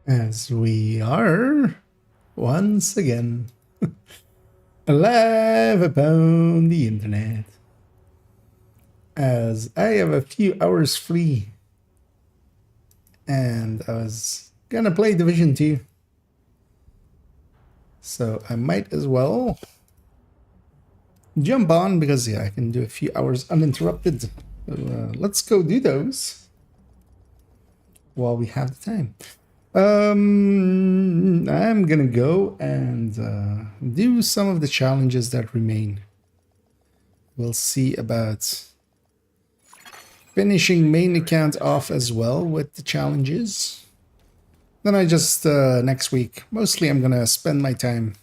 As we are once again alive upon the internet. As I have a few hours free and I was gonna play Division 2. So I might as well jump on because I can do a few hours uninterrupted. So, let's go do those while we have the time. I'm gonna go and do some of the challenges that remain. We'll see about finishing main account off as well with the challenges. Then I just next week mostly I'm gonna spend my time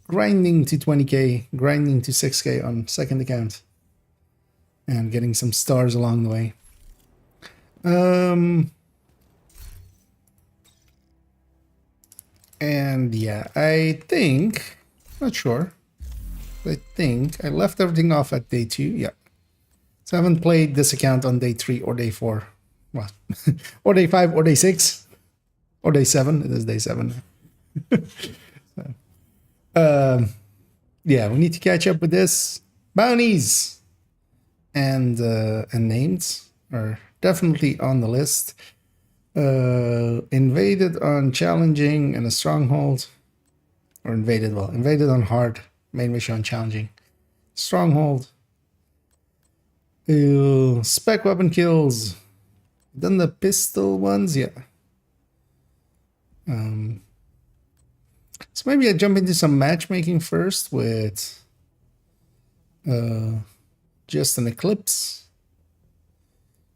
grinding to 20k, grinding to 6k on second account, and getting some stars along the way. And yeah, I think, not sure, I think I left everything off at day 2. Yeah. So I haven't played this account on day 3 or day 4. Well, or day 5 or day 6 or day 7. It is day 7. So, yeah, we need to catch up with this. Bounties and names are definitely on the list. Invaded on challenging and a stronghold, or invaded on hard, main mission on challenging, stronghold, spec weapon kills, done the pistol ones, yeah. So maybe I jump into some matchmaking first with just an eclipse.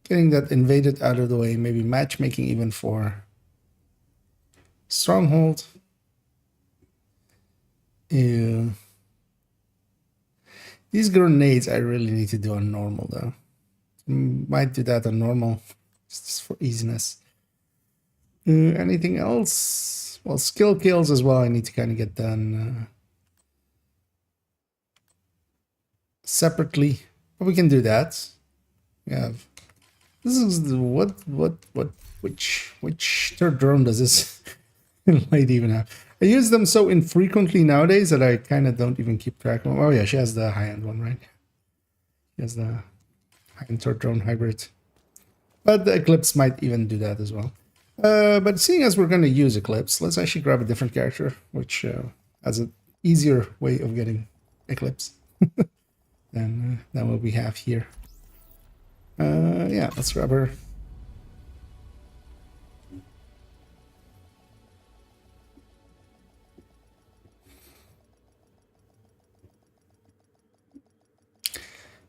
Getting that invaded out of the way, maybe matchmaking even for stronghold. These grenades I really need to do on normal though. Might do that on normal, just for easiness. Anything else? Well, skill kills as well I need to kind of get done separately, but we can do that. We have... This is which third drone does this light even have? I use them so infrequently nowadays that I kind of don't even keep track of them. Oh yeah, she has the high-end one, right? She has the high-end third drone hybrid. But the Eclipse might even do that as well. But seeing as we're going to use Eclipse, let's actually grab a different character, which has an easier way of getting Eclipse than what we have here. Yeah, let's grab her.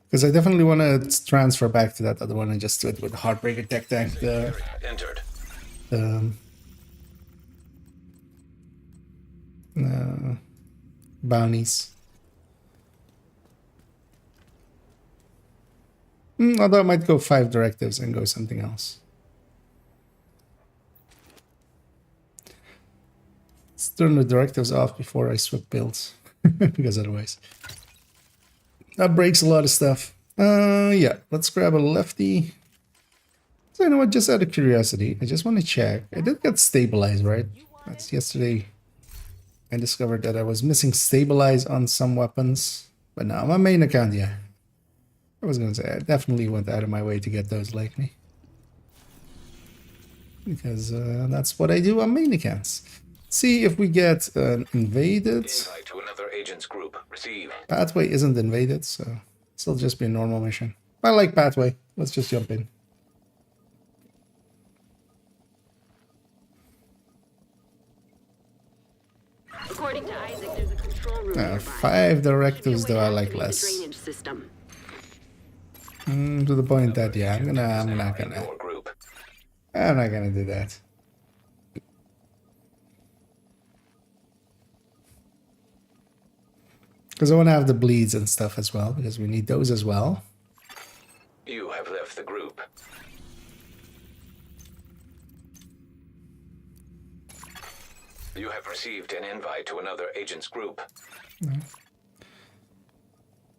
Because I definitely want to transfer back to that other one and just do it with the Heartbreaker Tech Tank. Entered. Bounties. Although I might go 5 directives and go something else. Let's turn the directives off before I swap builds. Because otherwise that breaks a lot of stuff. Yeah, let's grab a lefty. So you know what, just out of curiosity, I just want to check. I did get stabilized, right? That's yesterday. I discovered that I was missing stabilize on some weapons. But now my main account, yeah. I was gonna say, I definitely went out of my way to get those lately. Because that's what I do on main accounts. See if we get an invaded. Invite to another agent's group. Receive. Pathway isn't invaded, so it'll just be a normal mission. I like Pathway. Let's just jump in. According to Isaac, there's a control room 5 directives though I like less. To the point that yeah, I'm not gonna do that. Because I want to have the bleeds and stuff as well, because we need those as well. You have left the group. You have received an invite to another agent's group.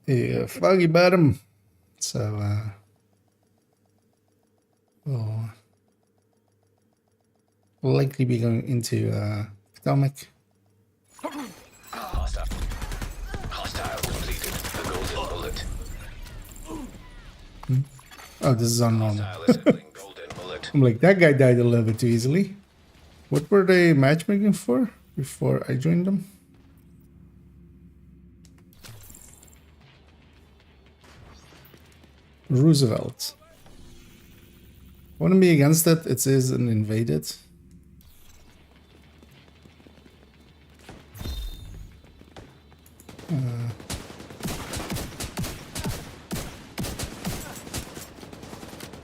Yeah, Foggy Bottom. So, we'll likely be going into atomic. Hostile. Hostile completed. The golden bullet. Oh, this is on normal. Hostile assembling golden bullet. I'm like, that guy died a little bit too easily. What were they matchmaking for before I joined them? Roosevelt. I want to be against it. It is an invaded.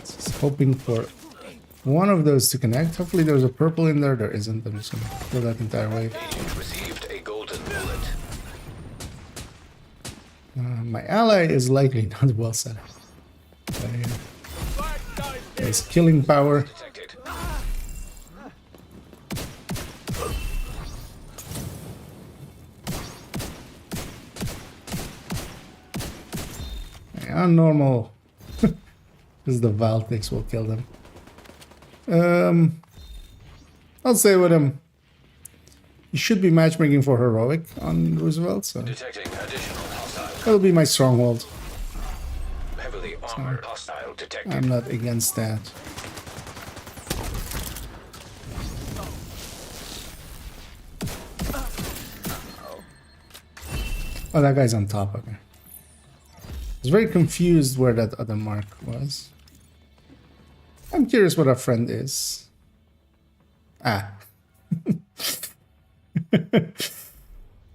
Just hoping for one of those to connect. Hopefully there's a purple in there. There isn't. I'm just going to kill that entire wave. Agent received a golden bullet. My ally is likely not well set up. His killing power. Detected. On normal. Because the Valtix will kill them. I'll say with him. He should be matchmaking for heroic on Roosevelt, so Detecting additional hostile. that'll be my stronghold. Heavily armored hostile detected. I'm not against that. Oh, that guy's on top. Okay. I was very confused where that other mark was. I'm curious what our friend is. Ah.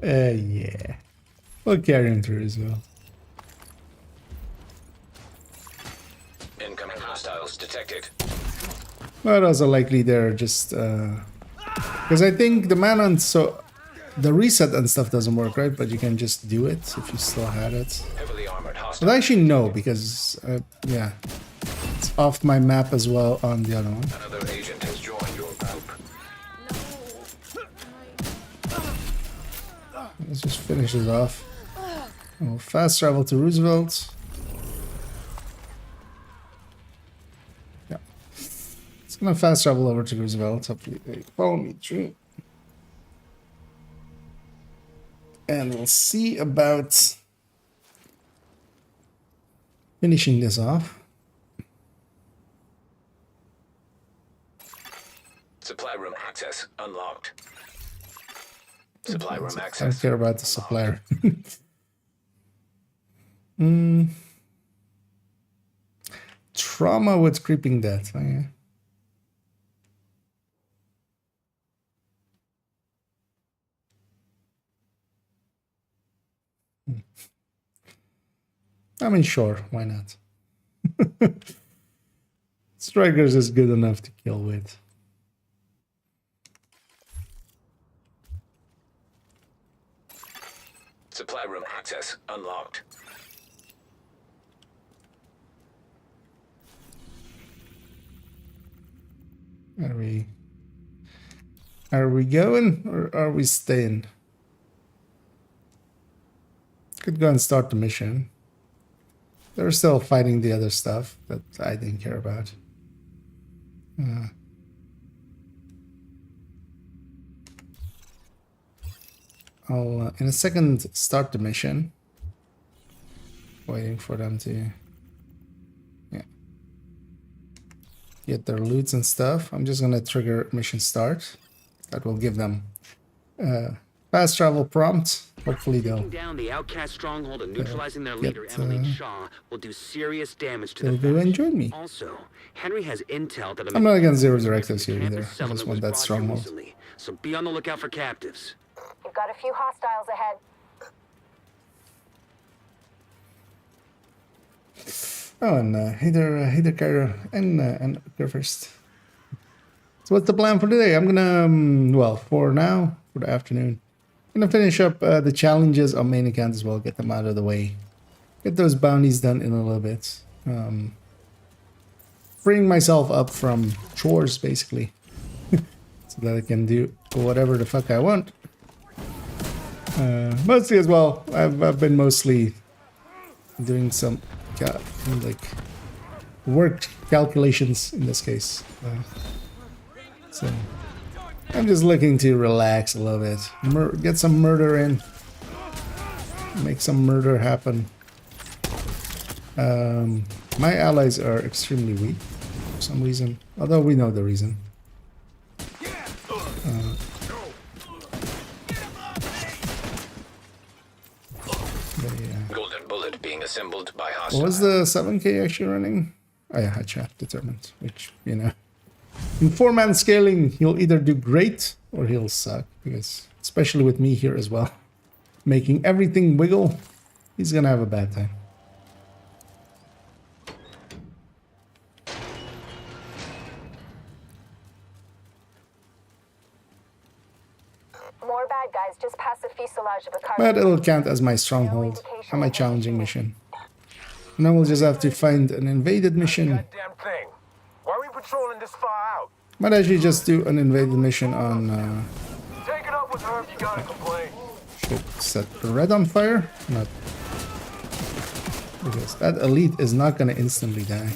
Yeah. We'll carry him through as well. Incoming hostiles detected. But also likely they're just because I think the man on the reset and stuff doesn't work, right? But you can just do it if you still had it. Heavily armored hostile. But actually no, because yeah, it's off my map as well on the other one. Another agent has joined your group. Let's just finish this off. We'll fast travel to Roosevelt. Yeah. It's gonna fast travel over to Roosevelt. Hopefully they follow me through. And we'll see about finishing this off. Supply room access unlocked. Supply room I don't access. care about the supplier. Trauma with creeping death. Oh, yeah. I mean, sure, why not? Strikers is good enough to kill with. Supply room access unlocked. Are we going or are we staying? Could go and start the mission. They're still fighting the other stuff that I didn't care about. I'll in a second start the mission. Waiting for them to get their loots and stuff. I'm just gonna trigger mission start. That will give them fast travel prompt. Hopefully they'll Taking down the outcast stronghold and neutralizing their leader, get, Emily Shaw, will do serious damage to the they'll go faction. and join me. Also, Henry has intel that I'm not against zero directives the here either. campus I just settlement want was that brought here stronghold. recently, so be on the lookout for captives. You've got a few hostiles ahead. Oh, and hey there, Cairo, and go first. So what's the plan for today? I'm gonna, well, for now, for the afternoon, I'm gonna finish up the challenges on main account as well, get them out of the way, get those bounties done in a little bit, freeing myself up from chores basically, so that I can do whatever the fuck I want. Mostly as well, I've been mostly doing some like work calculations in this case. So I'm just looking to relax a little bit. Get some murder in. Make some murder happen. My allies are extremely weak for some reason. Although we know the reason. Golden bullet being assembled by What hostile. was the 7K actually running? Oh yeah, headshot determined. Which, you know. In 4-man scaling, he'll either do great or he'll suck. Because, especially with me here as well, making everything wiggle, he's gonna have a bad time. More bad guys just past the fuselage of a car. But it'll count as my stronghold and my challenging mission. And then we'll just have to find an invaded mission. Goddamn thing. Why are we patrolling this far out? Might actually just do an invaded mission on... Take it up with her if you gotta complain. should set the red on fire. Not... Because that elite is not gonna instantly die.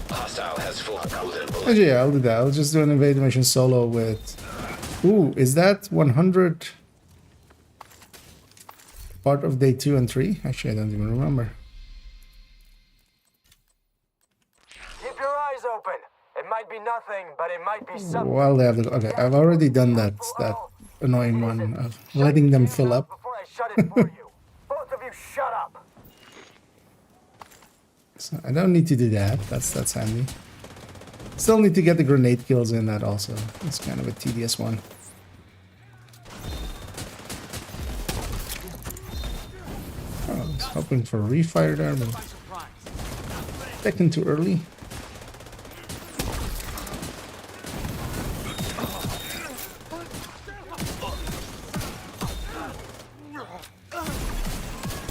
Hostile has full golden bullet. Actually, yeah, I'll do that. I'll just do an invaded mission solo with... Ooh, is that 100 part of day 2 and 3? Actually, I don't even remember. Keep your eyes open. It might be nothing, but it might be something. Well, they have the... Okay, I've already done that annoying one of letting them fill up. Before I shut it for you. Both of you shut up. So I don't need to do that. That's handy. Still need to get the grenade kills in that also. It's kind of a tedious one. Oh, I was hoping for a refire there, but taken too early.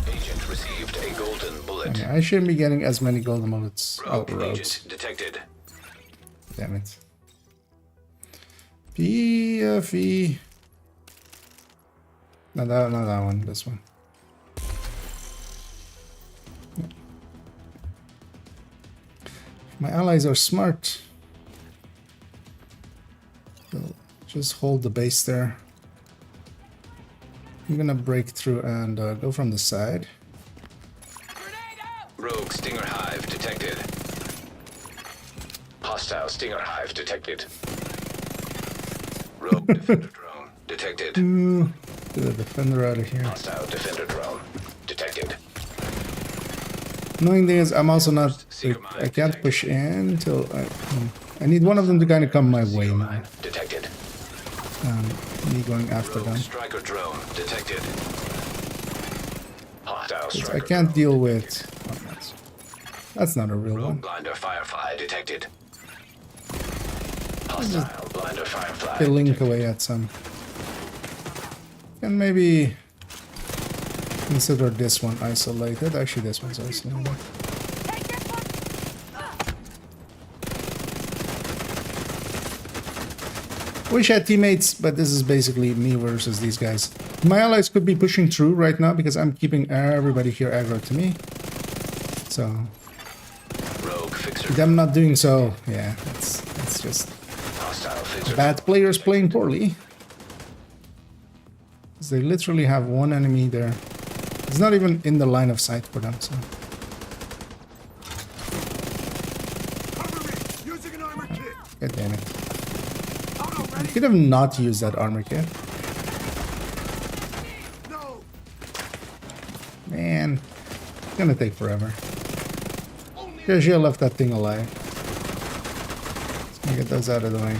Agent received a golden bullet. Okay, I shouldn't be getting as many golden bullets. Oh, Rogue roads. agent detected. Damn it. PVE. No, not that one. This one. My allies are smart. They'll just hold the base there. I'm gonna break through and go from the side. Rogue Stinger Hive detected. Hostile Stinger Hive detected. Rogue Defender drone detected. Get the defender out of here. Hostile Defender drone detected. Annoying thing is, I'm also not. I can't push in till I need one of them to kind of come my way now. Detected. Me going after them. Striker drone detected. Hostile striker. I can't deal with. Oh, that's not a real Rogue one. blinder firefly detected. Hostile blinder firefly. They link away at some. And maybe consider this one isolated. Actually, this one's isolated. Wish I had teammates, but this is basically me versus these guys. My allies could be pushing through right now because I'm keeping everybody here aggro to me. So, Rogue fixer. them not doing so, yeah, it's just Hostile fixer. bad players playing poorly. 'Cause they literally have one enemy there. It's not even in the line of sight for them, so. Using an armor kit. God damn it. You could have not used that armor kit. No. Man, it's gonna take forever. Yeah, should have left that thing alive. Let's gonna get those out of the way.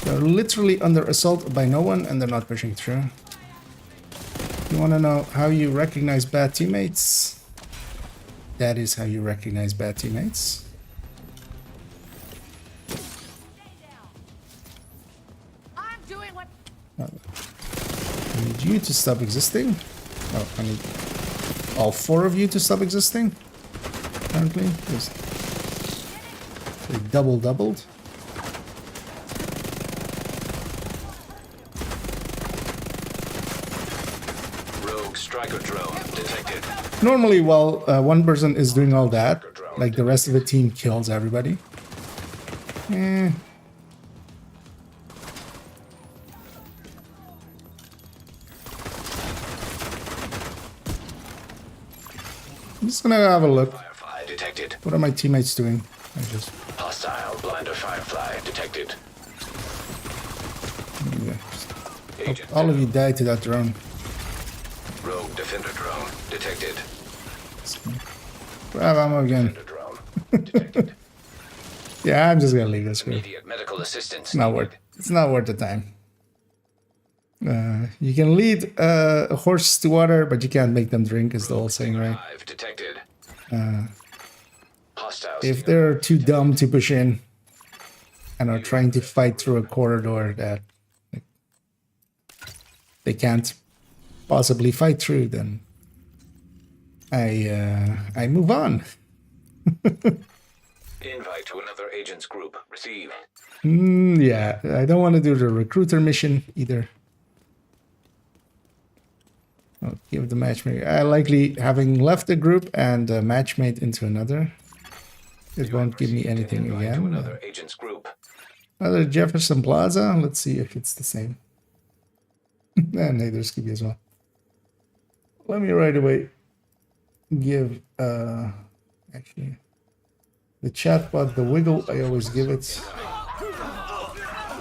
They're literally under assault by no one and they're not pushing through. You wanna know how you recognize bad teammates? That is how you recognize bad teammates. I'm doing what I need you to stop existing. Oh, I need all 4 of you to stop existing. Apparently, because they doubled. Rogue striker drone detected. Normally, while one person is doing all that, like the rest of the team kills everybody. Eh. I'm just gonna have a look. Firefly detected. What are my teammates doing? I just Hostile blinder firefly detected. yeah, Agent all of you died to that drone. rogue defender drone detected. Grab ammo again. Defender drone detected. Yeah, I'm just gonna leave this group. Immediate medical assistance. It's not worth. It's not worth the time. You can lead a horse to water, but you can't make them drink. Is the whole saying, right? Hive detected. Hostile. If they're too dumb to push in and are trying to fight through a corridor that like, they can't possibly fight through, then I move on. Invite to another agent's group received. Yeah, I don't want to do the recruiter mission either. I'll give the matchmaker. I likely having left the group and matchmate into another. It won't give me anything Invite to again. another agent's group. Another Jefferson Plaza. Let's see if it's the same. And neither Scooby as well. Let me right away give actually the chatbot the wiggle I always give it.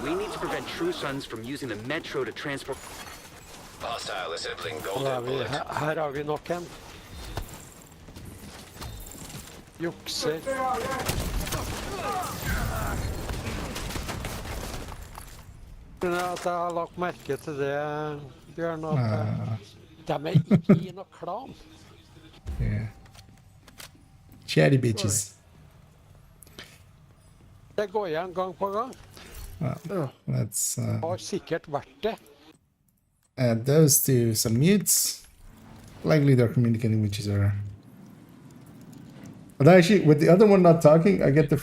We need to prevent True Sons from using the metro to transport. Hostile assembling Då är golden vi, bullet. här har vi knocken. Joxer. At jeg har lagt merke til det, Bjørn, at de er ikke i noe klan. Yeah. Chatty bitches. Det går igjen gang på gang. Let's Har sikkert vært det. add those to some mutes. Likely they're communicating with each other. But actually, with the other one not talking, I get the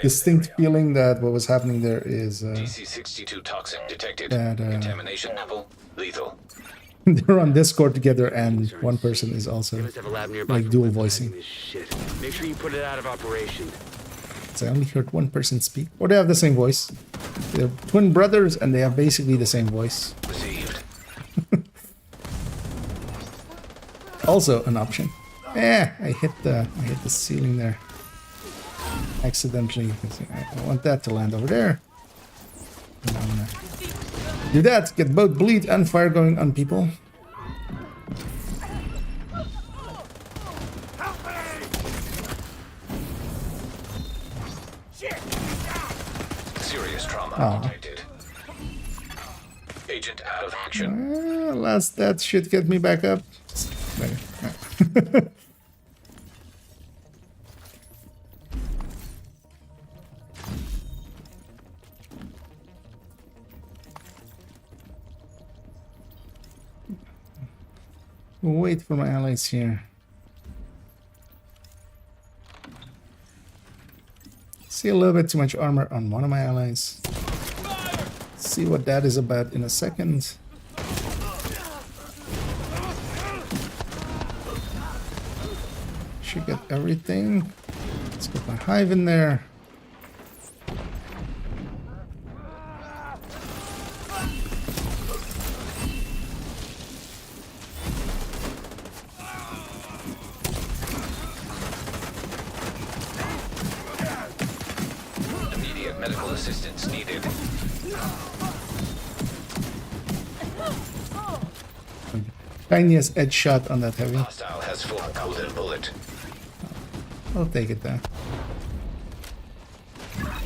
distinct feeling that what was happening there is DC-62 toxic detected. that Contamination level lethal. they're on Discord together and one person is also They must have a lab nearby like for dual weaponizing voicing. this shit. Make sure you put it out of operation. So I only heard one person speak. Or they have the same voice. They're twin brothers and they have basically the same voice. Received. Also an option. I hit the ceiling there. Accidentally. I want that to land over there. And I'm gonna do that. Get both bleed and fire going on people. Serious trauma detected. Agent out of action. Last that should get me back up. There. Wait for my allies here. See a little bit too much armor on one of my allies. See what that is about in a second. Should get everything. Let's get my hive in there. Immediate medical assistance needed. Tiniest edge shot on that heavy. Hostile has full golden bullet. I'll take it there.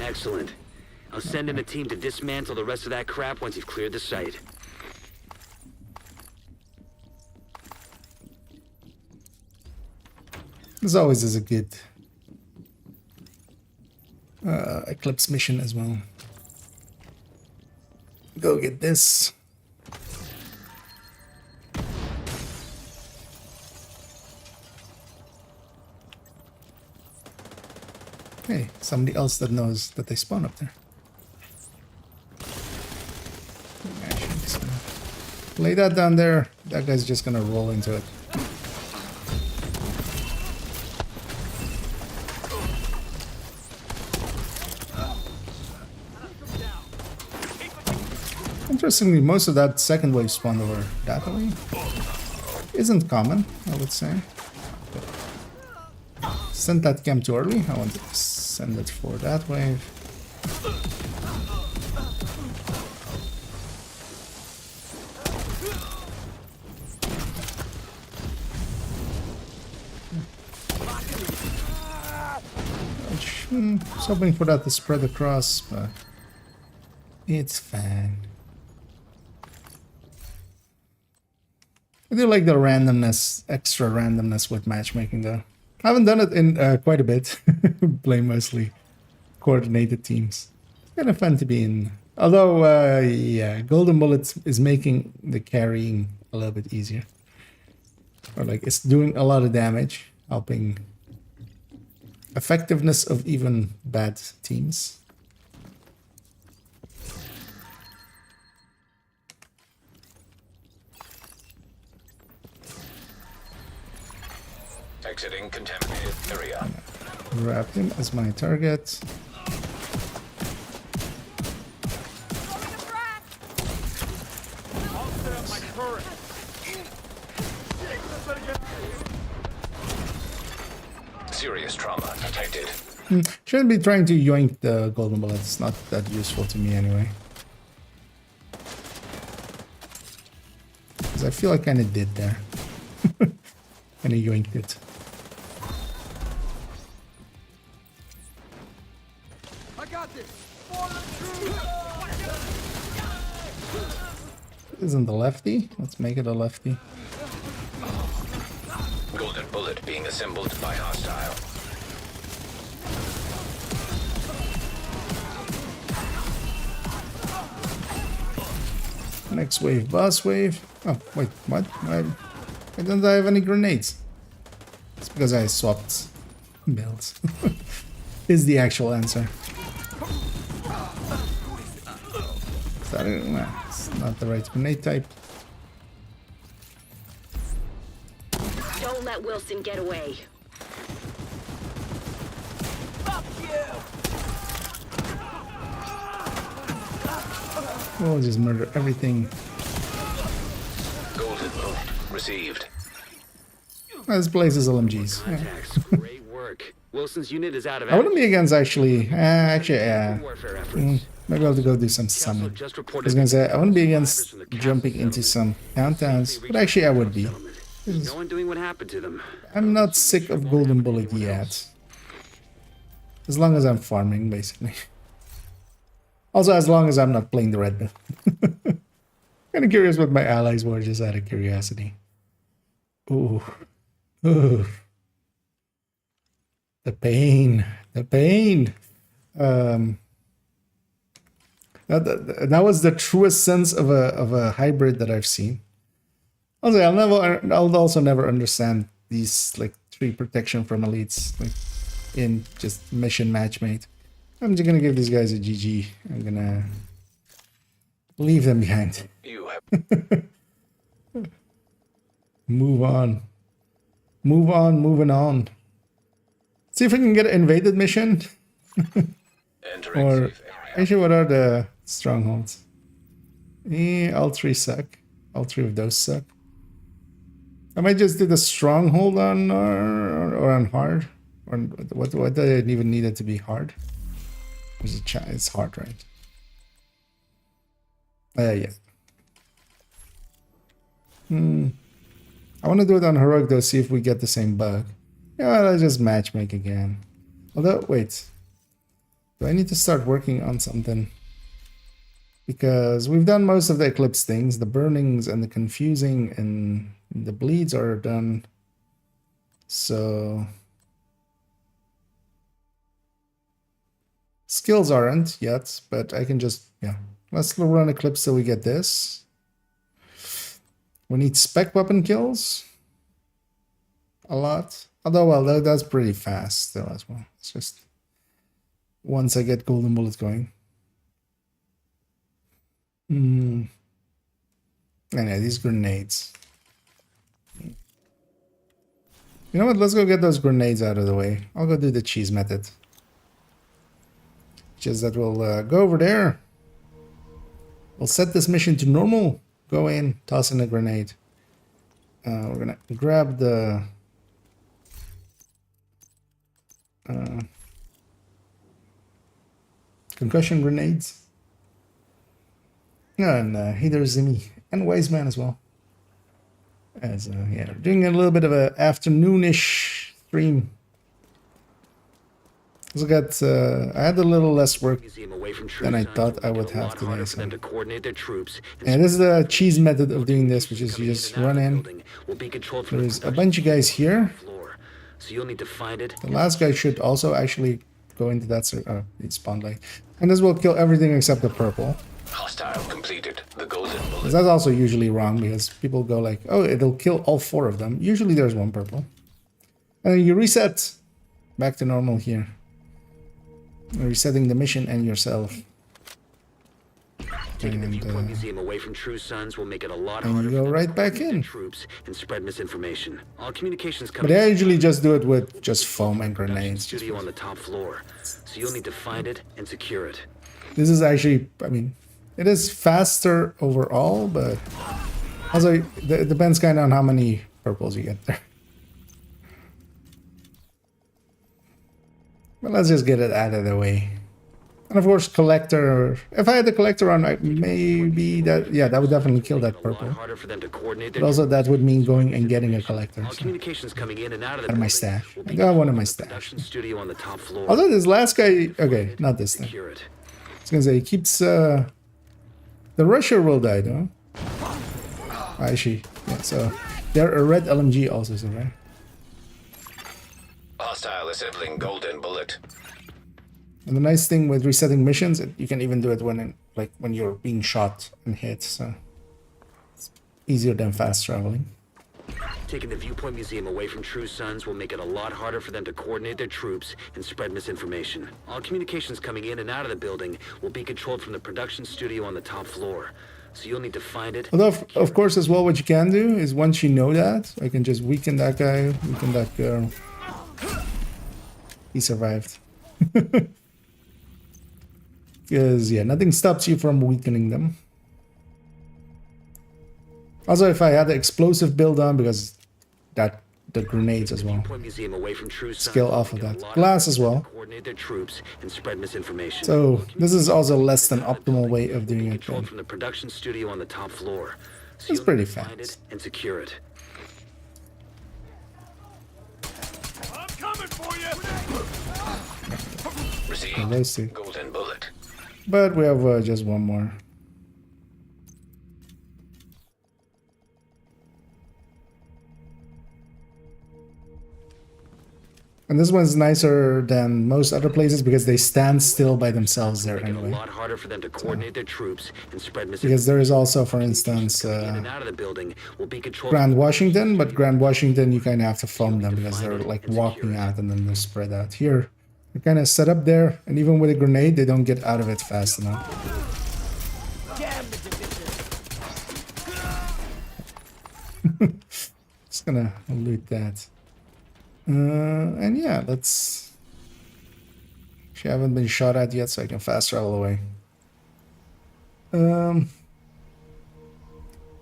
Excellent. I'll send in a team to dismantle the rest of that crap once you've cleared the site. This always is a good Eclipse mission as well. Go get this. Hey, somebody else that knows that they spawn up there. Actually, just gonna lay that down there. that guy's just gonna roll into it. Interestingly, most of that second wave spawned over that way. Isn't common, I would say. Sent that camp too early. I wanted to send it for that wave. I was hoping for that to spread across, but it's fine. I do like the randomness, extra randomness with matchmaking though. I haven't done it in quite a bit. Play mostly coordinated teams. It's kind of fun to be in. Although, yeah, Golden Bullets is making the carrying a little bit easier. Or like, it's doing a lot of damage, helping effectiveness of even bad teams. Exiting contaminated area. Grab him as my target. Serious trauma detected. Shouldn't be trying to yoink the golden bullet. It's not that useful to me anyway. Because I feel I kind of did there. And I yoinked it. I got this. Isn't the lefty? Let's make it a lefty. Golden bullet being assembled by hostile. Next wave, boss wave. Oh, wait, what? Why don't I have any grenades? It's because I swapped builds. Is the actual answer. It's not the right grenade type. Don't let Wilson get away. We'll just murder everything. Golden bullet received. This place is LMGs. Yeah. Contacts, great work. Wilson's unit is out of I wouldn't action. be against actually. Yeah. Warfare efforts. Maybe I'll have to go do some Also summon. just I reported was gonna say I wouldn't be survivors against from the castle jumping into settlement. some countdowns, but actually I would be. There's no one doing what happened to them. I'm not sick of Golden Bullet yet. As long as I'm farming, basically. Also, as long as I'm not playing the red build. Kind of curious what my allies were, just out of curiosity. Ooh. Ooh. The pain. The pain. That was the truest sense of a hybrid that I've seen. Also, I'll also never understand these like 3 protection from elites like in just mission matchmate. I'm just gonna give these guys a GG. I'm gonna leave them behind. You have Move on. Move on, moving on. See if we can get an invaded mission. entering Or safe area. actually, what are the strongholds? All 3 suck. All 3 of those suck. I might just do the stronghold on or on hard. Or what do I even need it to be hard? It's hard, right? Yeah. I want to do it on heroic though, see if we get the same bug. Yeah, let's just matchmake again. Although, wait. Do I need to start working on something? Because we've done most of the eclipse things. The burnings and the confusing and the bleeds are done. So... skills aren't yet, but I can just, yeah. Let's run eclipse till we get this. We need spec weapon kills. A lot. Although, well, that's pretty fast still as well. It's just once I get golden bullets going. And yeah, these grenades. You know what? Let's go get those grenades out of the way. I'll go do the cheese method. Just that we'll go over there. We'll set this mission to normal. Go in, toss in a grenade. We're gonna grab the concussion grenades. And Heather Zimmy and Wise Man as well. As yeah, doing a little bit of a afternoonish stream. So I had a little less work than I thought I would have today. So. And this is the cheese method of doing this, which is you just run in. There's a bunch of guys here. The last guy should also actually go into that spawn light. And this will kill everything except the purple. Hostile completed. The golden bullet. That's also usually wrong because people go like, oh, it'll kill all 4 of them. Usually there's 1 purple. And then you reset back to normal here. Resetting the mission and yourself. Taking the viewpoint museum away from True Sons will make it a lot and harder you go for right back in. Troops and spread misinformation. All communications But I usually just do it with just foam and grenades. Studio on the top floor, so you'll need to find it and secure it. This is actually, I mean, it is faster overall, but also it depends kind of on how many purples you get there. But let's just get it out of the way. And of course, collector. If I had the collector on, maybe that, yeah, that would definitely kill that purple. But also that would mean going and getting a collector. So. Out of my stash. I got one in my stash. Although this last guy, okay, not this thing. I was gonna say, he keeps, the Rusher will die though. Actually, yeah, so they're a red LMG also, so right? Hostile assembling golden bullet. And the nice thing with resetting missions, you can even do it when you're being shot and hit, so it's easier than fast traveling. Taking the viewpoint museum away from True Sons will make it a lot harder for them to coordinate their troops and spread misinformation. All communications coming in and out of the building will be controlled from the production studio on the top floor. So you'll need to find it. Although, of course, as well, what you can do is once you know that, I can just weaken that guy, weaken that girl. He survived. Because, yeah, nothing stops you from weakening them. Also, if I had the explosive build on, because that the grenades as well. Skill off of that. Glass as well. So, this is also less than optimal way of doing it. From the production studio on the top floor. It's pretty fast. And secure it. I'm coming for you. Those two. Golden bullet. But we have just one more. And this one's nicer than most other places because they stand still by themselves there anyway. A lot harder for them to coordinate their troops and spread because there is also, for instance, Grand Washington, but Grand Washington you kind of have to foam them because they're like walking out and then they're spread out. Here, they're kind of set up there, and even with a grenade, they don't get out of it fast enough. Just gonna loot that. And yeah, let's... She haven't been shot at yet, so I can fast travel away.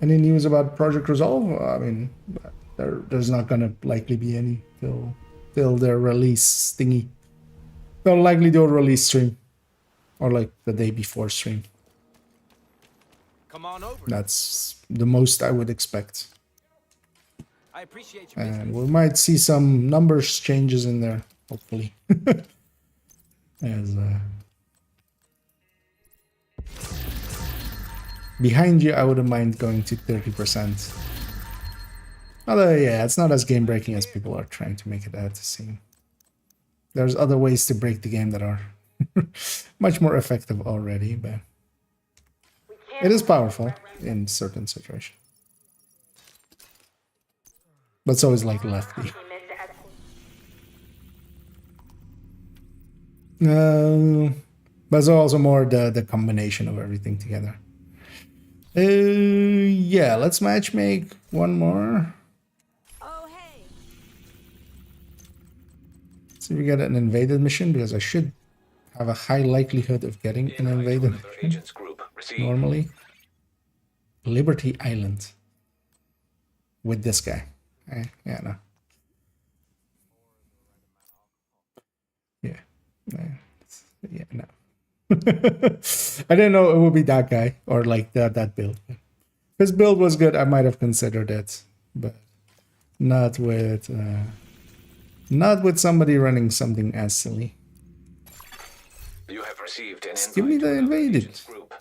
Any news about Project Resolve? I mean, there's not gonna likely be any till their release thingy. They'll likely do a release stream, or like the day before stream. Come on over. That's the most I would expect. I appreciate you. And we might see some numbers changes in there, hopefully. As behind you, I wouldn't mind going to 30%. Although, yeah, it's not as game breaking as people are trying to make it out to seem. There's other ways to break the game that are much more effective already, but it is powerful in certain situations. But it's always like lefty. But it's also more the combination of everything together. Yeah, let's matchmake one more. Oh, hey. if we get an invaded mission, because I should have a high likelihood of getting an Invite to invaded another mission agent's group received. normally. Liberty Island. With this guy. Yeah, no. Yeah, no. I didn't know it would be that guy or like that build. If his build was good, I might have considered it, but not with somebody running something as silly. You have received an invite Give me to the another invaded. agent's group.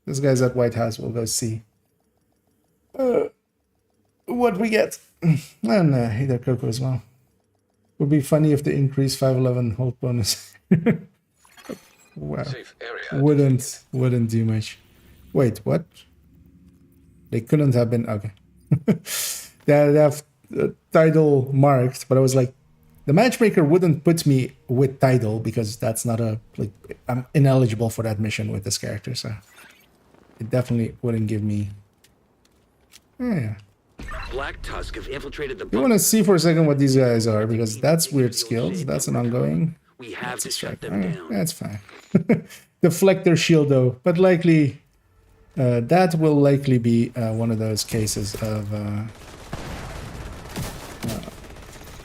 This guy's at White House. We'll go see what we get. And either Coco as well. Would be funny if they increase 511 hold bonus. Wow. Safe area. Wouldn't do much. Wait, what? They couldn't have been okay. They have title marked, but I was like, the matchmaker wouldn't put me with title because that's not I'm ineligible for that mission with this character, so it definitely wouldn't give me. Yeah. Black Tusk have infiltrated the You want to see for a second what these guys are, because that's weird skills. That's an ongoing. We have to shut them Alright, down. that's fine. Deflector shield though, but likely that will likely be one of those cases of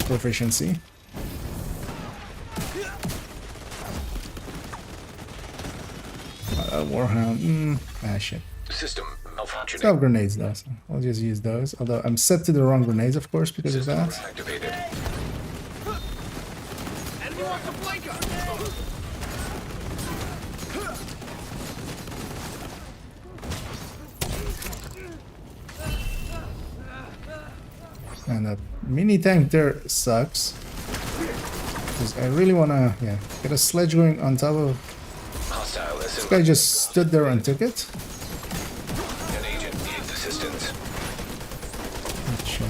proficiency. Warhound. Shit. System malfunctioning. Still have grenades though, so I'll just use those. Although I'm set to the wrong grenades, of course, because of System that. activated. And that mini tank there sucks. Because I really wanna, get a sledge going on top of. Hostile This guy just stood there and took it. An agent needs assistance. Which,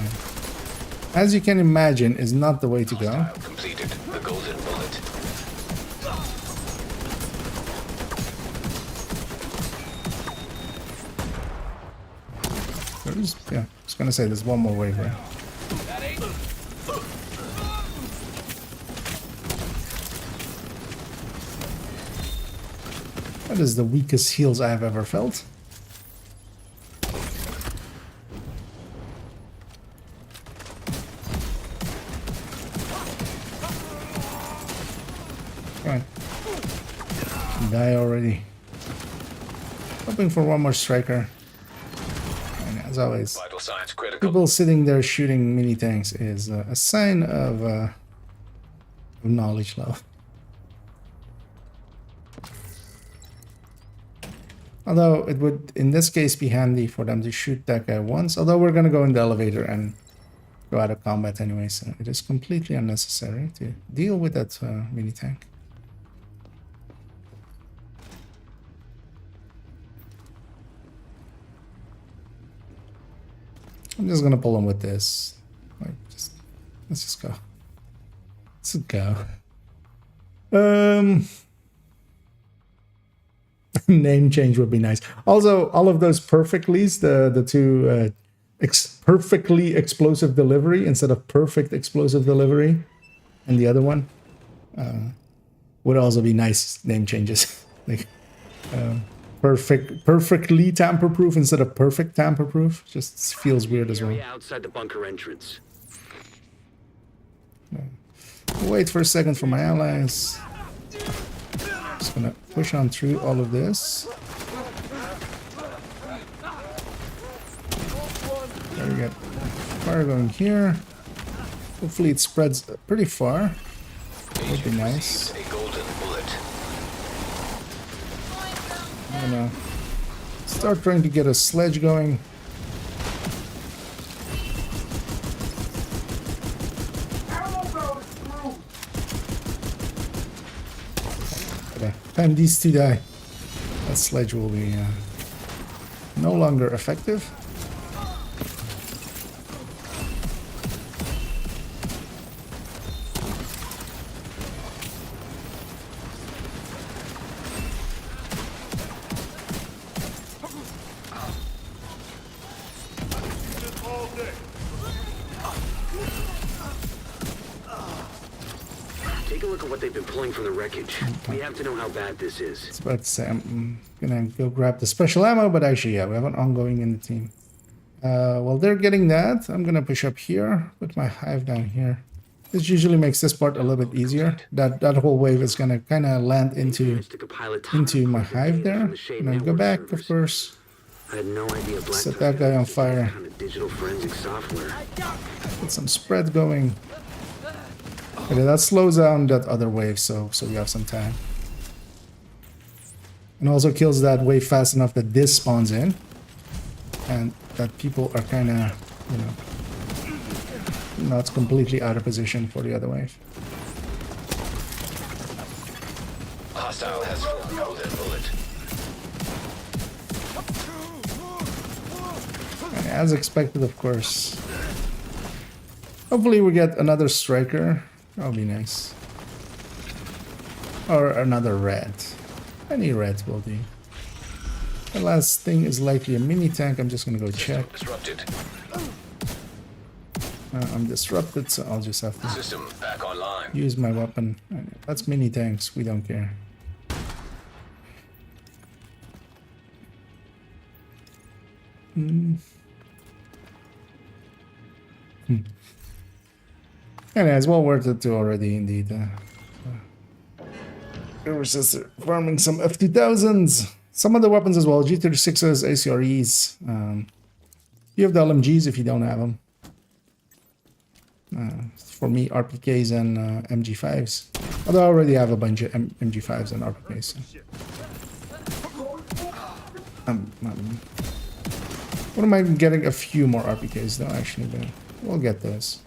as you can imagine, is not the way to go. Hostile completed. The golden bullet. There's, I was gonna say there's one more wave there. That is the weakest heals I have ever felt. Come on. Die already. Hoping for one more striker. And as always, Vital signs critical. people sitting there shooting mini tanks is a sign of knowledge level. Although it would, in this case, be handy for them to shoot that guy once. Although we're going to go in the elevator and go out of combat anyway, so it is completely unnecessary to deal with that mini tank. I'm just going to pull him with this. Like, let's just go. Let's go. Name change would be nice. Also, all of those perfectly's, the two perfectly explosive delivery instead of perfect explosive delivery, and the other one would also be nice name changes. Like perfectly tamper-proof instead of perfect tamper-proof. Just feels weird as well. Area outside the bunker entrance. Wait for a second for my allies. Just gonna push on through all of this. There we go. Fire going here. Hopefully it spreads pretty far. Would be nice. A golden bullet. I'm gonna start trying to get a sledge going. Time these two die, that sledge will be no longer effective. look at what they've been pulling from the wreckage. We have to know how bad this is. It's about to say I'm gonna go grab the special ammo, but actually, yeah, we have an ongoing in the team. While they're getting that, I'm gonna push up here, put my hive down here. This usually makes this part a little bit easier. That whole wave is gonna kind of land into my hive there, and then go back, of course. I had no idea Black Set that guy on fire. kind of digital forensic software. Get some spread going. Okay, that slows down that other wave, so we have some time. And also kills that wave fast enough that this spawns in, and that people are kind of, you know, not completely out of position for the other wave. Hostile has full golden bullet. And as expected, of course. Hopefully we get another striker. That'll be nice. Or another red. Any red will do. The last thing is likely a mini tank. I'm just gonna go check. Disrupted. I'm disrupted, so I'll just have to System back online. use my weapon. That's mini tanks. We don't care. And it's well worth it to already, indeed. Resistor farming some F2000s. Some of the weapons as well. G36s, ACREs. You have the LMGs if you don't have them. For me, RPKs and MG5s. Although I already have a bunch of MG5s and RPKs. So. What am I getting? A few more RPKs though, actually, but we'll get those.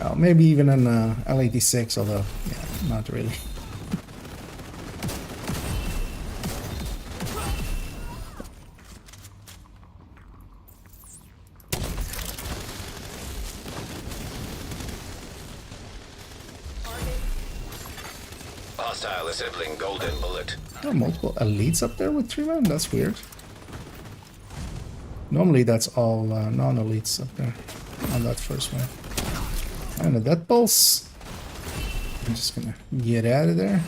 Oh, maybe even an L86, although, yeah, not really. Hostile assembling golden bullet. There are multiple elites up there with 3 men? That's weird. Normally that's all non-elites up there on that first one. And a death pulse. I'm just gonna get out of there.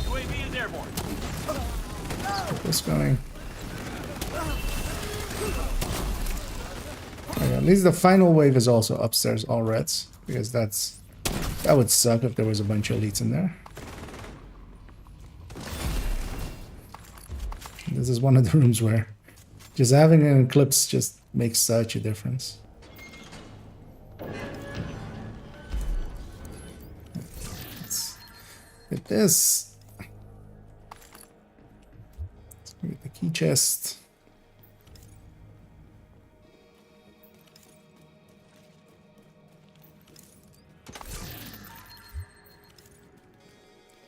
UAV is airborne. Get this going. Okay, at least the final wave is also upstairs, all reds, because that would suck if there was a bunch of elites in there. This is one of the rooms where just having an eclipse just makes such a difference. Let's get this. Let's get the key chest.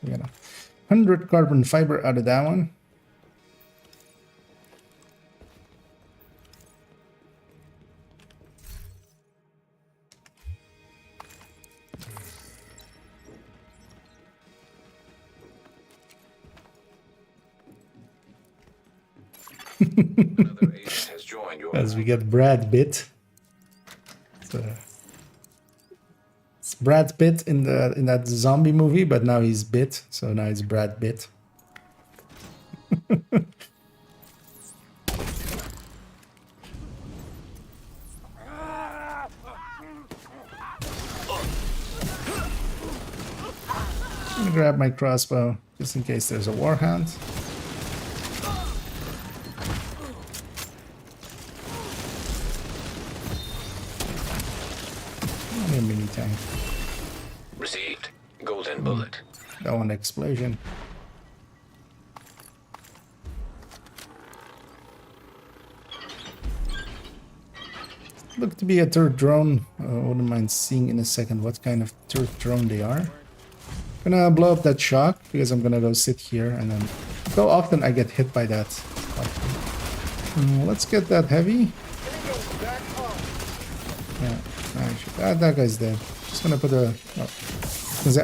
We got 100 carbon fiber out of that one. Another agent has joined your As we get Brad Pitt. It's Brad Pitt in that zombie movie, but now he's Bit, so now it's Brad Pitt. I'm gonna grab my crossbow just in case there's a warhound. A mini tank. received golden bullet. That one explosion. Look to be a third drone. Wouldn't mind seeing in a second what kind of third drone they are. Gonna blow up that shock because I'm gonna go sit here, and then so often I get hit by that. Let's get that heavy. Yeah, actually, that guy's dead. Just gonna put a. Oh,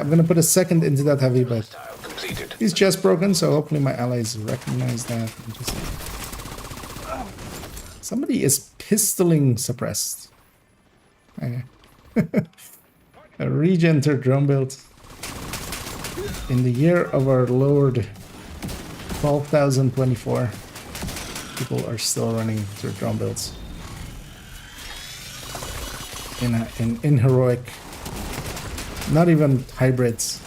I'm gonna put a second into that heavy, but Hostile completed. he's just broken, so hopefully my allies recognize that. And just Somebody is pistoling suppressed. Okay. A re-entered drone build. In the year of our Lord 12,024, people are still running their drone builds. In heroic, not even hybrids,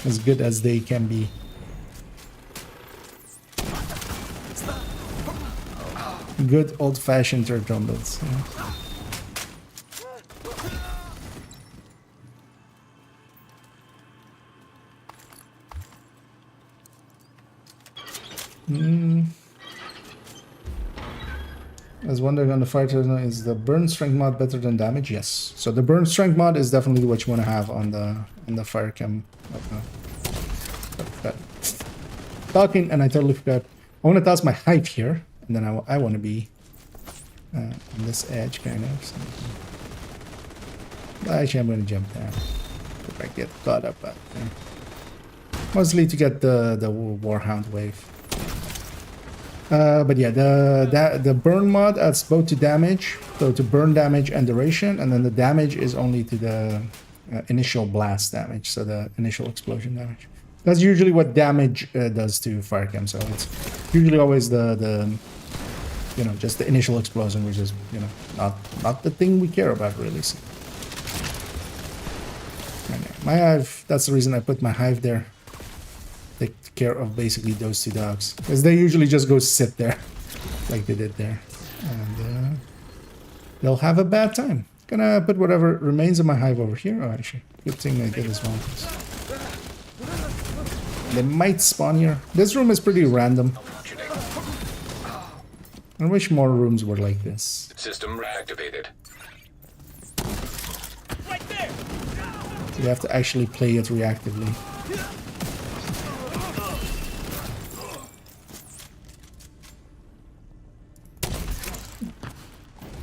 as good as they can be. Good old-fashioned drone builds. Yeah. I was wondering on the fighter, is the burn strength mod better than damage? Yes. So the burn strength mod is definitely what you want to have on the fire cam. Talking, and I totally forgot. I want to toss my hive here, and then I want to be on this edge kind of. So. Actually, I'm going to jump down if I get caught up out there. Mostly to get the Warhound wave. But yeah, the burn mod adds both to damage, so to burn damage and duration, and then the damage is only to the initial blast damage, so the initial explosion damage. That's usually what damage does to Firecam, so it's usually always the you know, just the initial explosion, which is, you know, not the thing we care about really. So. My hive, that's the reason I put my hive there. Take care of basically those two dogs, because they usually just go sit there like they did there, and they'll have a bad time. Gonna put whatever remains of my hive over here. Oh, actually, good thing I did as well. They might spawn here. This room is pretty random. I wish more rooms were like this. System reactivated. You have to actually play it reactively.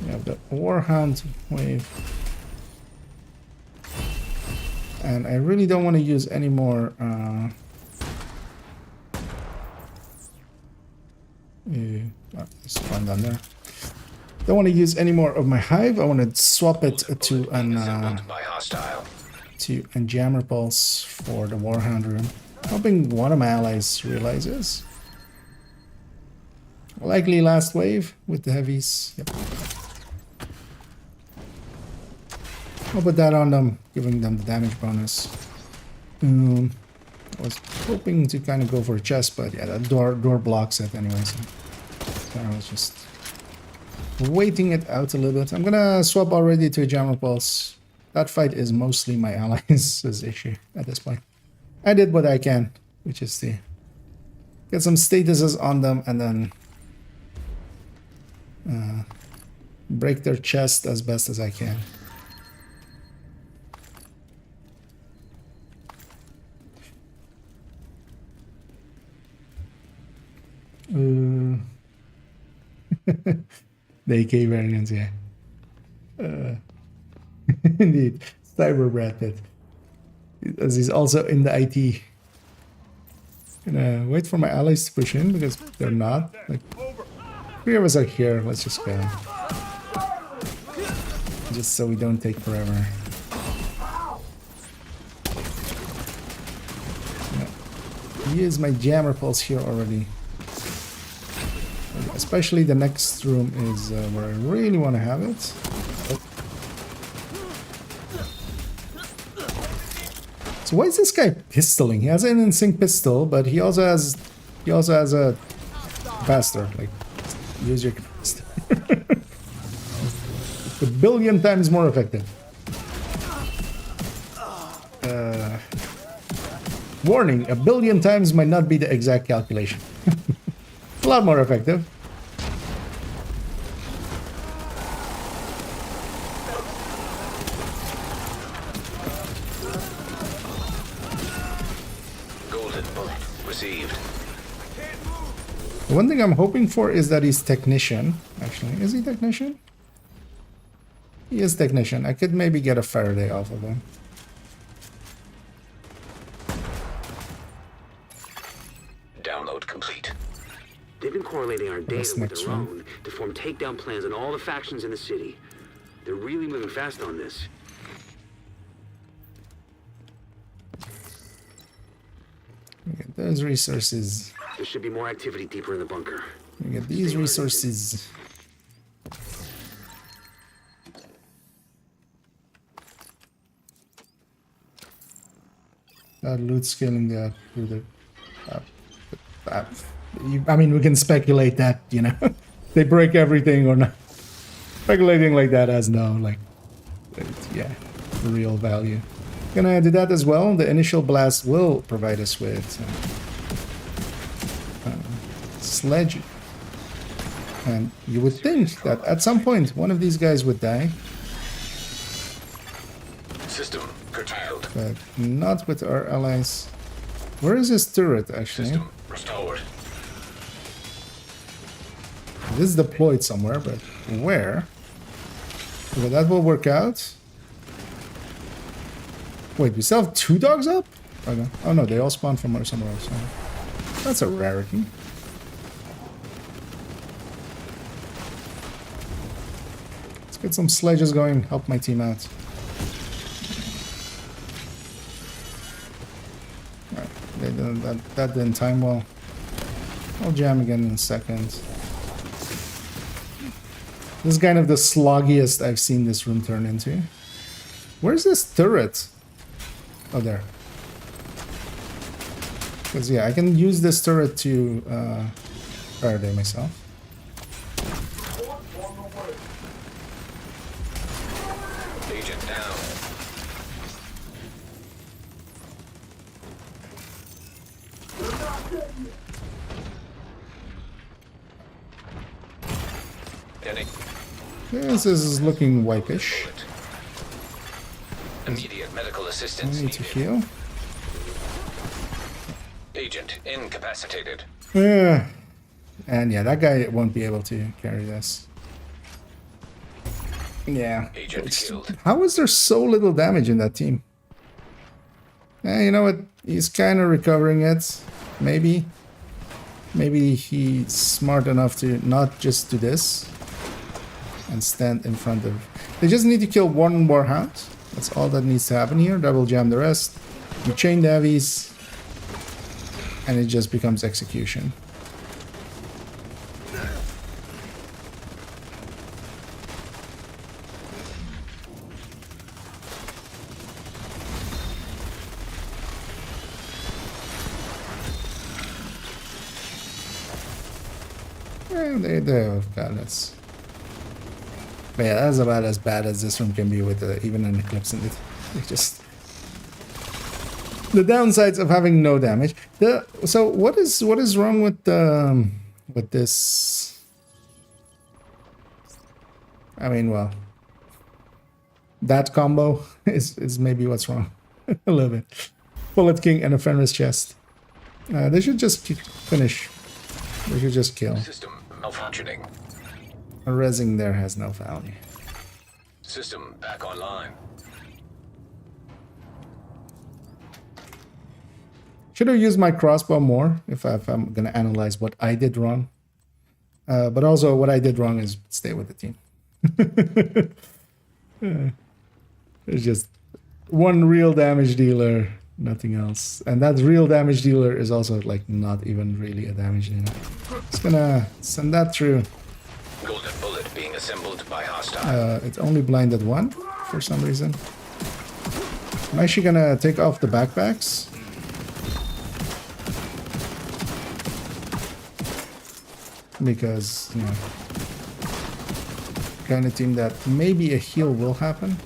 We have the Warhound wave. And I really don't want to use any more there's one down there. Don't want to use any more of my hive. I want to swap it to an jammer pulse for the Warhound room. Hoping one of my allies realizes. Likely last wave with the heavies. Yep. I'll put that on them, giving them the damage bonus. I was hoping to kind of go for a chest, but yeah, that door blocks it anyway. So I was just waiting it out a little bit. I'm gonna swap already to a jammer pulse. That fight is mostly my allies' issue at this point. I did what I can, which is to get some statuses on them and then break their chest as best as I can. The AK variants, yeah. Indeed, Cyber Brad, as he's also in the IT. Gonna wait for my allies to push in because they're not. Like, 3 of us are here. Let's just go. Just so we don't take forever. Use my jammer pulse here already. Especially the next room is where I really want to have it. So why is this guy pistoling? He has an in-sync pistol, but he also has a bastard. Like, use your capacitor. It's a billion times more effective. Warning: a billion times might not be the exact calculation. A lot more effective. The one thing I'm hoping for is that he's technician. Actually, is he technician? He is technician. I could maybe get a Faraday off of him. Download complete. They've been correlating our data with their own to to form takedown plans on all the factions in the city. They're really moving fast on this. Get those resources. There should be more activity deeper in the bunker. We get these resources. Loot scaling the through the. I mean, we can speculate that, you know, they break everything or not. Speculating like that has no, like, yeah, real value. Gonna do that as well. The initial blast will provide us with sledge. And you would think that at some point one of these guys would die. System curtailed. But not with our allies. Where is this turret, actually? System restored. It is deployed somewhere, but where? Okay, that will work out. Wait, we still have 2 dogs up? Okay. Oh no, they all spawned from somewhere else. That's a rarity. Let's get some sledges going, help my team out. Alright, that didn't time well. I'll jam again in a second. This is kind of the sloggiest I've seen this room turn into. Where's this turret? Oh, there. Because, yeah, I can use this turret to Faraday myself. Agent down. This is looking wipish. Immediate medical I assistance need to needed. heal. Agent incapacitated. And yeah, that guy won't be able to carry this. Yeah. Agent killed. How is there so little damage in that team? You know what? He's kind of recovering it. Maybe. Maybe he's smart enough to not just do this and stand in front of... They just need to kill one more hound. That's all that needs to happen here. Double jam the rest. You chain the heavies. And it just becomes execution. They've got us. But yeah, that's about as bad as this one can be with even an eclipse in it. It just... The downsides of having no damage. So what is wrong with this? I mean, well, that combo is maybe what's wrong. A little bit. Bullet King and a Fenris chest. They should just finish. They should just kill. System malfunctioning. A rezzing there has no value. System back online. Should have used my crossbow more if I'm going to analyze what I did wrong. But also what I did wrong is stay with the team. There's just one real damage dealer, nothing else. And that real damage dealer is also like not even really a damage dealer. Just gonna send that through. Golden bullet being assembled by hostile. It's only blinded one for some reason. I'm actually gonna take off the backpacks. Because, you know, kind of team that maybe a heal will happen.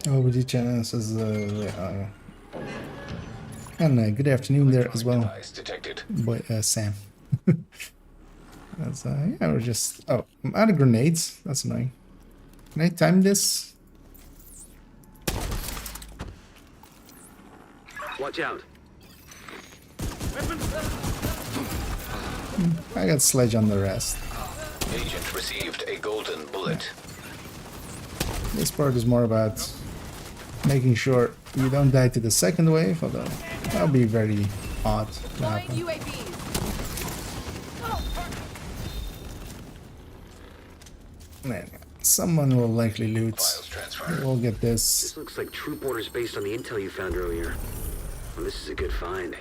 OBG channel says, and good afternoon there as well, Device detected. boy, Sam. That's, yeah, we're just, oh, I'm out of grenades. That's annoying. Can I time this? Watch out. I got sledge on the rest. Agent received a golden bullet. This part is more about making sure you don't die to the second wave, although that'll be very odd to Deploying happen. UAVs. Man, someone will likely loot. Files transferred. We'll get this. This looks like troop orders based on the intel you found earlier. Well, this is a good find.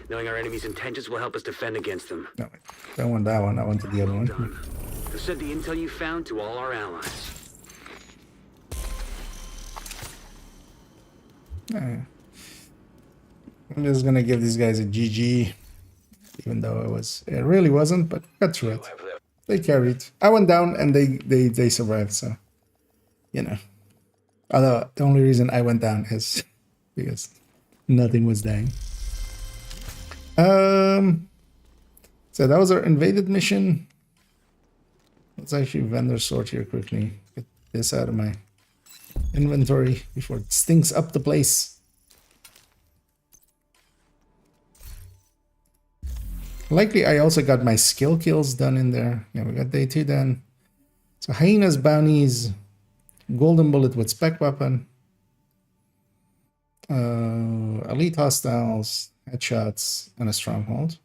Knowing our enemy's intentions will help us defend against them. No, don't want that one. I wanted the other Well one. done. I've sent the intel you found to all our allies. I'm just gonna give these guys a GG, even though it really wasn't, but got through it. Have left. They carried. I went down and they survived, so you know. Although the only reason I went down is because nothing was dying. So that was our invaded mission. Let's actually vendor sort here quickly. Get this out of my inventory before it stinks up the place. Likely I also got my skill kills done in there. Yeah, we got day 2 done. So hyenas, bounties, golden bullet with spec weapon, elite hostiles, headshots, and a stronghold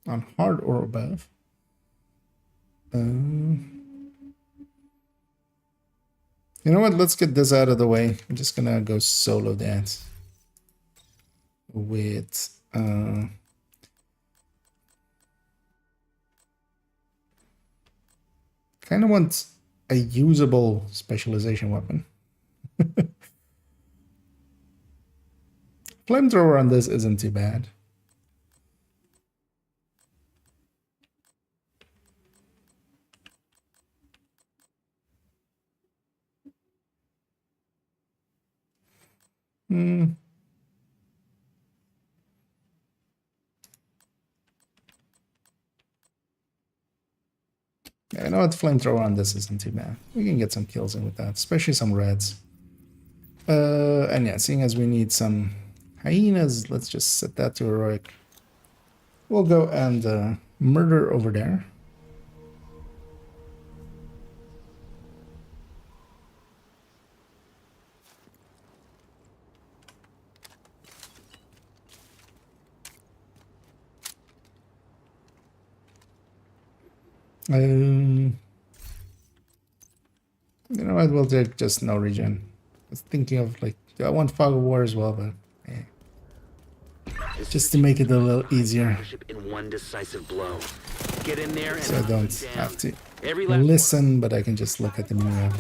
on hard or above. You know what? Let's get this out of the way. I'm just gonna go solo that with kind of want a usable specialization weapon. Flamethrower on this isn't too bad. Yeah, I know what flamethrower on this isn't too bad. We can get some kills in with that, especially some reds. And yeah, seeing as we need some hyenas, let's just set that to heroic. We'll go and murder over there. You know what, we'll take just no regen. I was thinking of like, I want Fog of War as well, but yeah. Just to make it a little easier. In one decisive blow. Get in there and So I don't down. have to Every last listen, but I can just look at the menu.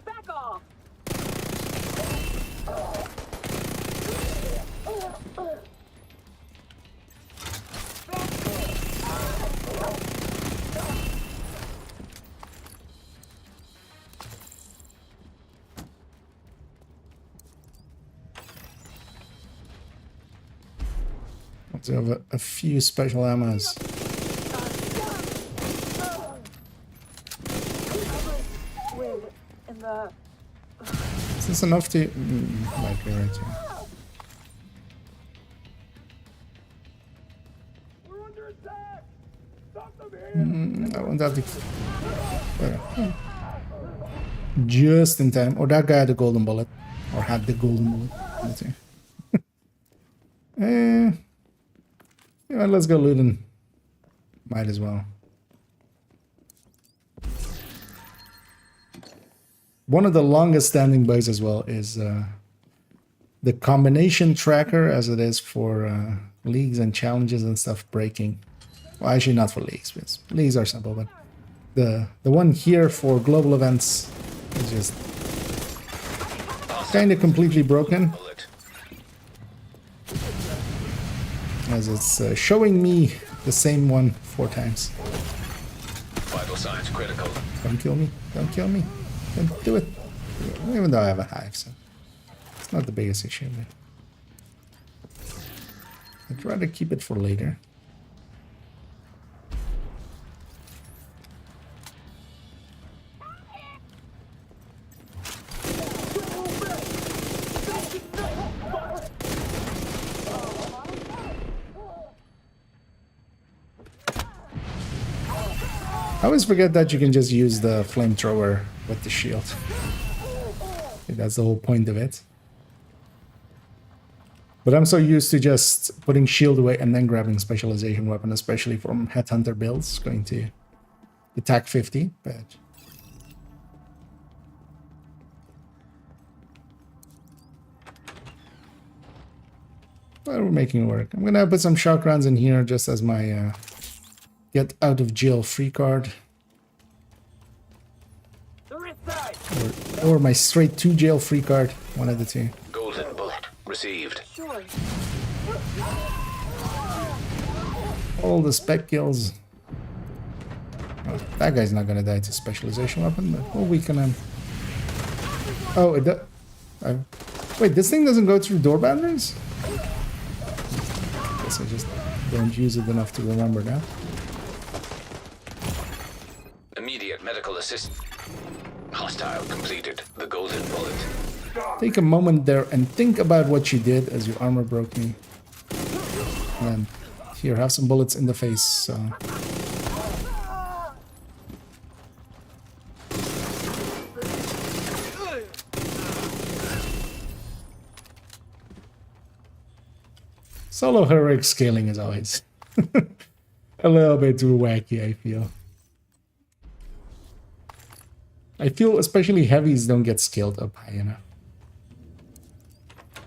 Back off. So I have a few special ammos. Is this enough to... might be right here. I want that to... just in time. Or that guy had the golden bullet. Or had the golden bullet. Let's see. Yeah, let's go looting. Might as well. One of the longest standing bugs as well is the combination tracker, as it is for leagues and challenges and stuff, breaking. Well, actually not for leagues, because leagues are simple, but the one here for global events is just kind of completely broken. Bullet. As it's showing me the same one 4 times. Vital signs critical. Don't kill me. Don't kill me. Don't do it. Even though I have a hive, so it's not the biggest issue. But I'd rather keep it for later. I always forget that you can just use the flamethrower with the shield. That's the whole point of it. But I'm so used to just putting shield away and then grabbing specialization weapon, especially from headhunter builds, going to attack 50, but... But we're making it work. I'm gonna put some shock rounds in here just as my get out of jail free card. Or my straight to jail free card, one of the two. Golden bullet received. All the spec kills. Oh, that guy's not gonna die to specialization weapon, but we'll weaken him. Oh, it does. Wait, this thing doesn't go through door boundaries? Guess I just don't use it enough to remember now. Immediate medical assist. Hostile completed. The golden bullet. Take a moment there and think about what you did as your armor broke me. And then, here, have some bullets in the face, so... Solo heroic scaling is always a little bit too wacky, I feel. I feel especially heavies don't get scaled up high enough.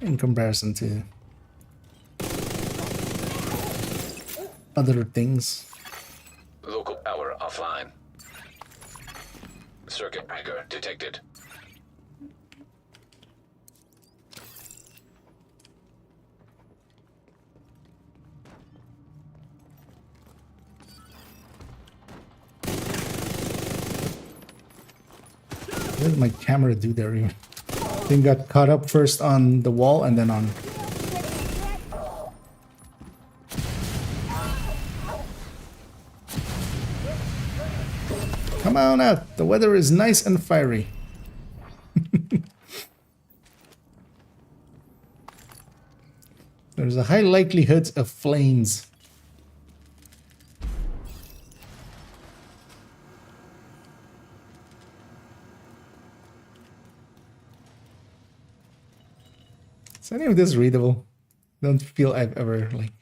In comparison to other things. Local power offline. Circuit breaker detected. What did my camera do there even? Thing got caught up first on the wall and then on... Come on out, the weather is nice and fiery. There's a high likelihood of flames. Is any of this readable? Don't feel I've ever like...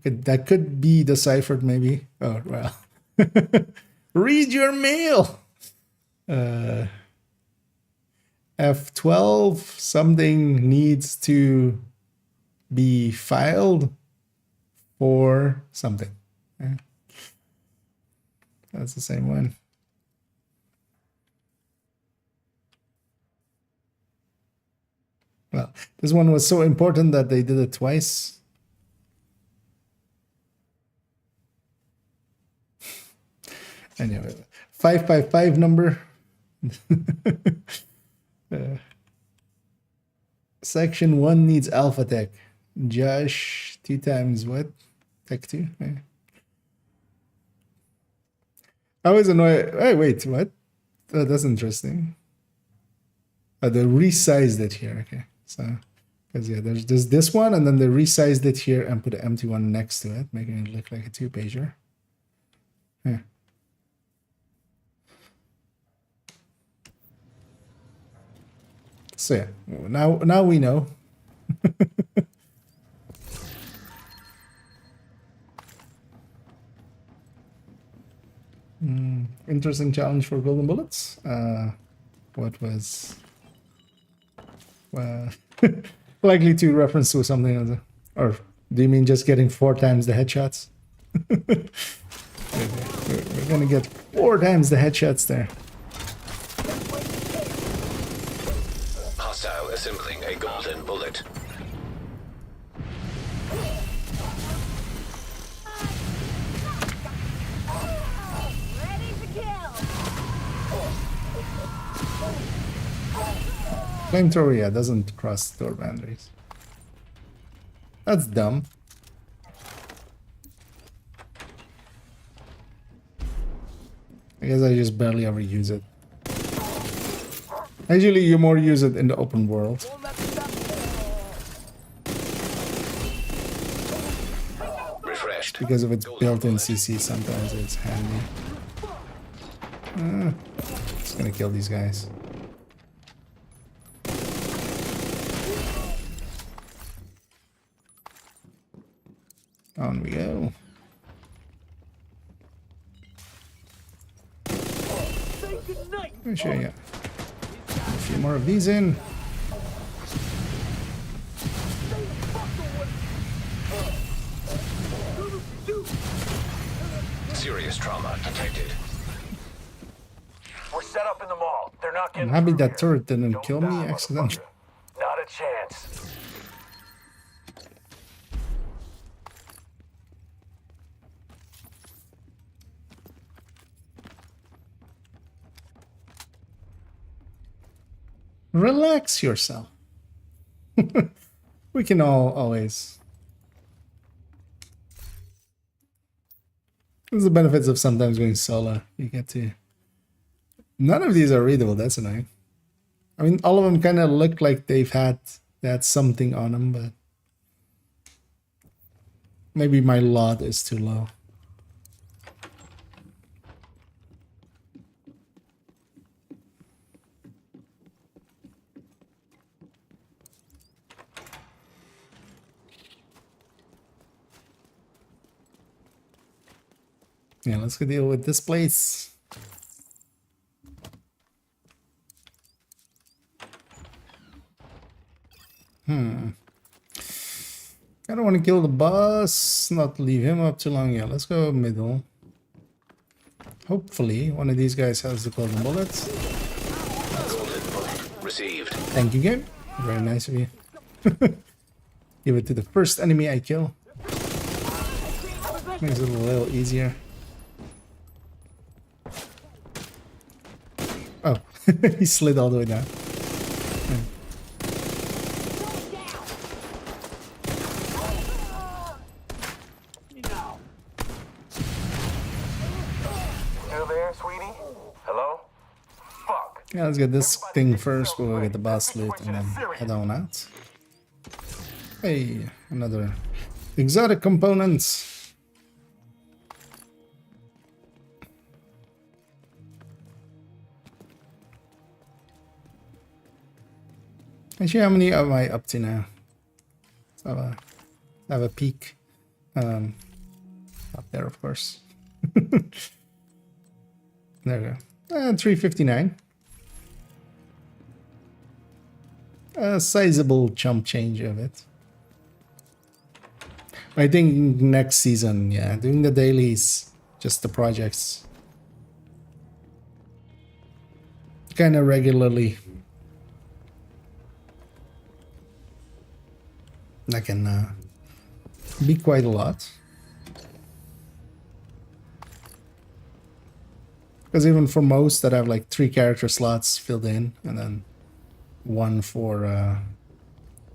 that could be deciphered maybe. Oh, well. Read your mail! F12, something needs to be filed for something. Yeah. That's the same one. Well, this one was so important that they did it twice. Anyway, 555 number. Section 1 needs alpha tech. Josh, 2 times what? Tech 2? Yeah. I was annoyed. Hey, wait, what? Oh, that's interesting. Oh, they resized it here. Okay. So, because yeah, there's this one, and then they resized it here and put an empty one next to it, making it look like a 2-pager. Yeah. So yeah, now we know. Interesting challenge for golden bullets. What was... likely to reference to something other, or do you mean just getting 4 times the headshots? We're gonna get 4 times the headshots there. Hostile assembling a golden bullet. Ready to kill. Flamethrower, yeah, doesn't cross door boundaries. That's dumb. I guess I just barely ever use it. Usually you more use it in the open world. because of its built-in CC, sometimes it's handy. Just gonna kill these guys. On we go. Let me show you. A few more of these in. Serious trauma detected. We're set up in the mall. They're not I'm getting happy through that here. turret didn't Don't kill me die, accidentally. motherfucker. Not a chance. Relax yourself. We can always. There's the benefits of sometimes going solo. You get to. None of these are readable. That's annoying. I mean, all of them kind of look like they had something on them, but maybe my lot is too low. Yeah, let's go deal with this place. I don't want to kill the boss, not leave him up too long. Yeah, let's go middle. Hopefully, one of these guys has the golden bullets. Golden bullet received. Thank you, game. Very nice of you. Give it to the first enemy I kill. Makes it a little easier. Oh, he slid all the way down. Still there, sweetie? Hello? Fuck. Yeah, let's get this thing first. We'll get the boss loot and then head on out. Hey, another exotic components. Actually, how many am I up to now? Let's have a peek. Up there, of course. There we go. 359. A sizable chump change of it. I think next season, yeah, doing the dailies, just the projects, kind of regularly. That can be quite a lot. Because even for most that have like 3 character slots filled in, and then 1 for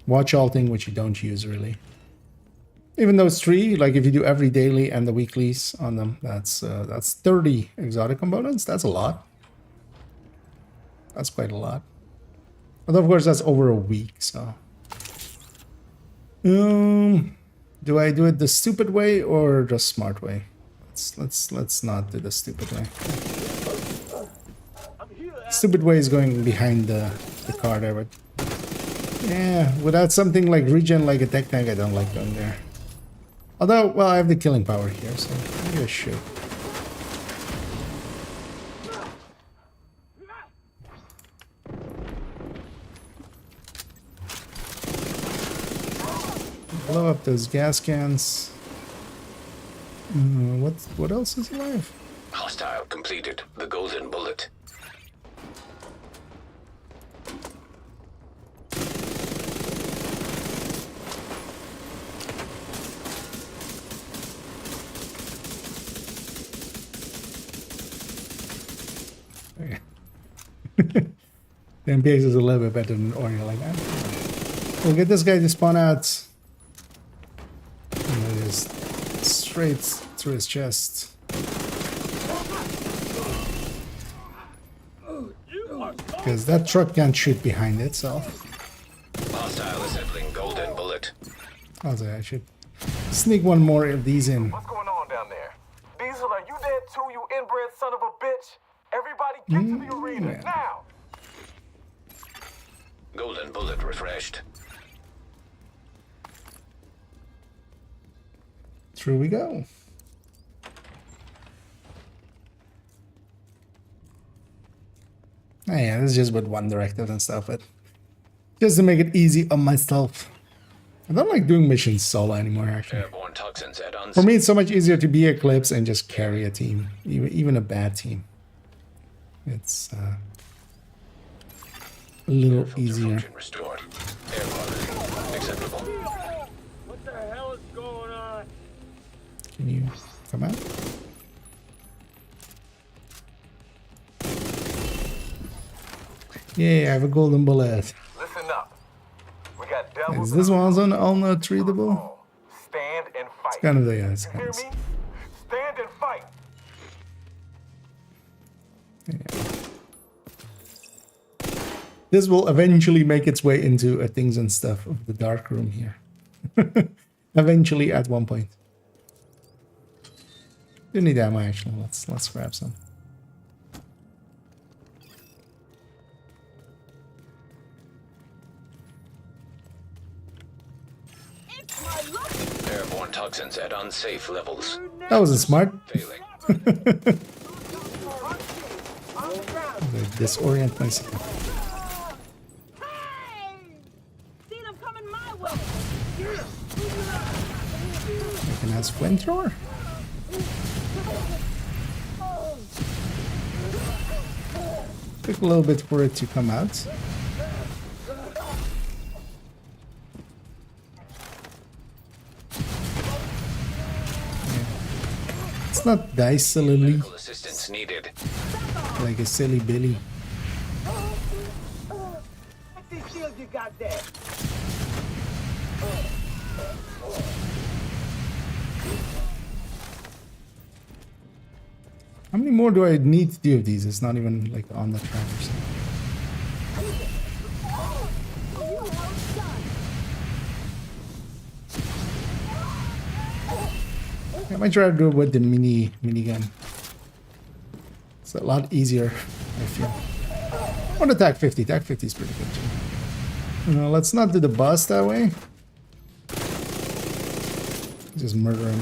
watch halting, which you don't use really. Even those 3, like if you do every daily and the weeklies on them, that's 30 exotic components. That's a lot. That's quite a lot. But of course, that's over a week, so. Do I do it the stupid way or the smart way? Let's not do the stupid way. Stupid way is going behind the car there, but yeah, without something like regen like a tech tank, I don't like going there. Although, well, I have the killing power here, so maybe I should. Blow up those gas cans. What else is alive? Hostile completed the golden bullet. Okay. The MPX is a little bit better than Oreo like that. We'll get this guy to spawn out. And just straight through his chest. Because that truck can't shoot behind itself. Hostile assembling golden bullet. Also, I should sneak one more of these in. What's going Diesel, are you dead too, you inbred son of a bitch? Everybody get to the arena, now! Golden bullet refreshed. Through we go. Oh, yeah, this is just with one directive and stuff, but just to make it easy on myself. I don't like doing missions solo anymore, actually. Airborne toxins at For me, it's so much easier to be Eclipse and just carry a team, even a bad team. It's a little easier. function restored. Air quality acceptable. What the hell is going on? Can you come out? Yeah, I have a golden bullet. Listen up. We got devils. Is this one on the treatable? Stand and fight. Kind of the yeah, You hear me? Stand and fight. This will eventually make its way into a things and stuff of the dark room here. Eventually, at one point. You need ammo actually. Let's grab some. Airborne toxins at unsafe levels. That wasn't smart. Failing. Disorient myself. See them coming my way. I can ask flamethrower. Took a little bit for it to come out. It's not dicily Medical assistance needed. like a silly Billy. What's these shields you got there? How many more do I need to do of these? It's not even like on the track or something. I might try to do it with the minigun. It's a lot easier, I feel. Or the TAC 50. TAC 50 is pretty good too. You know, let's not do the boss that way. Just murder him.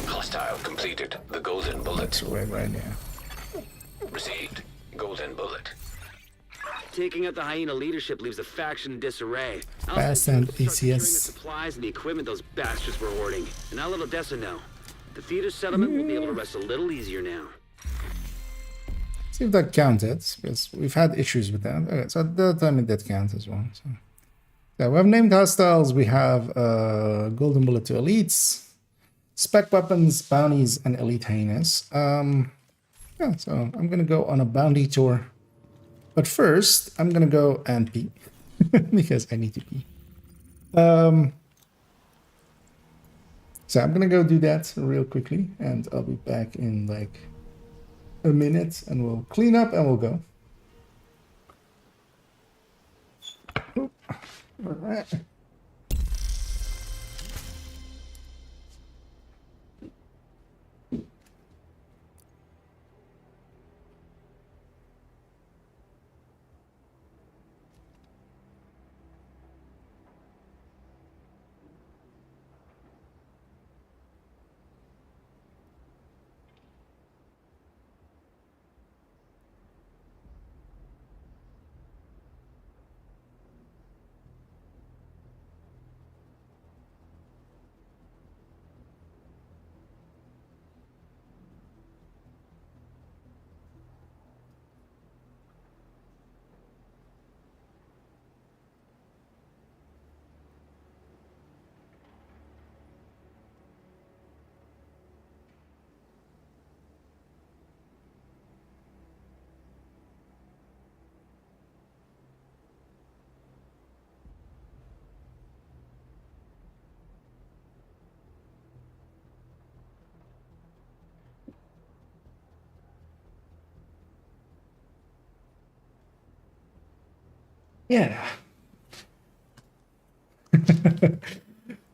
Hostile completed. The golden bullet. That's right now. Received. Golden bullet. Taking out the hyena leadership leaves the faction in disarray. Fast and Start securing the ACS. supplies and the equipment those bastards were hoarding. And now little Dessa know. The theater settlement will be able to rest a little easier now. See if that counted, because we've had issues with that. Okay, so at that time it did count as well. So yeah, we have named hostiles. We have golden bullet to elites, spec weapons, bounties, and elite hyenas. Yeah, so I'm gonna go on a bounty tour, but first I'm gonna go and pee because I need to pee. So I'm gonna go do that real quickly, and I'll be back in like a minute, and we'll clean up and we'll go. Oop. All right. Yeah.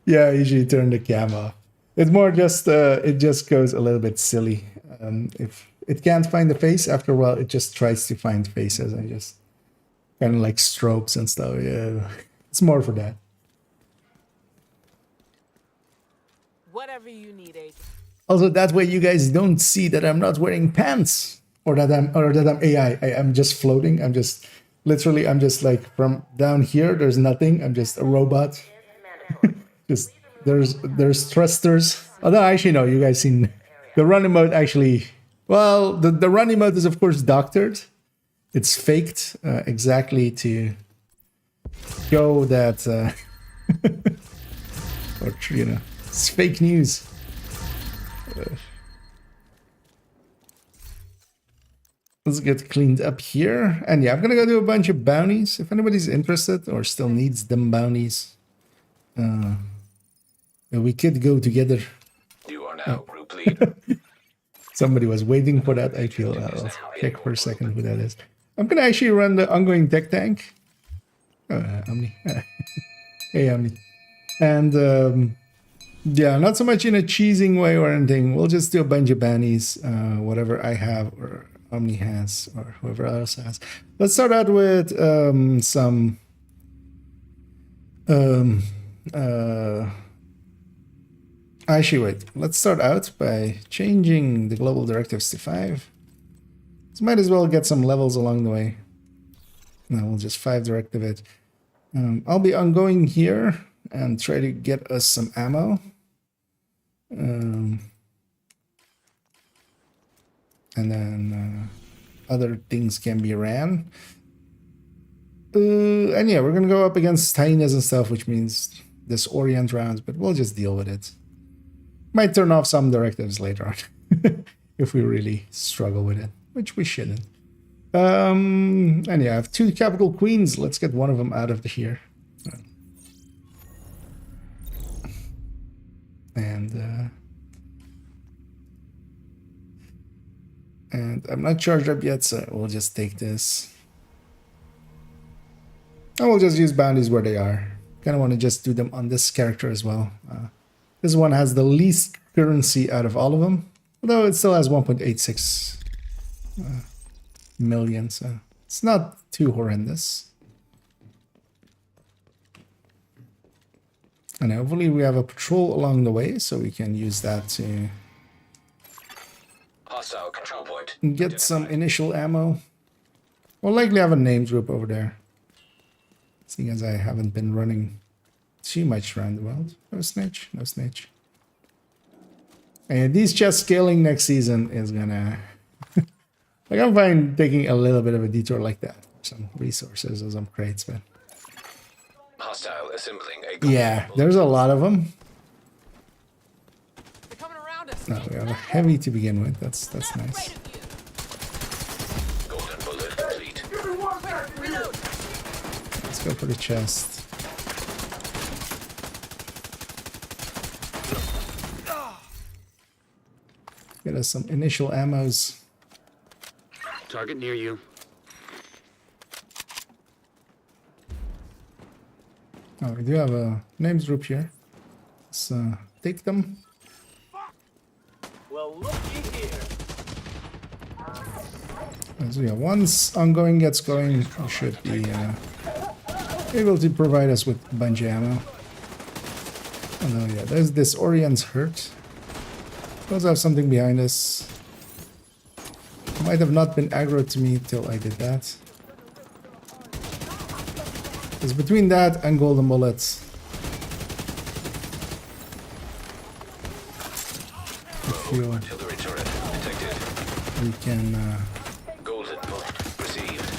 Yeah, I usually turn the cam off. It's more just it just goes a little bit silly. If it can't find the face, after a while it just tries to find faces and just kind of like strobes and stuff. Yeah, it's more for that. Whatever you need, Agent. Also, that way you guys don't see that I'm not wearing pants or that I'm AI. I'm just floating. I'm just literally. I'm just like from down here. There's nothing. I'm just a robot. Just there's thrusters. Although actually no, you guys seen the running mode actually. Well, the running mode is of course doctored. It's faked exactly to show that, or you know, it's fake news. Let's get cleaned up here, and yeah, I'm gonna go do a bunch of bounties. If anybody's interested or still needs them bounties, we could go together. You are now group leader. Somebody was waiting for that. I feel I'll check for a second who that is. I'm gonna actually run the ongoing tech tank. Omni. Hey, Omni. And yeah, not so much in a cheesing way or anything. We'll just do a bunch of bounties, whatever I have or Omni has or whoever else has. Let's start out with some actually, wait. Let's start out by changing the global directives to 5. So might as well get some levels along the way. No, we'll just 5 directive it. I'll be ongoing here and try to get us some ammo. And then other things can be ran. And yeah, we're gonna go up against hyenas and stuff, which means disorient rounds, but we'll just deal with it. Might turn off some directives later on if we really struggle with it, which we shouldn't. And yeah, I have 2 capital queens. Let's get one of them out of here. And I'm not charged up yet, so we'll just take this. And we'll just use bounties where they are. Kind of want to just do them on this character as well. This one has the least currency out of all of them, although it still has 1.86 million, so it's not too horrendous. And hopefully we have a patrol along the way, so we can use that to Hostile control point. get some initial ammo. We'll likely have a names group over there, seeing as I haven't been running too much around the world. No snitch, no snitch. And these chest scaling next season is gonna like, I'm fine taking a little bit of a detour like that. Some resources or some crates, but Hostile assembling a yeah, there's a lot of them. They're coming around us. No, we have a heavy to begin with. That's nice. golden bullet complete. Reload. Let's go for the chest. Get us some initial ammos. Target near you. Oh, we do have a names group here. Let's take them. Well, looky here. So yeah, once ongoing gets going, we should be able to provide us with a bunch of ammo. Although yeah, there's this Orient's hurt. Does have something behind us. Might have not been aggro to me till I did that. It's between that and golden bullets. If you Artillery turret detected. we can Golden bullet received.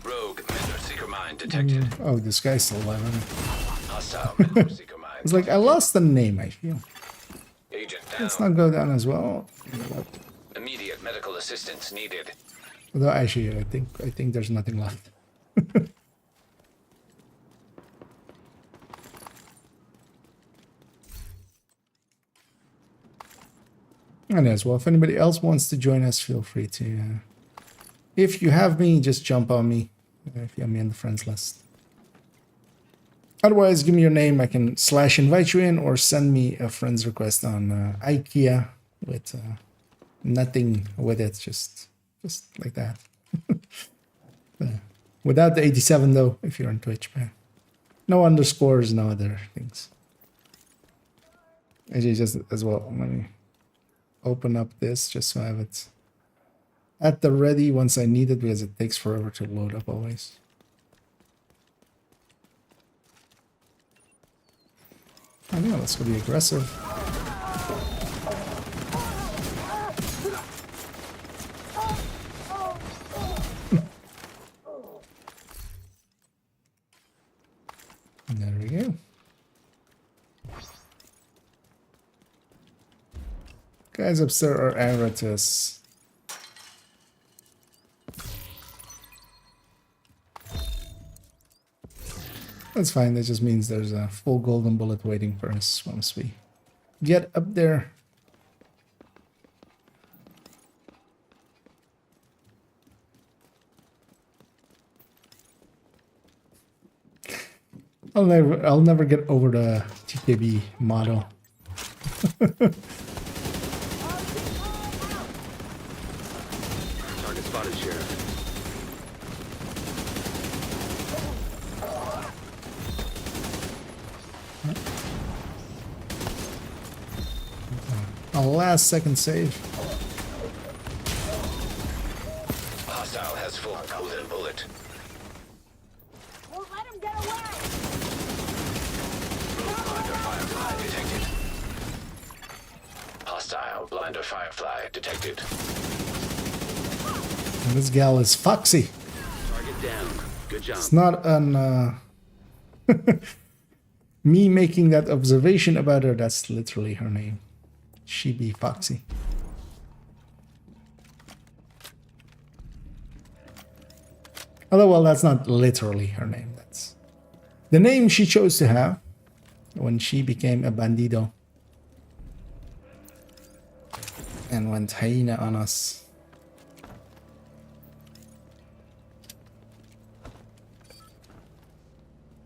Rogue Mender Seeker mine detected. oh, this guy's still alive. Isn't he? Hostile Mender Seeker mine. It's like I lost the name, I feel. Agent Let's down. not go down as well. Immediate medical assistance needed. Although actually I think there's nothing left. And as well, if anybody else wants to join us, feel free to. If you have me, just jump on me if you have me on the friends list. Otherwise, give me your name. I can / invite you in or send me a friend's request on IKEA with nothing with it, just like that. Without the 87 though, if you're on Twitch, man. No underscores, no other things. AJ just as well. Let me open up this just so I have it at the ready once I need it, because it takes forever to load up always. I know, let's go be aggressive. There we go. Guys upstairs are Aratus. That's fine, that just means there's a full golden bullet waiting for us once we get up there. I'll never get over the TKB model. Target spotted, Sheriff. A last second save. Hostile has full golden bullet. Won't let him get away! Blinder firefly detected. Hostile blinder firefly detected. And this gal is Foxy. Target down. Good job. It's not an me making that observation about her. That's literally her name. She be Foxy. Although, well, that's not literally her name. That's the name she chose to have when she became a bandido and went hyena on us.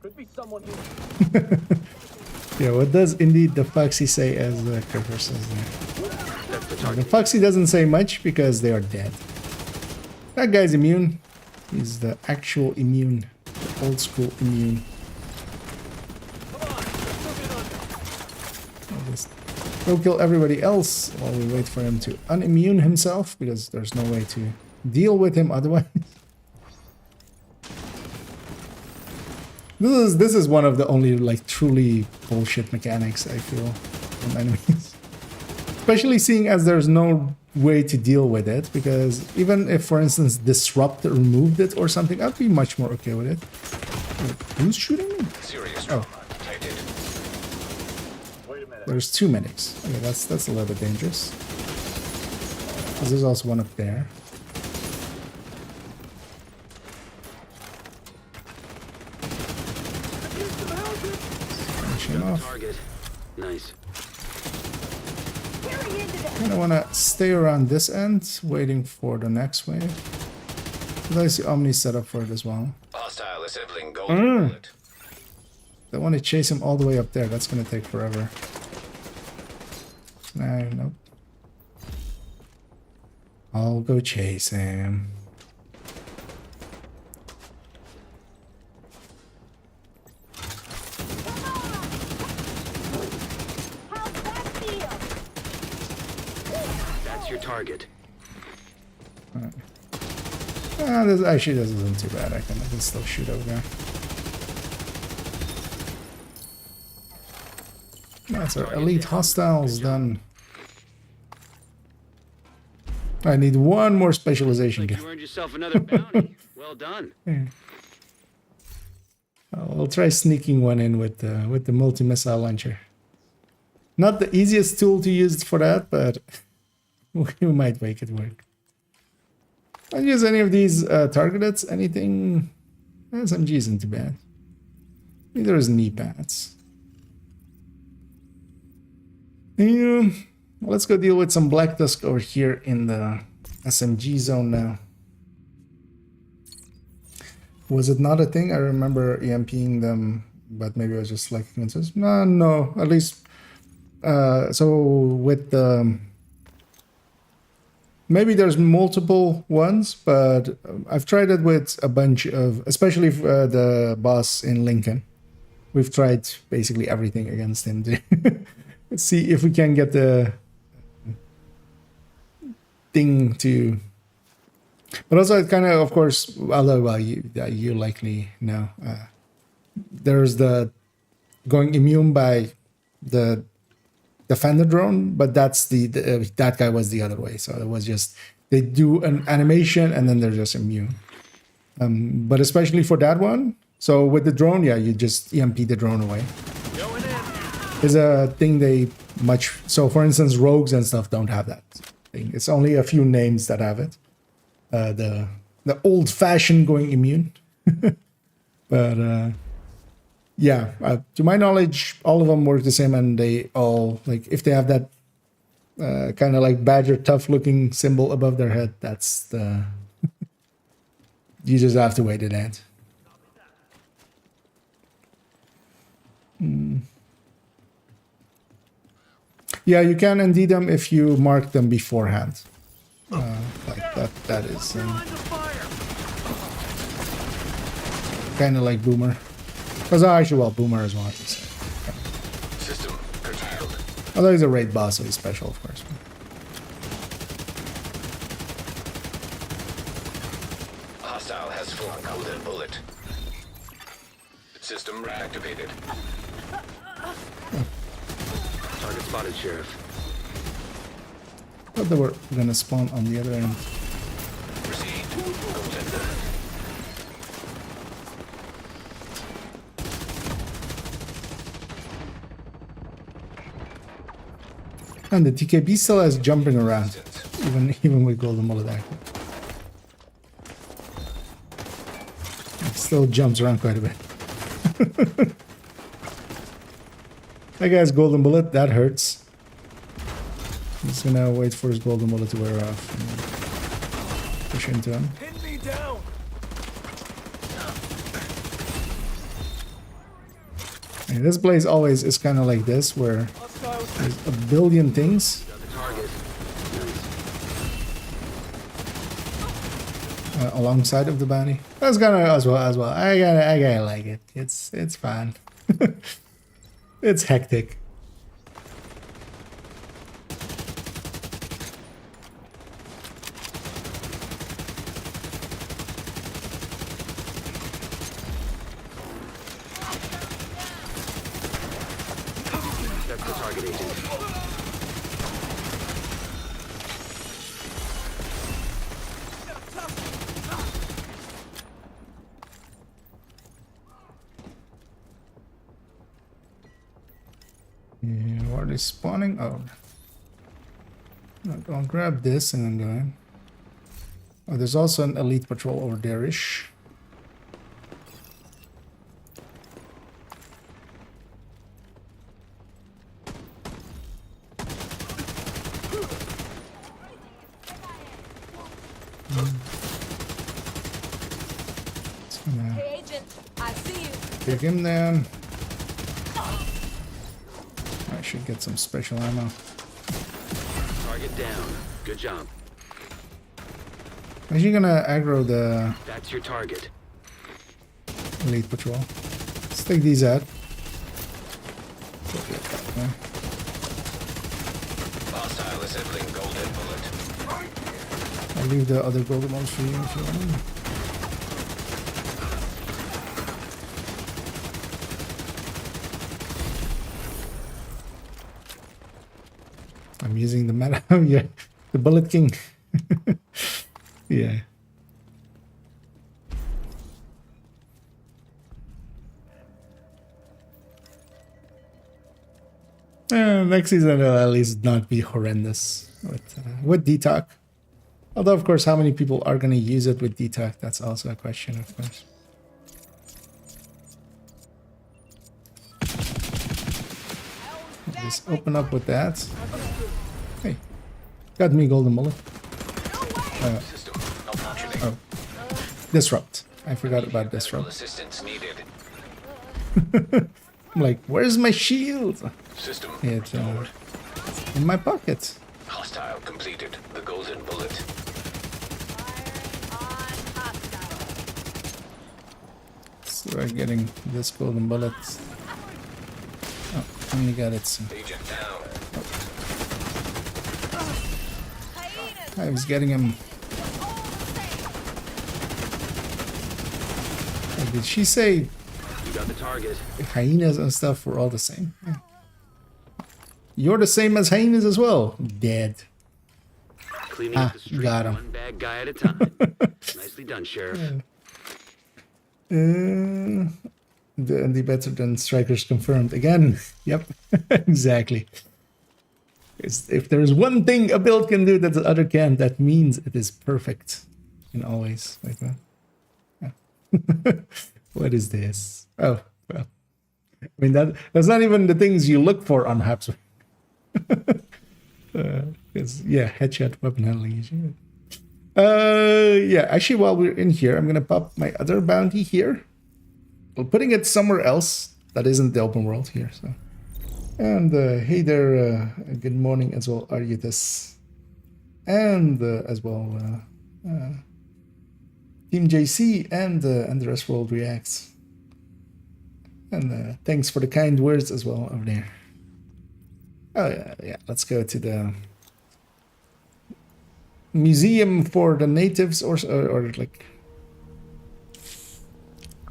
Could be someone here. Yeah, what does indeed the Foxy say, as the Kerber says there? That's the The target. Foxy doesn't say much because they are dead. That guy's immune. He's the actual immune. The old school immune. I'll just go kill everybody else while we wait for him to unimmune himself, because there's no way to deal with him otherwise. This is one of the only like truly bullshit mechanics I feel from enemies. Especially seeing as there's no way to deal with it, because even if, for instance, Disrupt removed it or something, I'd be much more okay with it. Wait, who's shooting me? Serious trauma detected. There's 2 medics. Okay, that's a little bit dangerous. Because there's also one up there. Finish him off. Target. Nice. I want to stay around this end, waiting for the next wave. But I see Omni set up for it as well. Hostile assembling golden bullet. I want to chase him all the way up there. That's going to take forever. Nope. I'll go chase him. How's that feel? That's your target. This actually this isn't too bad. I can still shoot over there. That's our elite hostiles done. I need one more specialization Like guy. you earned yourself another bounty. Well done. I'll try sneaking one in with the multi-missile launcher. Not the easiest tool to use for that, but we might make it work. I'll use any of these targeted. Anything. SMG isn't too bad. Neither is knee pads. Yeah, let's go deal with some Black Tusk over here in the SMG zone now. Was it not a thing? I remember EMPing them but maybe I was just like consensus. No, at least. So with the maybe there's multiple ones, but I've tried it with a bunch of, especially the boss in Lincoln. We've tried basically everything against him to let's see if we can get the thing to. But also, it kind of course, although well, you likely know, there's the going immune by the defender drone, but that's that guy was the other way. So it was just they do an animation and then they're just immune. But especially for that one, so with the drone, yeah, you just EMP the drone away. There's a thing so for instance, rogues and stuff don't have that thing. It's only a few names that have it. The old-fashioned going immune. But yeah, to my knowledge, all of them work the same, and they all, like, if they have that kind of like badger tough looking symbol above their head, that's the you just have to wait it out. Yeah, you can indeed them if you mark them beforehand. Like that is kind of like Boomer. Because actually, well, Boomer as well. System curtailed. Although he's a raid boss, so he's special, of course. Hostile has full golden bullet. System reactivated. Target spotted, Sheriff. I thought they were gonna spawn on the other end. Received. Golden. And the TKB still has jumping around, even with golden mullet active. It still jumps around quite a bit. That guy's golden bullet, that hurts. He's gonna wait for his golden bullet to wear off and push into him. Pin me down. And this place always is kind of like this, where there's a billion things alongside of the bounty. That's kind of as well. I gotta like it. It's fun. It's hectic. That's the target agent. Yeah, where are they spawning? Oh. No, I'll grab this and then go in. Oh, there's also an elite patrol over there-ish. Hey, agent, I see you. Take him down. I should get some special ammo. Target down. Good job. I'm actually gonna aggro the That's your target. elite patrol. Let's take these out. Hostile assembling golden bullet. I'll leave the other golden ones for you if you want them. I'm using the meta. Yeah, the Bullet King. Yeah. Next season will at least not be horrendous with DTOC. Although, of course, how many people are going to use it with DTOC? That's also a question, of course. Just open up with that. Hey, got me golden mullet. System malfunctioning. Oh, disrupt. I forgot about disrupt. Assistance needed. I'm like, where's my shield? System It's restored. in my pocket. Hostile completed. The golden bullet. On hostile. So I'm getting this golden bullet. Oh, only got it. So. Agent down. Hyenas. I was getting him. All the same. Did she say You got the target. hyenas and stuff were all the same? Yeah. You're the same as hyenas as well. Dead. Cleaning up the street got him. one bad guy at a time. Nicely done, Sheriff. The better than strikers confirmed again. Yep, exactly. If there's one thing a build can do that the other can't, that means it is perfect in all ways. Like that. Yeah. What is this? Oh, well. I mean that's not even the things you look for on Haps. Yeah, headshot weapon handling issue. Yeah, actually, while we're in here, I'm gonna pop my other bounty here. We're putting it somewhere else that isn't the open world here. So, and hey there, good morning as well, Arietis, and as well, Team JC and the rest world reacts. And thanks for the kind words as well over there. Oh yeah. Let's go to the museum for the natives, or like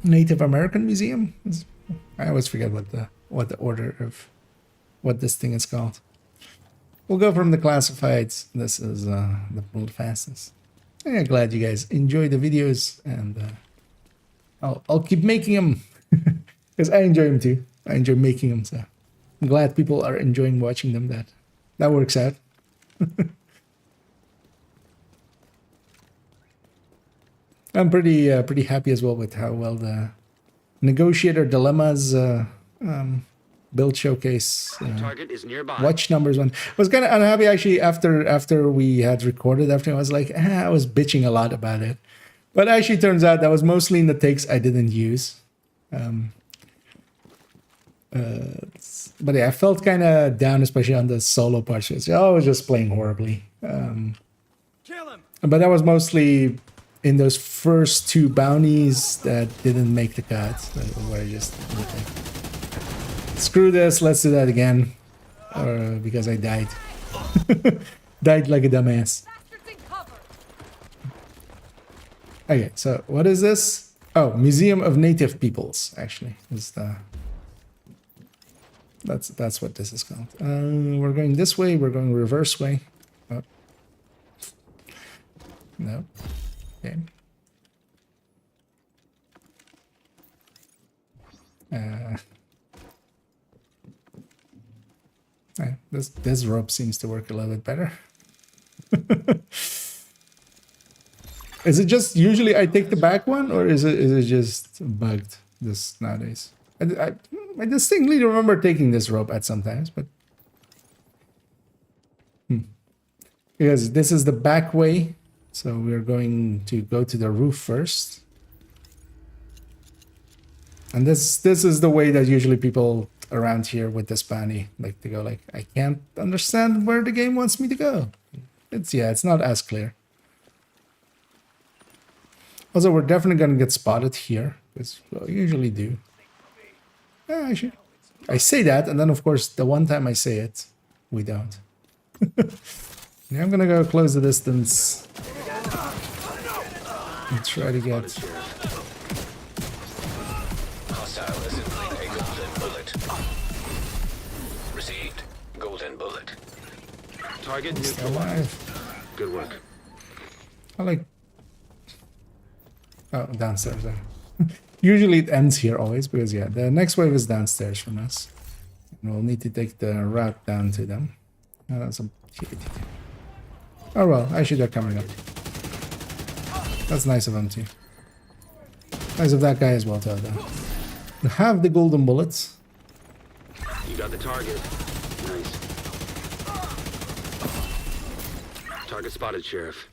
Native American museum. I always forget what the order of what this thing is called. We'll go from the classifieds. This is the fastest. Yeah, glad you guys enjoy the videos, and I'll keep making them because I enjoy them too. I enjoy making them, so I'm glad people are enjoying watching them. That works out. I'm pretty happy as well with how well the Negotiator Dilemmas build showcase Target is nearby. watch numbers one. I was kind of unhappy actually after we had recorded. After I was like, I was bitching a lot about it, but actually turns out that was mostly in the takes I didn't use. But yeah, I felt kind of down, especially on the solo parts. I was just playing horribly. Kill him! But that was mostly in those first two bounties that didn't make the cut. Where I just okay, screw this, let's do that again. Or because I died. Died like a dumbass. Bastards in cover. Okay, so what is this? Oh, Museum of Native Peoples, actually. Is the that's what this is called. We're going this way, we're going reverse way. Oh. No. Okay. This rope seems to work a little bit better. Is it just usually I take the back one, or is it just bugged this nowadays? I distinctly remember taking this rope at some times, but because this is the back way, so we're going to go to the roof first. And this is the way that usually people around here with this bounty like to go. Like, I can't understand where the game wants me to go. It's not as clear. Also, we're definitely gonna get spotted here, because we usually do. Actually, I say that, and then of course the one time I say it, we don't. Yeah, I'm gonna go close the distance and try to get. Hostile assembling a golden bullet. Received. Golden bullet. Target Still neutralized. alive. Good work. I like. Oh, downstairs there. Usually it ends here always, because yeah, the next wave is downstairs from us. And we'll need to take the route down to them. Oh, that's a... Oh well, actually they're coming up. That's nice of them too. Nice of that guy as well, though. You have the golden bullets. You got the target. Nice. Target spotted, Sheriff.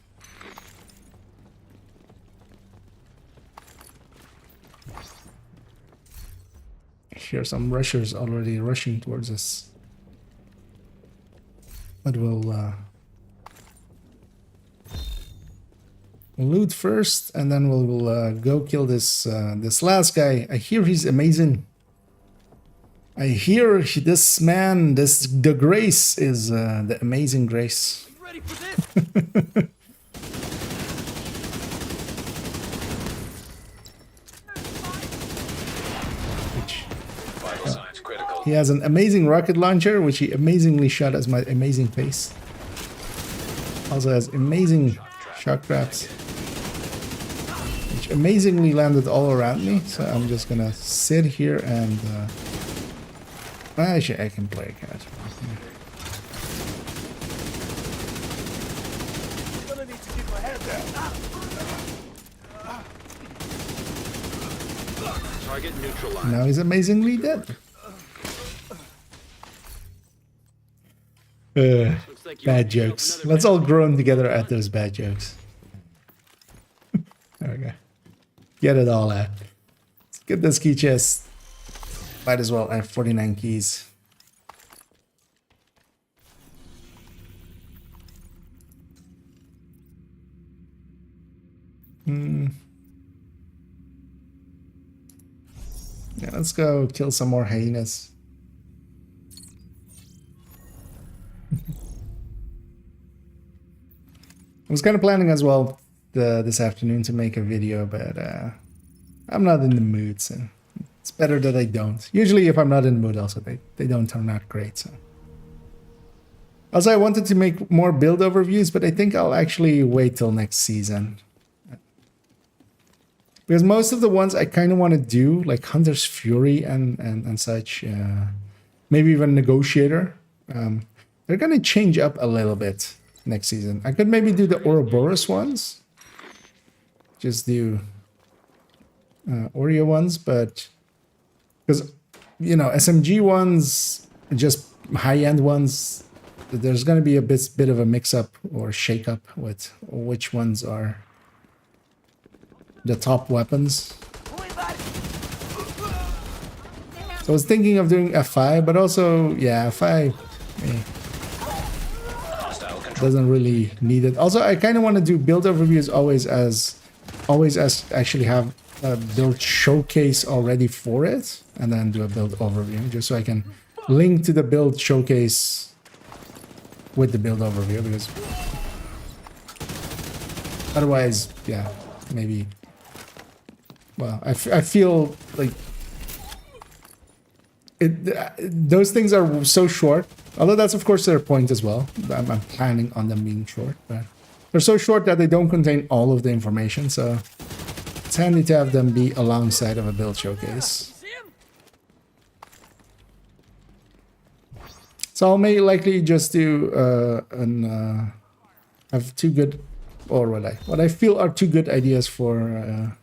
hear some rushers already rushing towards us. But we'll loot first, and then we'll go kill this this last guy. I hear he's amazing. I hear this man, the Grace is the amazing Grace. Ready for this? Vital signs critical. He has an amazing rocket launcher, which he amazingly shot as my amazing face. Also has amazing shock traps, which amazingly landed all around me. So I'm just gonna sit here and actually I can play a catch. Gonna need to keep my head down. Target neutralized. Now he's amazingly dead. Looks like you Bad opened up jokes. another Let's all groan together at those bad jokes. There we go. Get it all out. Let's get this key chest. Might as well. I have 49 keys. Yeah, let's go kill some more hyenas. I was kind of planning as well this afternoon to make a video, but I'm not in the mood, so it's better that I don't. Usually if I'm not in the mood also, they don't turn out great. So. Also, I wanted to make more build overviews, but I think I'll actually wait till next season. Because most of the ones I kind of want to do, like Hunter's Fury and such, maybe even Negotiator, they're going to change up a little bit next season. I could maybe do the Ouroboros ones. Just do Oreo ones, but because, you know, SMG ones, just high-end ones, there's going to be a bit of a mix-up or shake-up with which ones are the top weapons. So I was thinking of doing F5, but also, yeah, F5 doesn't really need it. Also, I kind of want to do build overviews always as actually have a build showcase already for it, and then do a build overview, just so I can link to the build showcase with the build overview, because otherwise, yeah, maybe. Well, I feel like those things are so short, although that's of course their point as well. I'm planning on them being short, but they're so short that they don't contain all of the information, so it's handy to have them be alongside of a build showcase. So I'll may likely just do have two good, or what I feel are two good ideas for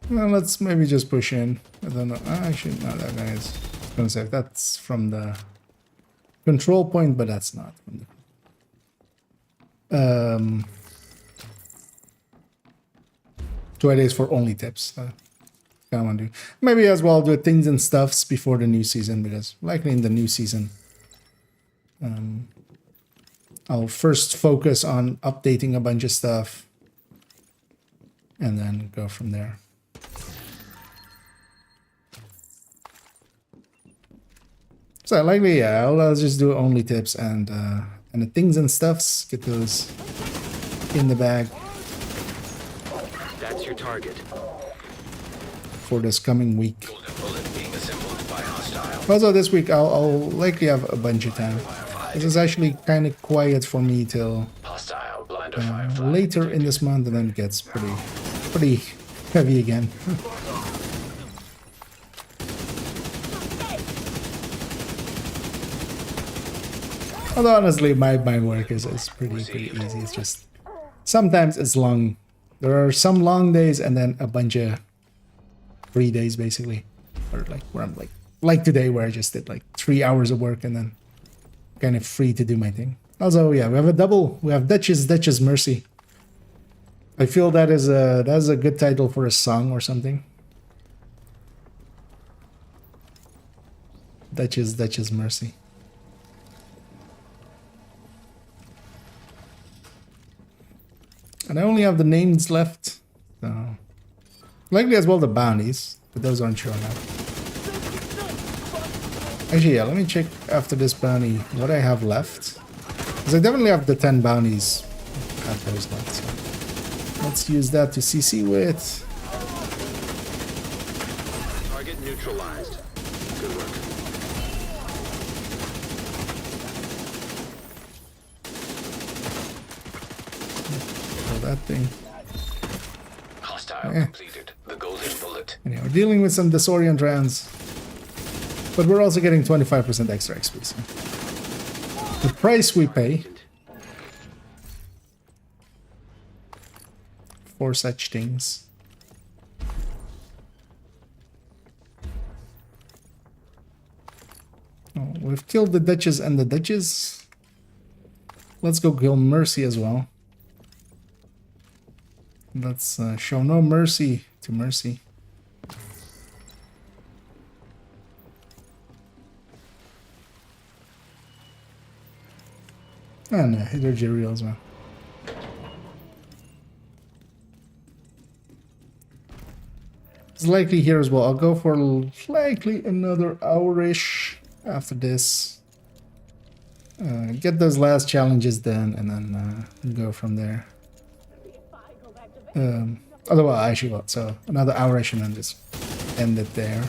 well, let's maybe just push in. I don't know. Actually, no, that guy is gonna say that's from the control point, but that's not from the 2 days for only tips. Kind of want to do. Maybe as well do things and stuffs before the new season, because likely in the new season, I'll first focus on updating a bunch of stuff, and then go from there. So likely, yeah, I'll just do only tips and the things and stuffs. Get those in the bag. That's your target. For this coming week. Golden bullet being assembled by hostile. Also this week I'll likely have a bunch of time. This is actually kind of quiet for me till Hostile blinder firefly. later in this month, and then it gets pretty heavy again. Although honestly my work is pretty easy. It's just sometimes it's long. There are some long days and then a bunch of free days basically, or like where I'm like today where I just did like 3 hours of work and then kind of free to do my thing. Also, yeah, we have a double. We have Duchess Mercy. I feel that's a good title for a song or something. Duchess Mercy. And I only have the names left. So likely as well the bounties, but those aren't showing up. Actually, yeah, let me check after this bounty what I have left. Because I definitely have the 10 bounties at those left. So let's use that to CC with. Target neutralized. Good work. Kill that thing. Hostile completed. The golden bullet. Anyway, we're dealing with some disorient rounds. But we're also getting 25% extra XP. So the price we pay for such things. Oh, we've killed the Duchess and the Duchess. Let's go kill Mercy as well. Let's show no mercy to Mercy. And Hidder Jeriel as well. It's likely here as well. I'll go for likely another hour-ish after this. Get those last challenges done and then go from there. Otherwise, I actually will. So another hour-ish and then just end it there.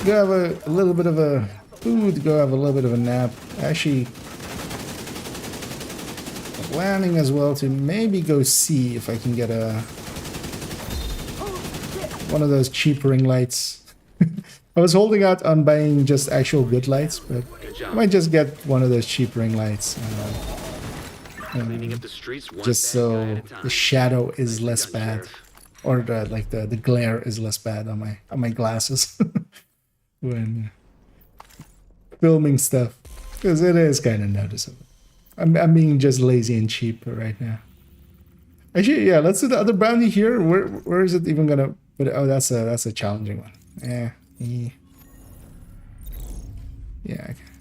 Go have a little bit of a food, go have a little bit of a nap. Actually, planning as well to maybe go see if I can get one of those cheap ring lights. I was holding out on buying just actual good lights, but I might just get one of those cheap ring lights. Cleaning up the streets one Just bad guy so at a time. the shadow is less bad, or the glare is less bad on my glasses when filming stuff, because it is kind of noticeable. I'm being just lazy and cheap right now. Actually, yeah, let's do the other bounty here. Where is it even gonna put it? Oh, that's a challenging one. Yeah.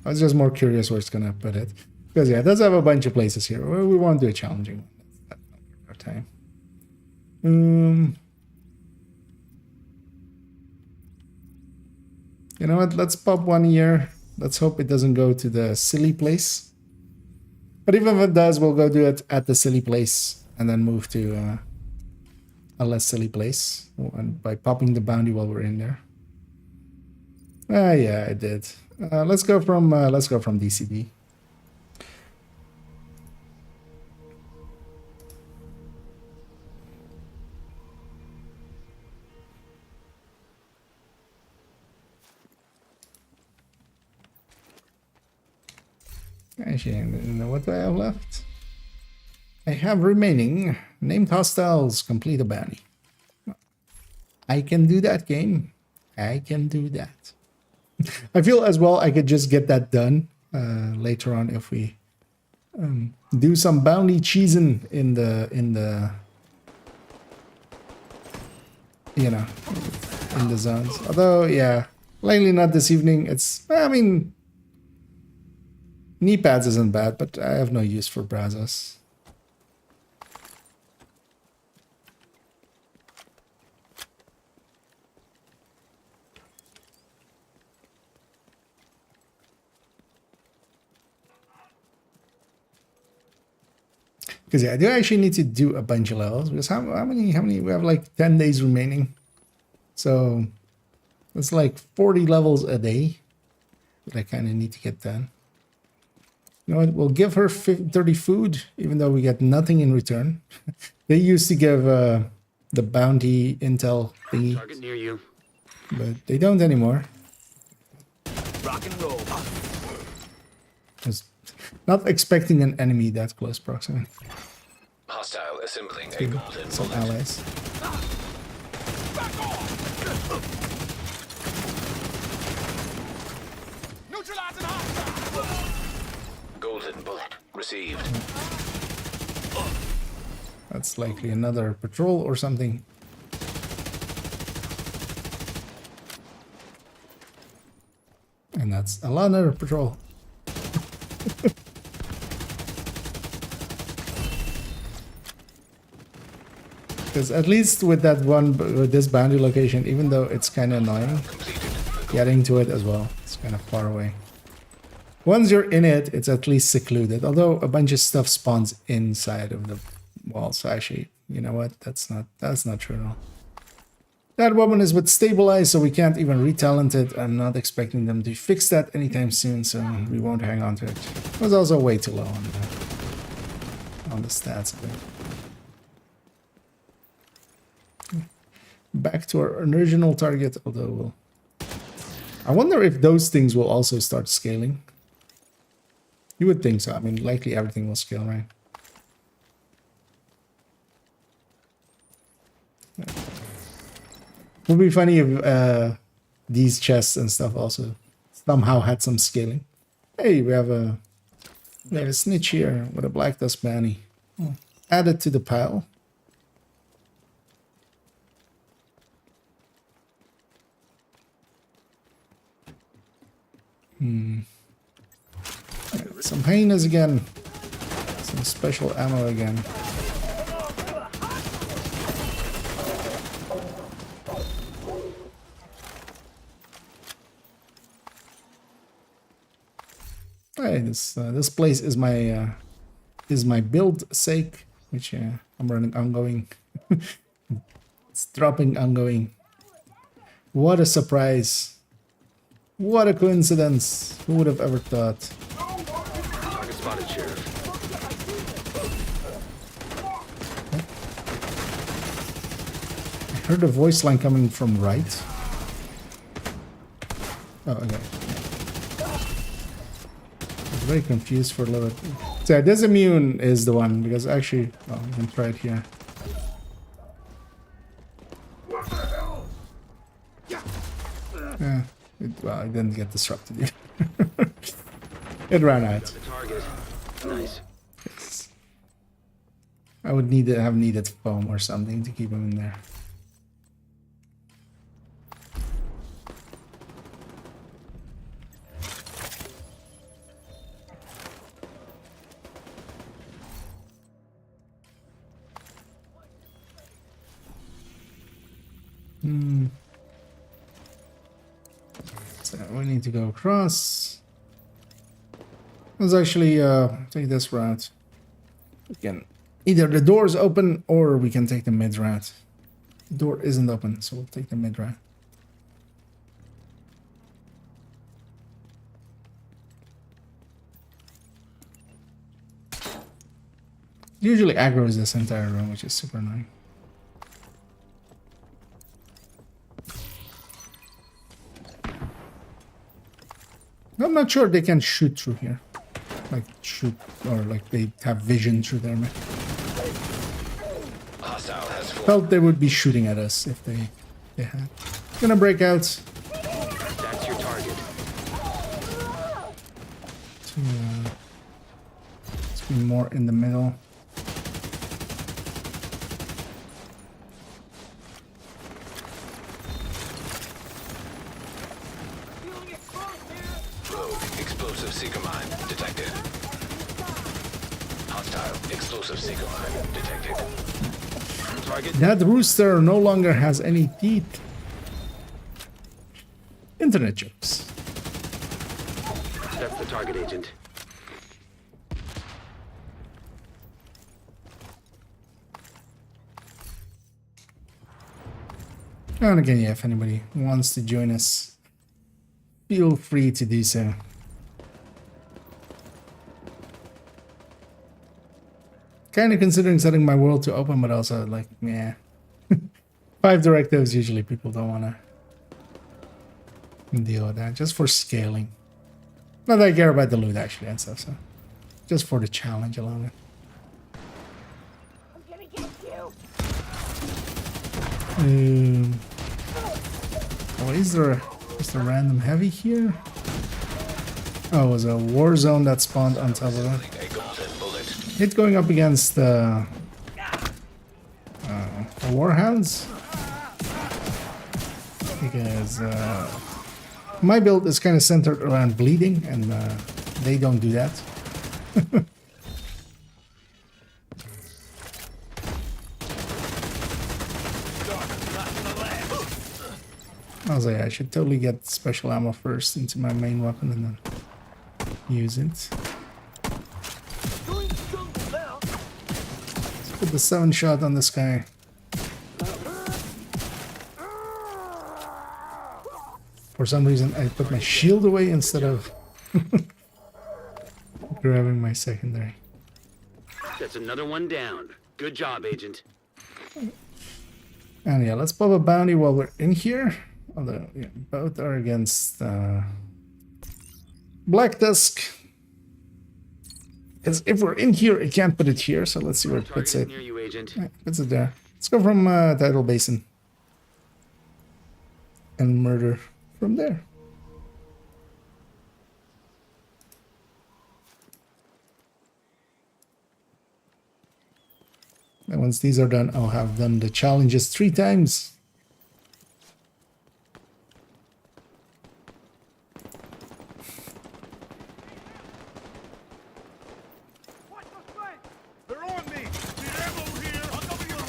I was just more curious where it's gonna put it, because yeah, it does have a bunch of places here. Well, we want to do a challenging one. That's our time. You know what? Let's pop one here. Let's hope it doesn't go to the silly place. But even if it does, we'll go do it at the silly place and then move to a less silly place, and by popping the bounty while we're in there. Yeah, I did. Let's go from DCD. Actually, what do I have left? I have remaining named hostiles. Complete a bounty. I can do that, game. I can do that. I feel as well I could just get that done later on if we do some bounty cheesing in the in the zones. Although, yeah, likely not this evening. I mean, knee pads isn't bad, but I have no use for Brazos. Because yeah, I do actually need to do a bunch of levels. Because how many we have, like 10 days remaining. So it's like 40 levels a day that I kind of need to get done. You know what? We'll give her 30 food, even though we get nothing in return. They used to give the bounty intel thingy, Target near you. but they don't anymore. Rock and roll. I was not expecting an enemy that close proximity. Hostile assembling a golden Some bullet. allies. Neutralizing hostile. Golden bullet received. That's likely another patrol or something. And that's another patrol. Because at least with that one, with this boundary location, even though it's kind of annoying, getting to it as well, it's kind of far away. Once you're in it, it's at least secluded. Although a bunch of stuff spawns inside of the wall. So actually, you know what? That's not true at all. That woman is with stabilized, so we can't even retalent it. I'm not expecting them to fix that anytime soon, so we won't hang on to it. It was also way too low on the stats of it. Back to our original target, although I wonder if those things will also start scaling. You would think so. I mean, likely everything will scale, right? It would be funny if these chests and stuff also somehow had some scaling. Hey, we have a snitch here with a black dust bounty. Add it to the pile. Some hyenas again. Some special ammo again. Hey, this place is my build sake, which I'm running ongoing. It's dropping ongoing. What a surprise! What a coincidence! Who would have ever thought? Target spotted, Sheriff. I heard a voice line coming from right. Oh, okay. I was very confused for a little bit. So yeah, this immune is the one, because actually, oh, you can try it here. Yeah, well, I didn't get disrupted yet. It ran out. The target. Nice. Yes. I would need to have needed foam or something to keep him in there. So we need to go across. Let's actually take this route. We can either the door is open or we can take the mid route. The door isn't open, so we'll take the mid route. Usually aggroes this entire room, which is super annoying. I'm not sure they can shoot through here. Like shoot, or like they have vision through there. Hostile has Felt they would be shooting at us if they had. Gonna break out. That's your target. Let's be more in the middle. explosive seeker mine detected. Hostile explosive seeker mine detected. Target. That rooster no longer has any teeth. Internet jokes. That's the target, Agent. And again, yeah, if anybody wants to join us, feel free to do so. Kind of considering setting my world to open, but also like, yeah. 5 directives, usually people don't want to deal with that. Just for scaling. Not that I care about the loot actually and stuff, so. Just for the challenge alone. I'm gonna get you. Oh, is there a random heavy here? Oh, it was a war zone that spawned on top of it. A golden bullet. It going up against the warhounds, because my build is kind of centered around bleeding, and they don't do that. I was like, I should totally get special ammo first into my main weapon and then use it. Let's put the 7-shot on this guy. For some reason, I put my shield away instead of grabbing my secondary. That's another one down. Good job, Agent. And yeah, let's pop a bounty while we're in here. Although, yeah, both are against Black Tusk. Because if we're in here, I can't put it here, so let's see where it puts it. Near you, Agent. Yeah, puts it there. Let's go from Tidal Basin. And murder from there. And once these are done, I'll have done the challenges 3 times.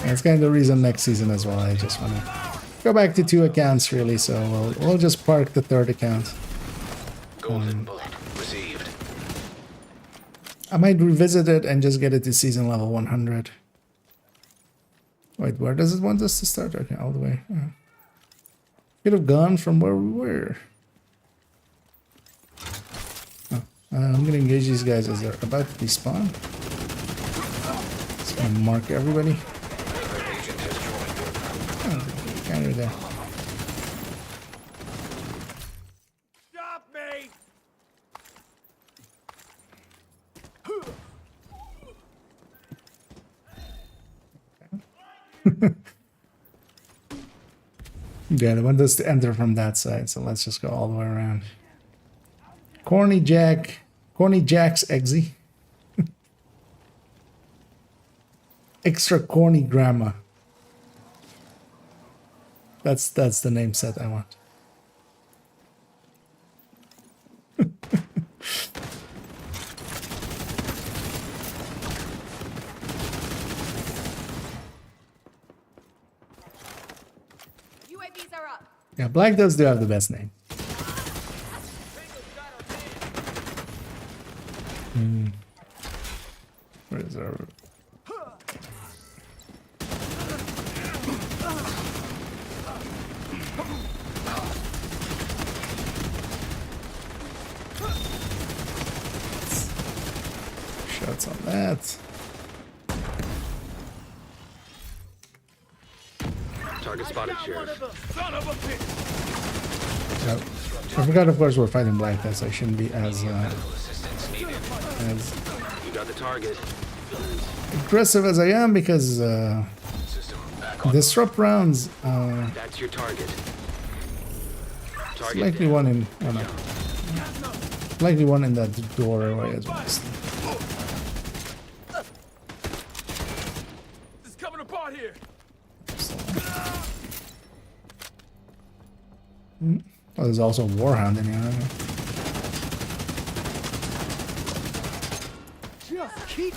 That's kind of the reason next season as well. I just want to go back to 2 accounts really, so we'll just park the 3rd account. Golden bullet received. I might revisit it and just get it to season level 100. Wait, where does it want us to start? Okay, all the way. Could have gone from where we were. Oh, I'm gonna engage these guys as they're about to despawn. Just gonna mark everybody. Counter there. Stop me! Yeah, they want us to enter from that side, so let's just go all the way around. Corny Jack's Eggsy. Extra corny grandma. That's the name set I want. UAVs are up. Yeah, Black does do have the best name. Where is our... Shots on that. Target spotted, Sheriff. Yep. I forgot, of course, we're fighting Black Death, so I shouldn't be as Assistance needed. You got the target. aggressive as I am, because System back on. disrupt rounds, That's your target. Target likely down. one in, oh no. Likely one in that doorway as well. It's coming apart here. Oh, there's also a Warhound in here.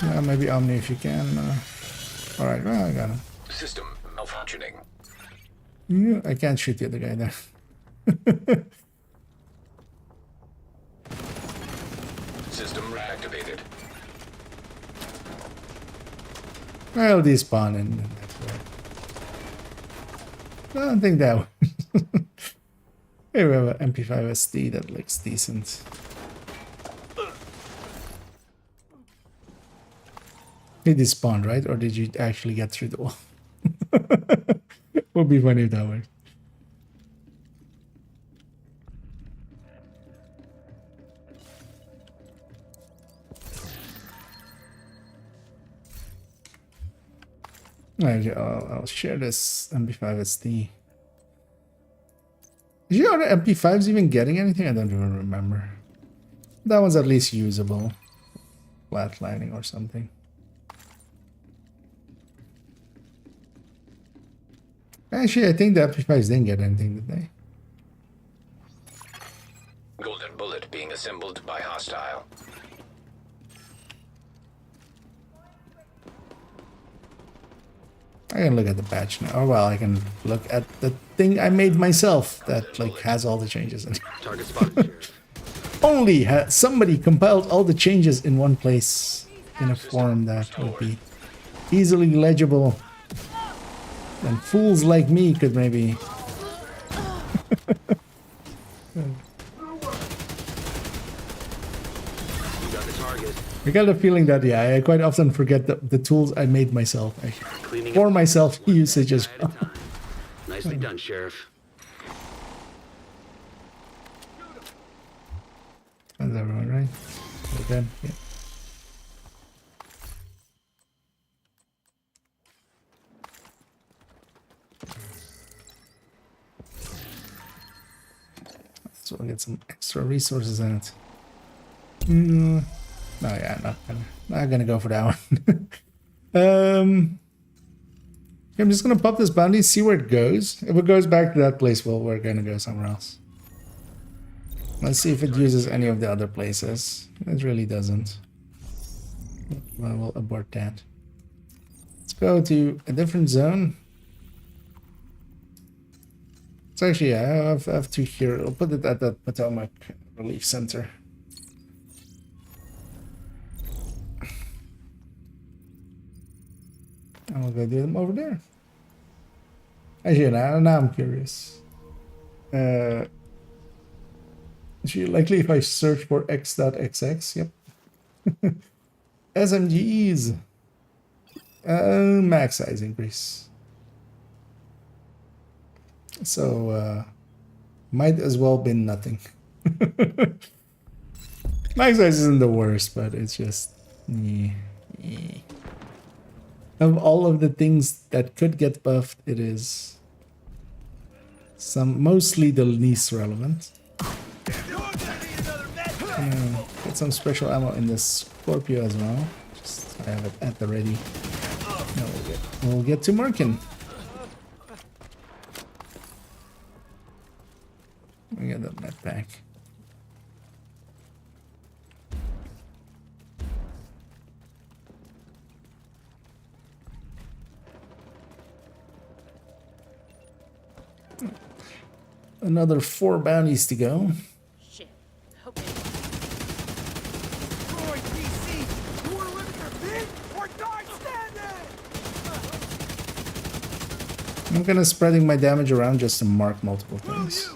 Yeah, maybe Omni if you can. Alright, well, I got him. System malfunctioning. Yeah, I can't shoot the other guy there. System reactivated. I'll despawn and that's right. I don't think that one. Here we have an MP5 SD that looks decent. He despawned, right? Or did you actually get through the wall? Would be funny if that worked. I'll share this MP5 SD. Is your other MP5s even getting anything? I don't even remember. That one's at least usable. Flatlining or something. Actually, I think the amplifiers didn't get anything, did they? Golden bullet being assembled by hostile. I can look at the patch now. Oh well, I can look at the thing I made myself that like has all the changes in it. Target spotted, Sheriff. Only somebody compiled all the changes in one place in a form that would be easily legible. Then fools like me could maybe. You got the target. I got the feeling that yeah, I quite often forget the tools I made myself. Cleaning For up myself usage as at a well. time. Nicely done, Sheriff. That's everyone, right? Again, yeah. So we'll get some extra resources in it. No, yeah, not gonna go for that one. I'm just gonna pop this bounty, see where it goes. If it goes back to that place, well, we're gonna go somewhere else. Let's see if it uses any of the other places. It really doesn't. Well, we'll abort that. Let's go to a different zone. It's actually, yeah, I have two here. I'll put it at the Potomac Relief Center. And we'll go do them over there. Actually, now I'm curious. Actually, likely if I search for x.xx, yep. SMGs. Max size increase. So, might as well been nothing. Max size isn't the worst, but it's just... Of all of the things that could get buffed, it is mostly the least relevant. Get some special ammo in the Scorpio as well. Just I have it at the ready. No, we'll get to Merkin. We get that med pack. Another 4 bounties to go. Shit. Okay. I'm gonna spreading my damage around just to mark multiple things.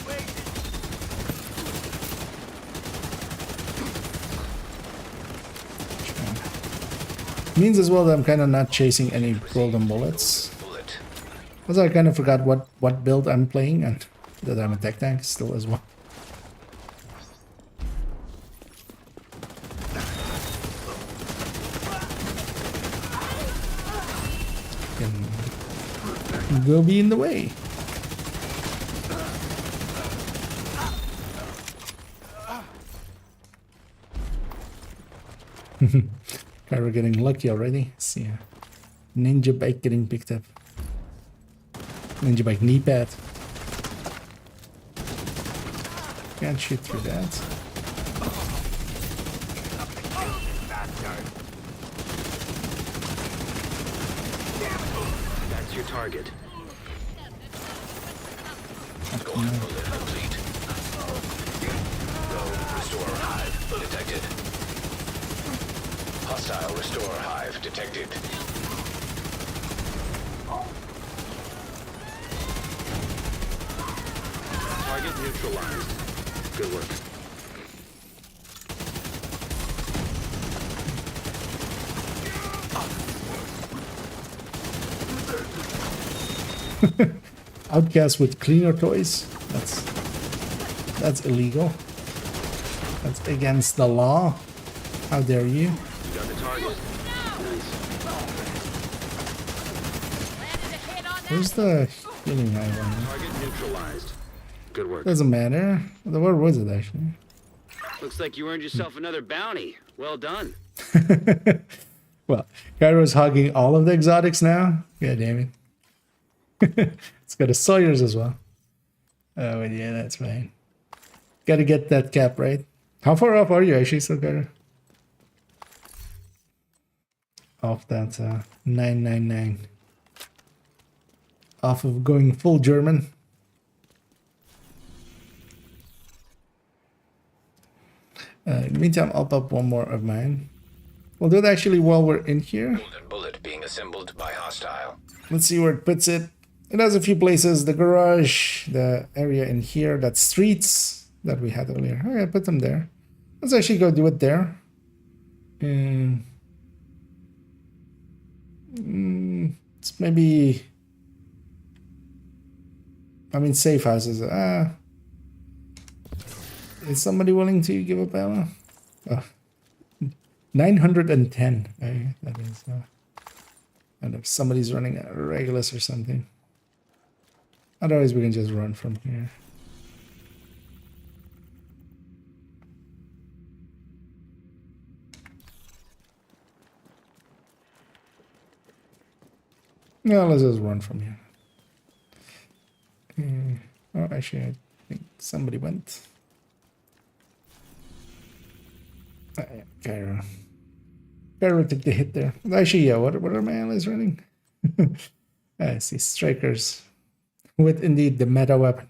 Means as well that I'm kind of not chasing any golden bullets. Also, I kind of forgot what build I'm playing and that I'm a tech tank still as well. Can go be in the way. Okay, we're getting lucky already. Let's see, ninja bike getting picked up. Ninja bike knee pad. Can't shoot through that. That's your target. Complete. Go restore hive detected. Hostile restore hive detected. Target neutralized. Good work. Outcast with cleaner toys. That's illegal. That's against the law. How dare you? You got the target. Where's the healing high one? Target neutralized. Good work. Doesn't matter. Where was it actually? Looks like you earned yourself another bounty. Well done. Well, Gyro's hogging all of the exotics now. Yeah, damn it. It's got a Sawyer's as well. Oh, yeah, that's fine. Gotta get that cap right. How far off are you actually, still, Gyro? Off that 999. Off of going full German. In the meantime, I'll pop one more of mine. We'll do it actually while we're in here. Golden bullet being assembled by hostile. Let's see where it puts it. It has a few places. The garage, the area in here, that streets that we had earlier. Okay, put them there. Let's actually go do it there. It's maybe... I mean, safe houses. Is somebody willing to give up ammo? Oh, 910. Okay, that is... and if somebody's running a Regulus or something. Otherwise, we can just run from here. No, let's just run from here. Oh, actually, I think somebody went. Yeah, Gyro. Gyro took the hit there. Actually, yeah, what are my allies running? I see strikers with indeed the meta weapon.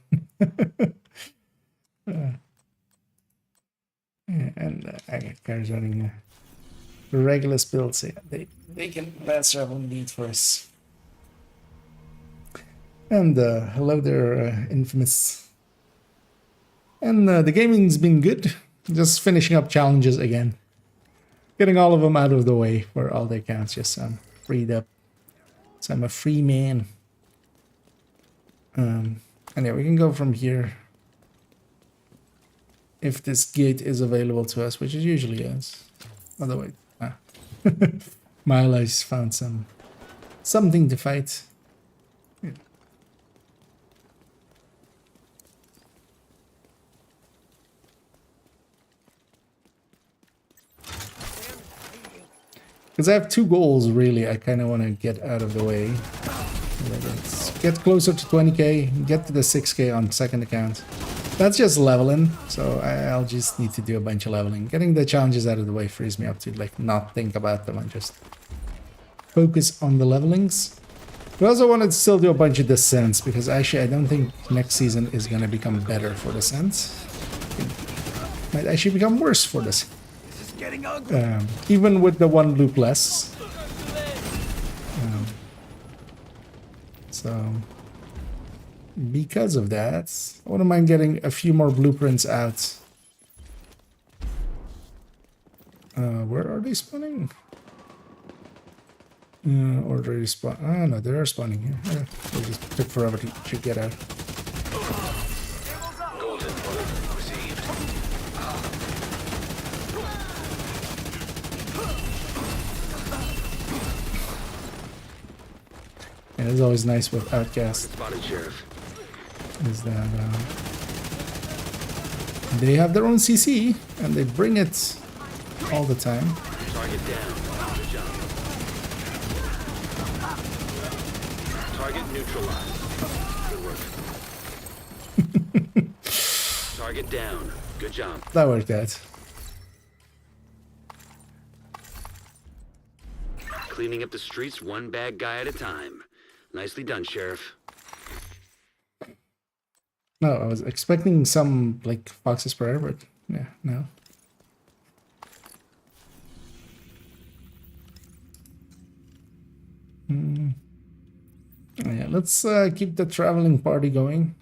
And Gyro's running regular builds. Yeah, they can pass travel indeed for us. And hello there, Infamous. And the gaming's been good. Just finishing up challenges again. Getting all of them out of the way for all they counts. Just so I'm freed up. So I'm a free man. Anyway, we can go from here. If this gate is available to us, which it usually is. Otherwise, my allies found something to fight. Because I have two goals, really. I kind of want to get out of the way. Let's get closer to 20k, get to the 6k on second account. That's just leveling, so I'll just need to do a bunch of leveling. Getting the challenges out of the way frees me up to like not think about them and just focus on the levelings. But I also wanted to still do a bunch of descents, because actually I don't think next season is going to become better for descents. It might actually become worse for descents. Even with the one loop less. So, because of that, I wouldn't mind getting a few more blueprints out. Where are they spawning? Or they spawn? Oh no, they are spawning here. Yeah, they just took forever to get out. Golden bullet received. Yeah, it's always nice with Outcast. Spotted, Sheriff. Is that they have their own CC and they bring it all the time. Target down. Good job. Target neutralized. Good work. Target down. Good job. That worked out. Cleaning up the streets one bad guy at a time. Nicely done, Sheriff. No, I was expecting some like foxes per hour, but yeah, no. Yeah, let's keep the traveling party going.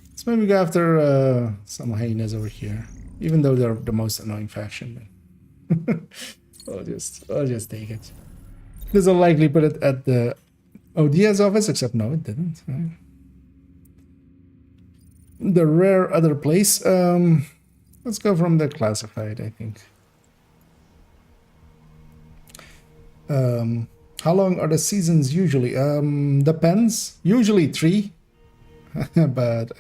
Let's maybe go after some hyenas over here, even though they're the most annoying faction. But I'll just take it. This will likely put it at the Odia's office, except no, it didn't. Right? The rare other place. Let's go from the classified, I think. How long are the seasons usually? Depends. Usually 3, but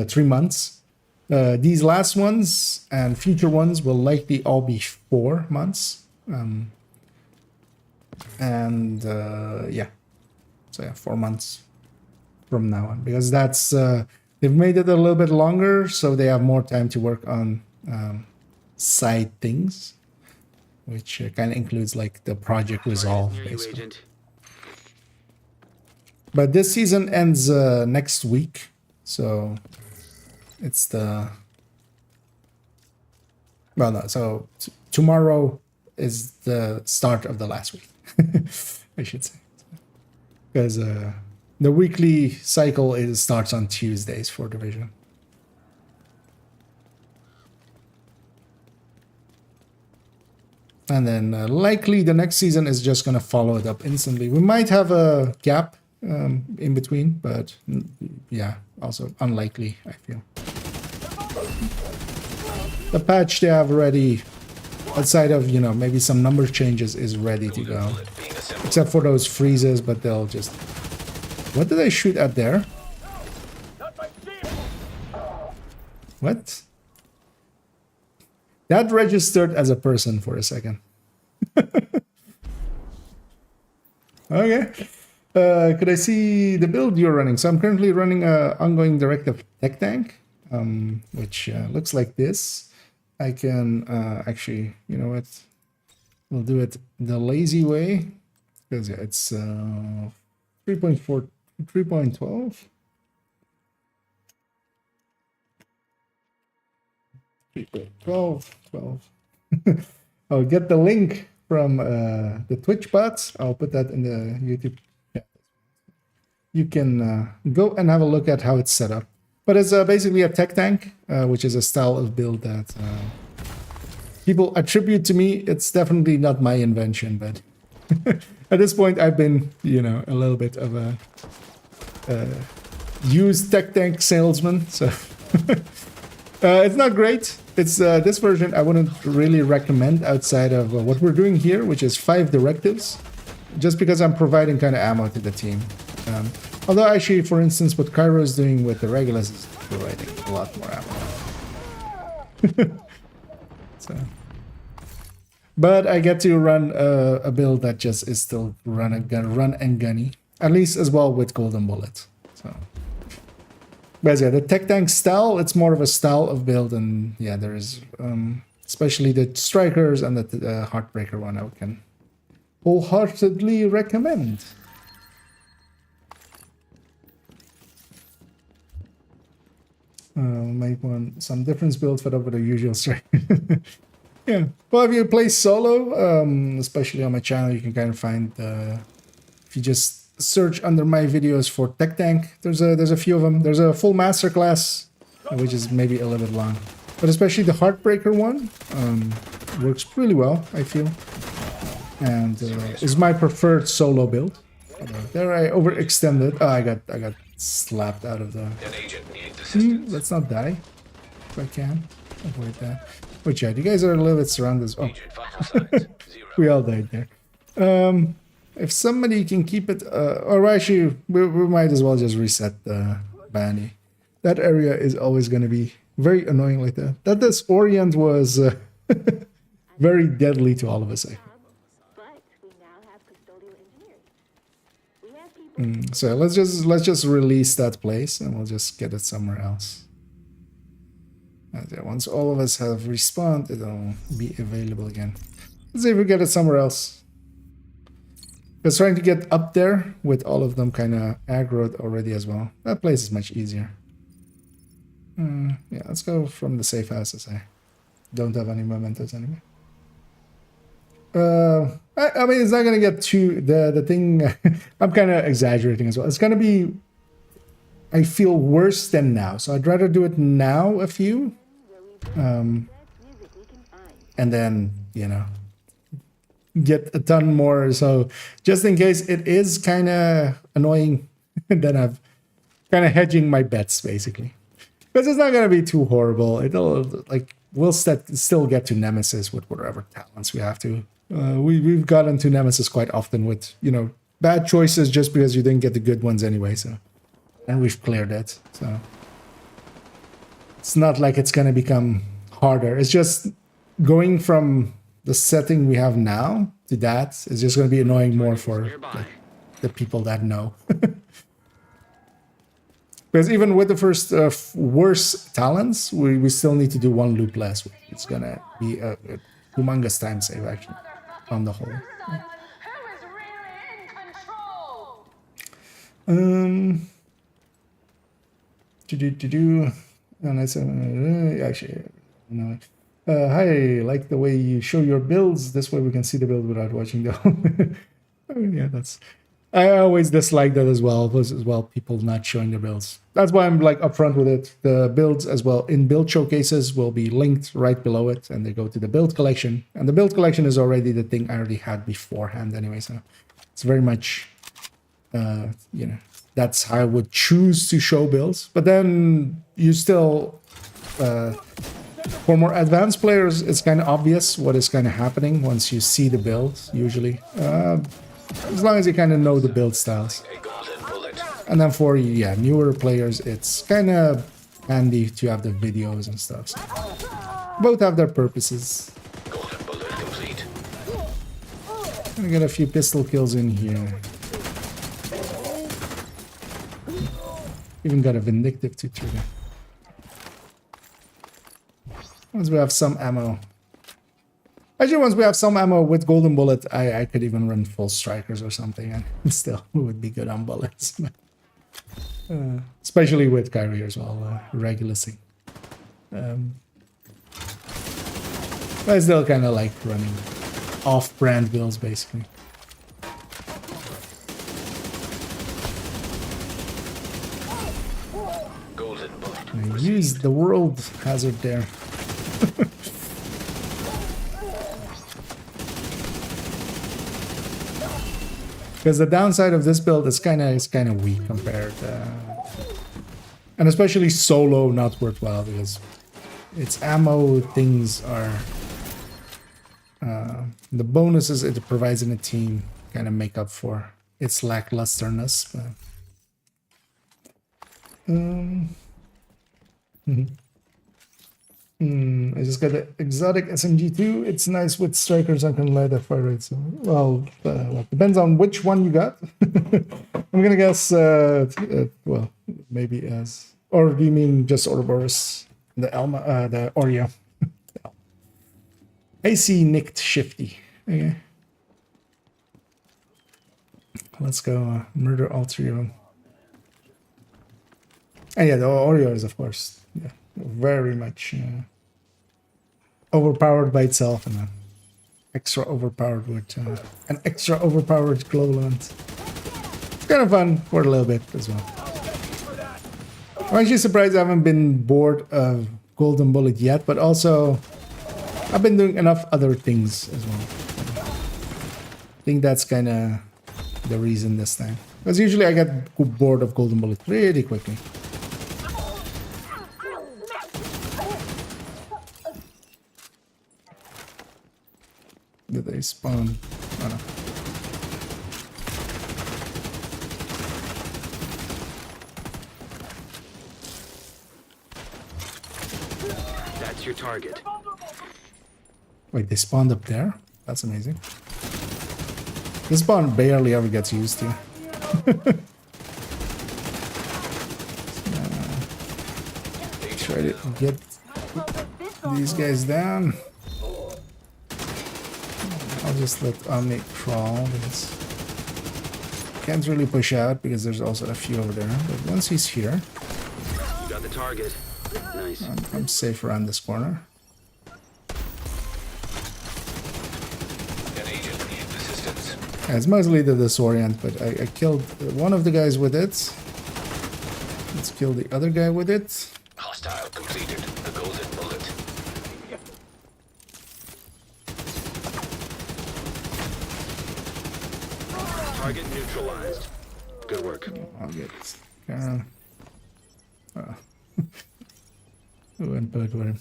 3 months. These last ones and future ones will likely all be 4 months. Yeah. So yeah, 4 months from now on, because that's they've made it a little bit longer, so they have more time to work on side things, which kind of includes like the project resolve, Near you, basically. Agent. But this season ends next week, so it's the well, no, so tomorrow is the start of the last week, I should say, because the weekly cycle starts on Tuesdays for Division. And then likely the next season is just going to follow it up instantly. We might have a gap in between, but yeah, also unlikely, I feel. The patch they have already, outside of, you know, maybe some number changes, is ready to go. Except for those freezes, but they'll just... What did I shoot at there? What? That registered as a person for a second. Okay. Could I see the build you're running? So I'm currently running a ongoing directive tech tank, which looks like this. I can actually, you know what? We'll do it the lazy way, because yeah, it's 3.4, 3.12. 12. I'll get the link from the Twitch bots. I'll put that in the YouTube chat. You can go and have a look at how it's set up. But it's basically a tech tank, which is a style of build that people attribute to me. It's definitely not my invention, but at this point I've been, you know, a little bit of a used tech tank salesman, so it's not great. It's this version I wouldn't really recommend outside of what we're doing here, which is 5 directives, just because I'm providing kind of ammo to the team. Although actually, for instance, what Cairo is doing with the Regulus is providing a lot more ammo. So, but I get to run a build that just is still run and gunny, at least as well with Golden Bullet. So, but yeah, the tech tank style, it's more of a style of build, and yeah, there is especially the strikers and the Heartbreaker one I can wholeheartedly recommend. Might want some difference build fit up with the usual strike. Yeah, well, if you play solo, especially on my channel, you can kind of find if you just search under my videos for tech tank, there's a few of them. There's a full masterclass, which is maybe a little bit long, but especially the Heartbreaker one works really well, I feel, and is my preferred solo build. There I overextended. Oh, I got slapped out of the... let's not die, if I can. Avoid that. But yeah, you guys are a little bit surrounded. Oh, we all died there. If somebody can keep it... or actually, we might as well just reset the banny. That area is always going to be very annoying like that. That disorient was very deadly to all of us, I think. So let's just release that place and we'll just get it somewhere else. And once all of us have respawned, it'll be available again. Let's see if we get it somewhere else. Because trying to get up there with all of them kind of aggroed already as well. That place is much easier. Yeah, let's go from the safe houses. I don't have any mementos anyway. I mean, it's not gonna get too the thing. I'm kind of exaggerating as well. It's gonna be, I feel, worse than now. So I'd rather do it now, a few, and then, you know, get a ton more. So just in case it is kind of annoying, then I'm kind of hedging my bets basically, because it's not gonna be too horrible. It'll like we'll still get to Nemesis with whatever talents we have to. We've gotten to Nemesis quite often with, you know, bad choices just because you didn't get the good ones anyway, so, and we've cleared it, so It's not like it's gonna become harder. It's just going from the setting we have now to that is just gonna be annoying more for like, the people that know. Because even with the first worse talents, we still need to do one loop less. It's gonna be a humongous time save actually on the whole. And I said, actually, no. Hi, like the way you show your builds. This way we can see the build without watching the. Oh, yeah, that's. I always dislike that as well. People not showing their builds. That's why I'm like upfront with it. The builds as well in build showcases will be linked right below it, and they go to the build collection. And the build collection is already the thing I already had beforehand anyway. So it's very much, that's how I would choose to show builds. But then you still, for more advanced players, it's kind of obvious what is kind of happening once you see the build. Usually. As long as you kind of know the build styles. And then for newer players, it's kind of handy to have the videos and stuff. So both have their purposes. Golden bullet complete. Gonna get a few pistol kills in here. Even got a vindictive to trigger. Once we have some ammo. Actually, once we have some ammo with golden bullet, I could even run full strikers or something, and still we would be good on bullets. Especially with Kyrie as well, regularly. I still kind of like running off-brand builds, basically. Golden bullet. I used the world hazard there. Because the downside of this build is kind of weak compared, and especially solo not worthwhile because its ammo things are the bonuses it provides in a team kind of make up for its lacklusterness. I just got an exotic SMG2. It's nice with strikers. I can light a fire rate. So, well, depends on which one you got. I'm gonna guess. Well, maybe as. Or do you mean just Ouroboros? The Elma, the Oreo. AC nicked shifty. Okay. Let's go murder all three of them. And yeah, the Oreo is of course. Yeah. Very much overpowered by itself, and then extra overpowered with an extra overpowered glowland. It's kind of fun for a little bit as well. I'm actually surprised I haven't been bored of Golden Bullet yet, but also I've been doing enough other things as well. I think that's kind of the reason this time. Because usually I get bored of Golden Bullet pretty quickly. Did they spawn? Oh, no. That's your target. Wait, they spawned up there? That's amazing. This spawn barely ever gets used to. Try to get these guys down. I'll just let Omni crawl because can't really push out because there's also a few over there. But once he's here, You got the target. Nice. I'm safe around this corner. An agent needs assistance. Yeah, it's mostly the disorient, but I killed one of the guys with it. Let's kill the other guy with it. Hostile completed. The golden bullet. Target neutralized. Good work. I'll get Karen. Who went back with him?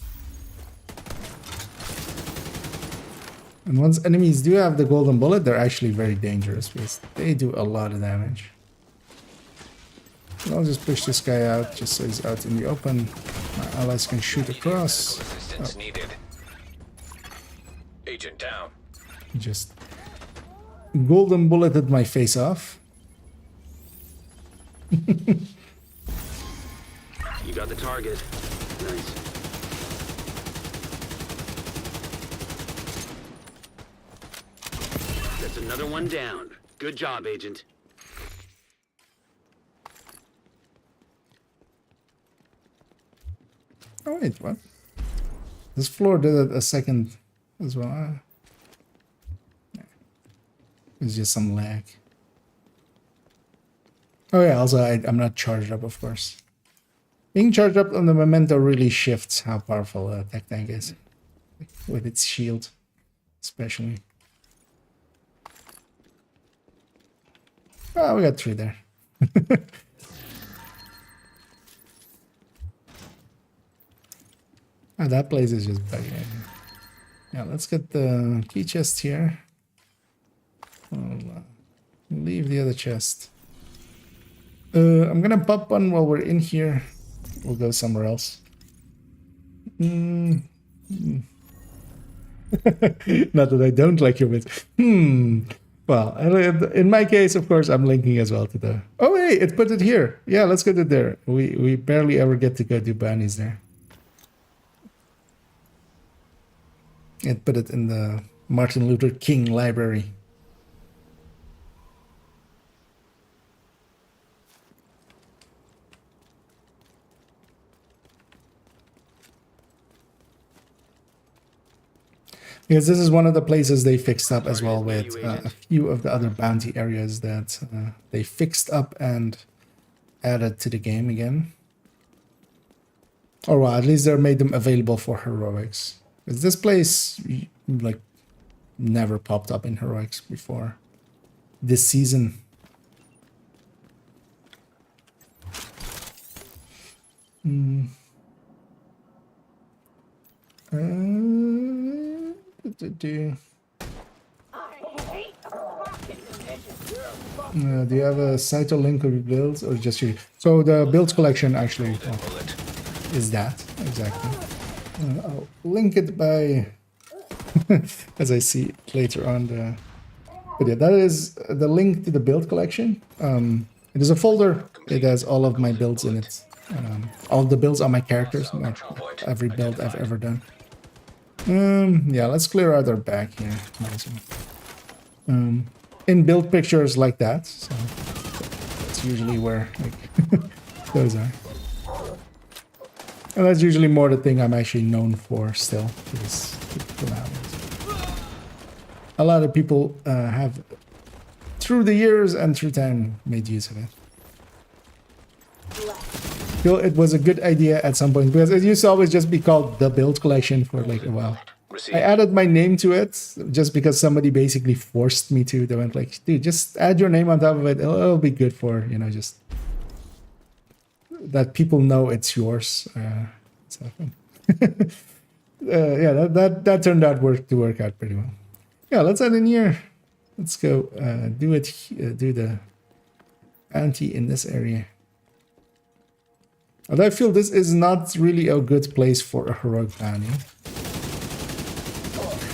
And once enemies do have the golden bullet, they're actually very dangerous because they do a lot of damage. I'll just push this guy out just so he's out in the open. My allies can shoot across. Medical assistance needed. Agent down. He just golden bulleted my face off. You got the target. Nice. That's another one down. Good job, Agent. Oh wait, what? This floor did it a second as well. It's just some lag. Oh yeah, also I'm not charged up, of course. Being charged up on the memento really shifts how powerful a tech tank is. With its shield, especially. Oh, we got 3 there. Oh, that place is just buggy. Yeah, let's get the key chest here. I'll leave the other chest. I'm gonna pop one while we're in here. We'll go somewhere else. Not that I don't like your bits. Well, in my case, of course, I'm linking as well to the... Oh, hey, it put it here. Yeah, let's get it there. We barely ever get to go do bounties there. It put it in the Martin Luther King library. Because this is one of the places they fixed up as well with a few of the other bounty areas that they fixed up and added to the game again. Or well, at least they made them available for heroics. Because this place, like, never popped up in heroics before this season. Do you have a site or link of builds or just you? So the builds collection actually is that exactly. I'll link it by as I see later on. But yeah, that is the link to the build collection. It is a folder. It has all of my builds in it. All the builds are my characters. Like every build I've ever done. Yeah, let's clear out our back here. In build pictures like that. So that's usually where like those are. And that's usually more the thing I'm actually known for still. Is a lot of people have, through the years and through time, made use of it. Feel it was a good idea at some point because it used to always just be called the build collection for like a while. I added my name to it just because somebody basically forced me to. They went like, dude, just add your name on top of it. It'll be good for, you know, just that people know it's yours. Yeah, that turned out to work out pretty well. Yeah, let's add in here. Let's go do the bounty in this area. Although I feel this is not really a good place for a heroic bounty.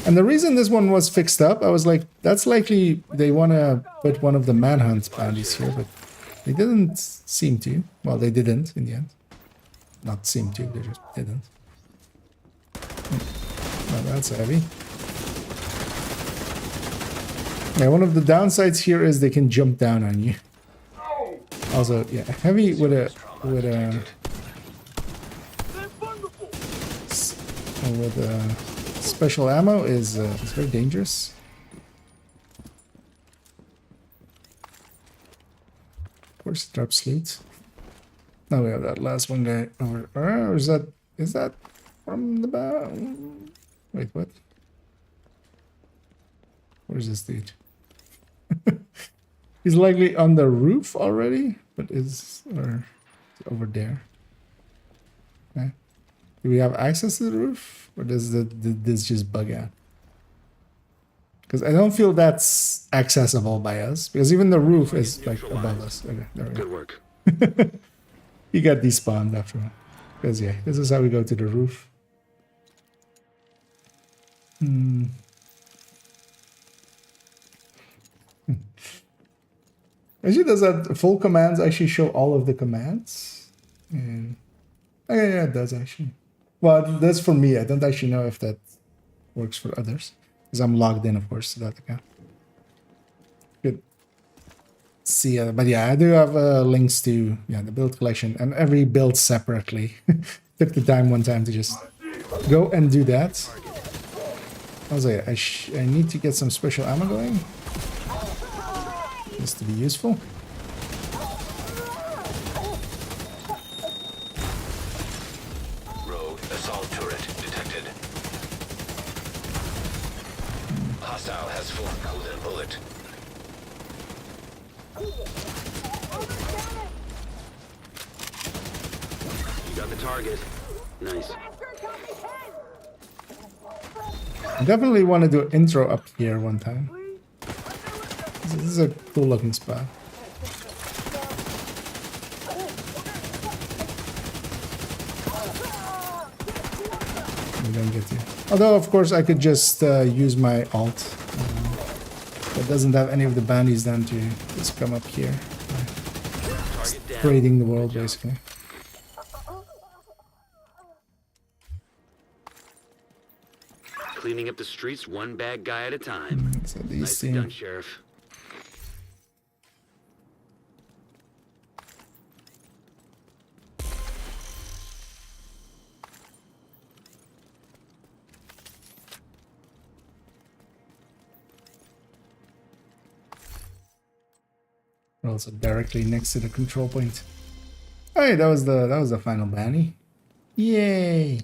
And the reason this one was fixed up, I was like, that's likely they want to put one of the manhunt bounties here, but they didn't seem to. Well, they didn't in the end. Not seem to, they just didn't. Well, that's heavy. Yeah, one of the downsides here is they can jump down on you. Also, yeah, heavy with a special ammo is very dangerous. Of course, it drops loot. Now we have that last one guy over. Or is that from the bow? Wait, what? Where's this dude? He's likely on the roof already, but is over there. Okay. Do we have access to the roof, or does this just bug out? Because I don't feel that's accessible by us, because even the roof is like above us. Okay, there we go. Good work. He got despawned after all. Because yeah, this is how we go to the roof. Actually, does that full commands actually show all of the commands? And oh, yeah, it does actually. Well, that's for me. I don't actually know if that works for others because I'm logged in, of course, to that account. Good. See, but yeah, I do have links to the build collection and every build separately. Took the time one time to just go and do that. Also, yeah, I need to get some special ammo going. Just to be useful. Rogue assault turret detected. Hostile has full golden bullet. You got the target. Nice. I definitely want to do an intro up here one time. This is a cool looking spot. We don't get to. Although, of course, I could just use my alt. That doesn't have any of the bounties then to just come up here. Trading the world, basically. Cleaning up the streets one bad guy at a time. So these Nicely done, Sheriff. We're also directly next to the control point. Hey, that was the final bounty. Yay!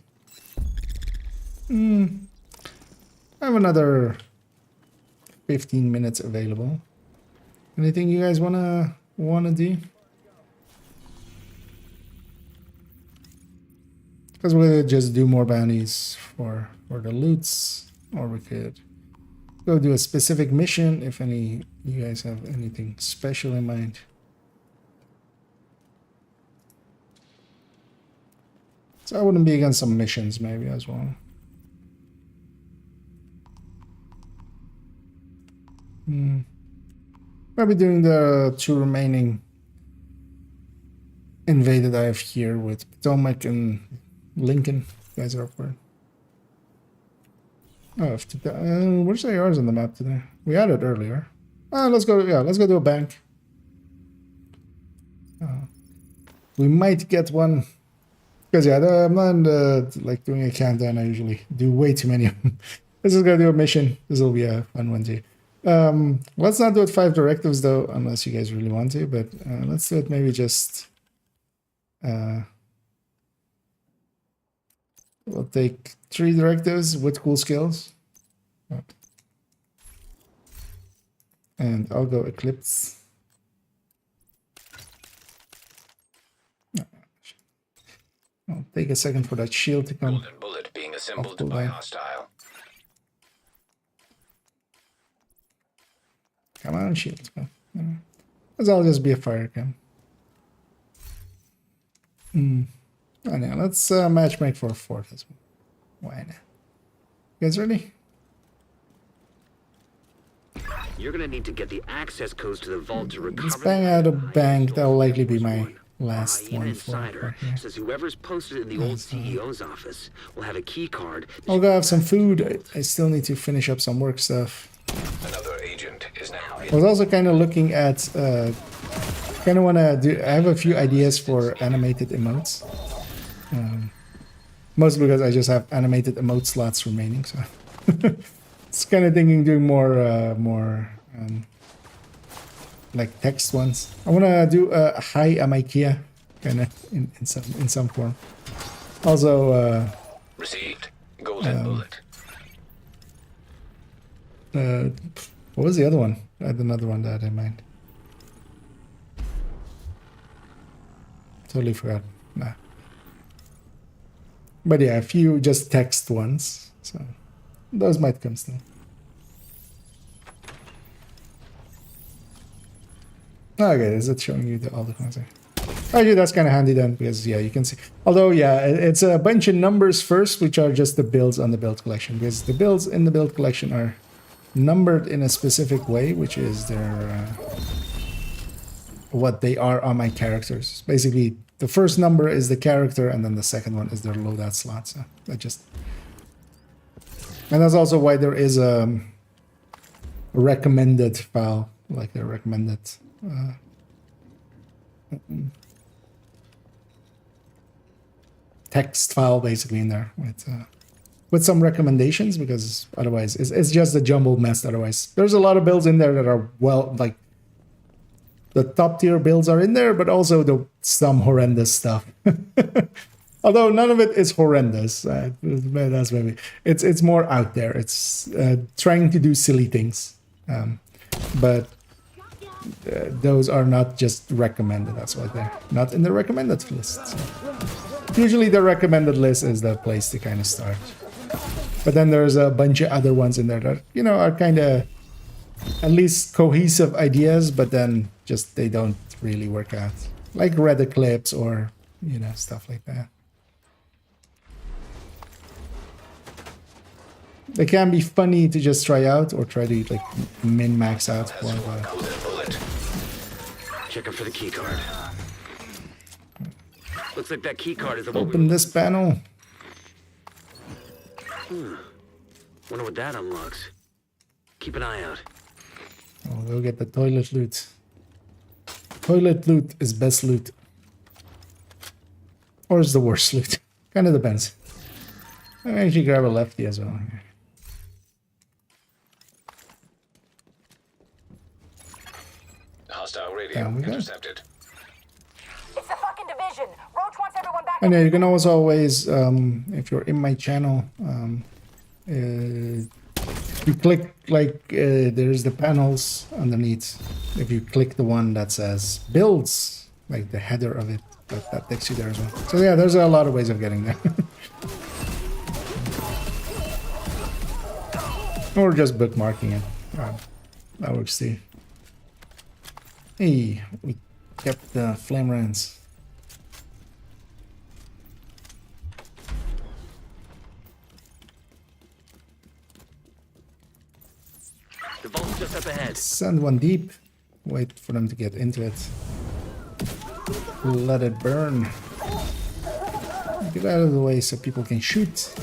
I have another 15 minutes available. Anything you guys wanna do? Because we'll just do more bounties for the loots, or we could go do a specific mission if any you guys have anything special in mind. So I wouldn't be against some missions maybe as well. Maybe doing the 2 remaining invaded I have here with Potomac and Lincoln. You guys are up for it. Oh, where's the ARs on the map today? We had it earlier. Let's go. Yeah, let's go to a bank. We might get one. Because yeah, I'm not like doing a countdown. I usually do way too many of them. Let's just go do a mission. This will be a fun one too. Let's not do it 5 directives though, unless you guys really want to. But let's do it maybe just. We'll take 3 directives with cool skills. And I'll go Eclipse. I'll take a second for that shield to come. Golden bullet being assembled by hostile. Come on, shield. Let's all just be a fire cam. Oh, yeah, let's matchmake for a 4th as well. Why not? You guys ready? You're gonna need to get the access codes to the vault to recover. Let's bang out a bank. That'll likely be my last one insider for here. says whoever's posted in the old CEO's office will have a key card. I'll go have some food. I still need to finish up some work stuff. Another agent is now I was also kind of looking at kind of want to do. I have a few ideas for animated emotes. Mostly because I just have animated emote slots remaining, so it's kind of thinking doing more like text ones. I want to do a hi, I'm IKEA kind of in some form. Also, received. Golden bullet. what was the other one? I had another one that I had in mind. Totally forgot. Nah. But yeah, a few just text ones. So those might come still. Okay, is it showing you all the ones? Actually, that's kind of handy then, because yeah, you can see. Although yeah, it's a bunch of numbers first, which are just the builds on the build collection, because the builds in the build collection are numbered in a specific way, which is their what they are on my characters. Basically, the first number is the character, and then the second one is their loadout slot. So that just, and that's also why there is a recommended file, like a recommended text file basically in there with some recommendations, because otherwise it's just a jumbled mess. Otherwise, there's a lot of builds in there that are, well, like the top tier builds are in there, but also some horrendous stuff. Although none of it is horrendous. That's maybe it's more out there. It's trying to do silly things, but those are not just recommended. That's why they're not in the recommended list. So usually the recommended list is the place to kind of start. But then there's a bunch of other ones in there that, you know, are kind of at least cohesive ideas, but then just they don't really work out. Like Reddit clips or, you know, stuff like that. They can be funny to just try out or try to like min-max out for. Checking for the key card. Looks like that key card is the Open this panel. Wonder what that unlocks. Keep an eye out. Oh, we'll get the toilet loot. Toilet loot is best loot. Or is the worst loot. Kind of depends. I may actually grab a lefty as well. Hostile radio intercepted. It's the fucking division. Roach wants everyone back. And yeah, you can also always, if you're in my channel, you click like there's the panels underneath. If you click the one that says builds, like the header of it, that takes you there as well. So yeah, there's a lot of ways of getting there. Or just bookmarking it. That works too. Hey, we kept the flame rans. The vault's just up ahead. Send one deep. Wait for them to get into it. Let it burn. Get out of the way so people can shoot.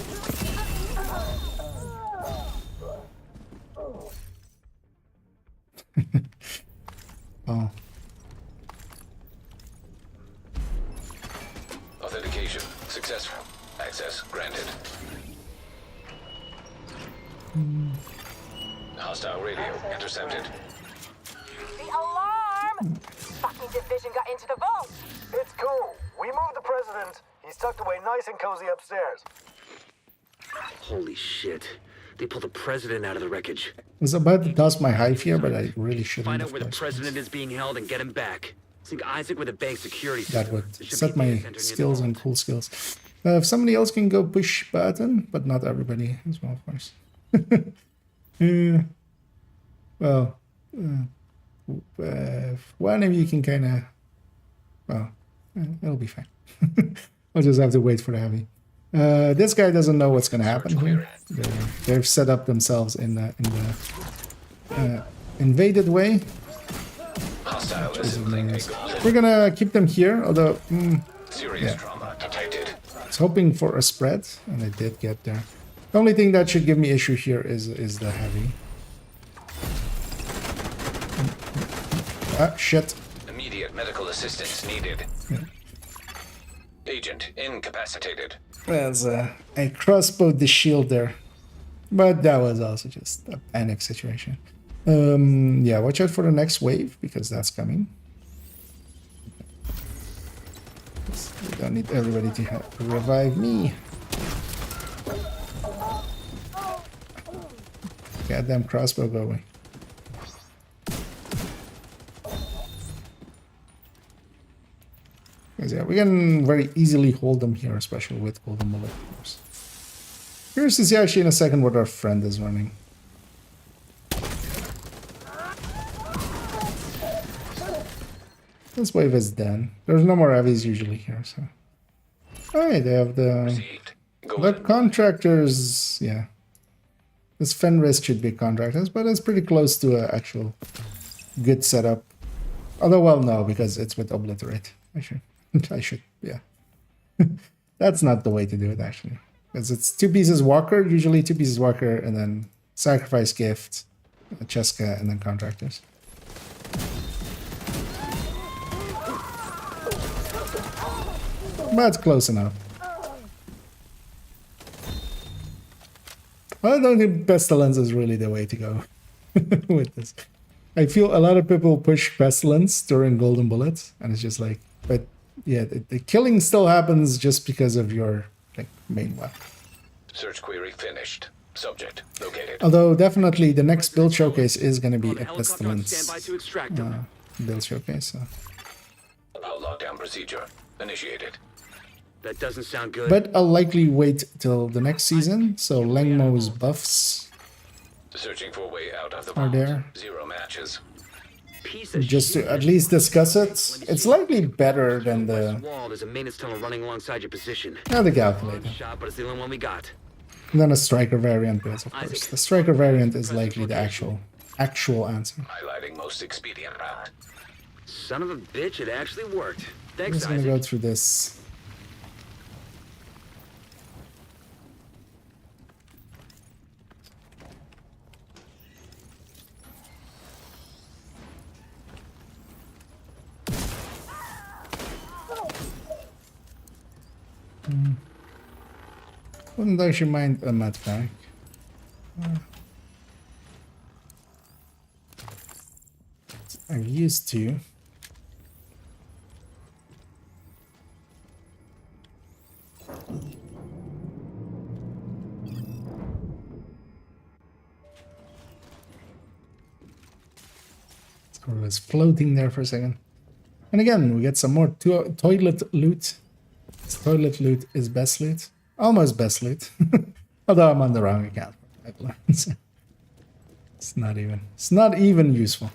Oh. Authentication successful. Access granted. Hostile radio intercepted. The alarm! Fucking division got into the vault. It's cool. We moved the president. He's tucked away nice and cozy upstairs. Holy shit. They pulled the president out of the wreckage. I was about to toss my hive here, but I really shouldn't. Find out where the president is being held and get him back. Sync Isaac with a bank security That system. would There should set be a my data center near the skills vault. and cool skills. If somebody else can go push button, but not everybody as well, of course. Yeah. Well, one of you can kind of, well, it'll be fine. I'll just have to wait for the heavy. This guy doesn't know what's going to happen here. They've set up themselves in the invaded way. Hostile assembling a golden. We're gonna keep them here, although Serious yeah. trauma detected. I was hoping for a spread, and I did get there. The only thing that should give me issue here is the heavy. Ah, shit. Immediate medical assistance needed. Agent incapacitated. There's I crossbowed the shield there, but that was also just a panic situation. Yeah, watch out for the next wave, because that's coming. We don't need everybody to revive me. Goddamn crossbow, go away. Because yeah, we can very easily hold them here, especially with golden bullet. Of course. Curious to see actually in a second what our friend is running. This wave is done. There's no more heavies usually here, so. Alright, they have the Received. Golden. contractors. Yeah. This Fenris should be contractors, but it's pretty close to an actual good setup. Although, well, no, because it's with obliterate. I should, yeah. That's not the way to do it, actually. Because it's 2 pieces walker, usually 2 pieces walker, and then sacrifice gift, Cheska, and then contractors. But it's close enough. I don't think Pestilence is really the way to go with this. I feel a lot of people push Pestilence during Golden Bullets, and it's just like, but yeah, the killing still happens just because of your like main weapon. Search query finished. Subject located. Although definitely the next build showcase is going to be On a helicopter on Pestilence standby to extract them. build showcase. So. About lockdown procedure initiated. That doesn't sound good. But I'll likely wait till the next season, so Langmo's buffs Searching for a way out of the are vault. there. 0 matches. Piece of Just shit. to at least discuss it. It's likely better than the wall. There's a maintenance tunnel running alongside your position. calculator. Shot, but it's the only one we got. And then a striker variant build, of course. The striker variant is likely the actual answer. Highlighting most expedient route. Son of a bitch, it actually worked. I'm Thanks, just gonna Isaac. go through this. Wouldn't actually mind a mad pack. I'm used to. So it was floating there for a second. And again, we get some more toilet loot. This toilet loot is best loot. Almost best loot. Although I'm on the wrong account. It's not even useful.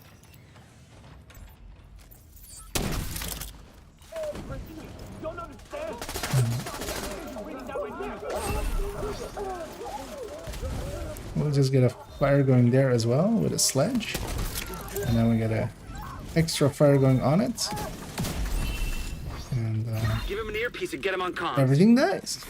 We'll just get a fire going there as well with a sledge. And then we get a extra fire going on it. And Give him an earpiece and get him on comms. everything dies.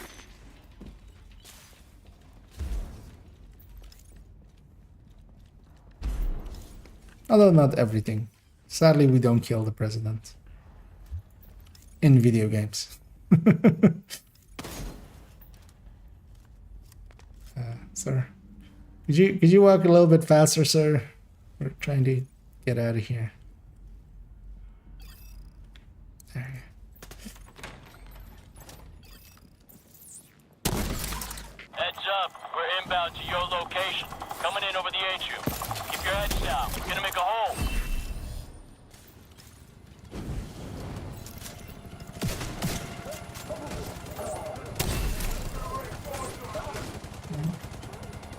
Although not everything. Sadly, we don't kill the president in video games. Sir, could you walk a little bit faster, sir? We're trying to get out of here. There you go. Heads up, we're inbound to your location. Coming in over the atrium. Keep your heads down. We're gonna make a hole.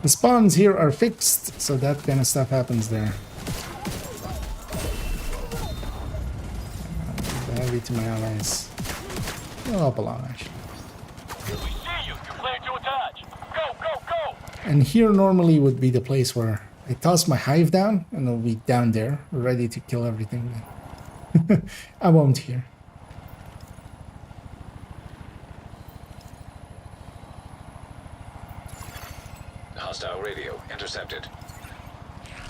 The spawns here are fixed, so that kind of stuff happens there. The heavy to my allies. They'll all belong, actually. We see you. You're cleared to attach. Go, go, go! And here normally would be the place where I toss my hive down, and it'll be down there, ready to kill everything. I won't here. Hostile radio intercepted.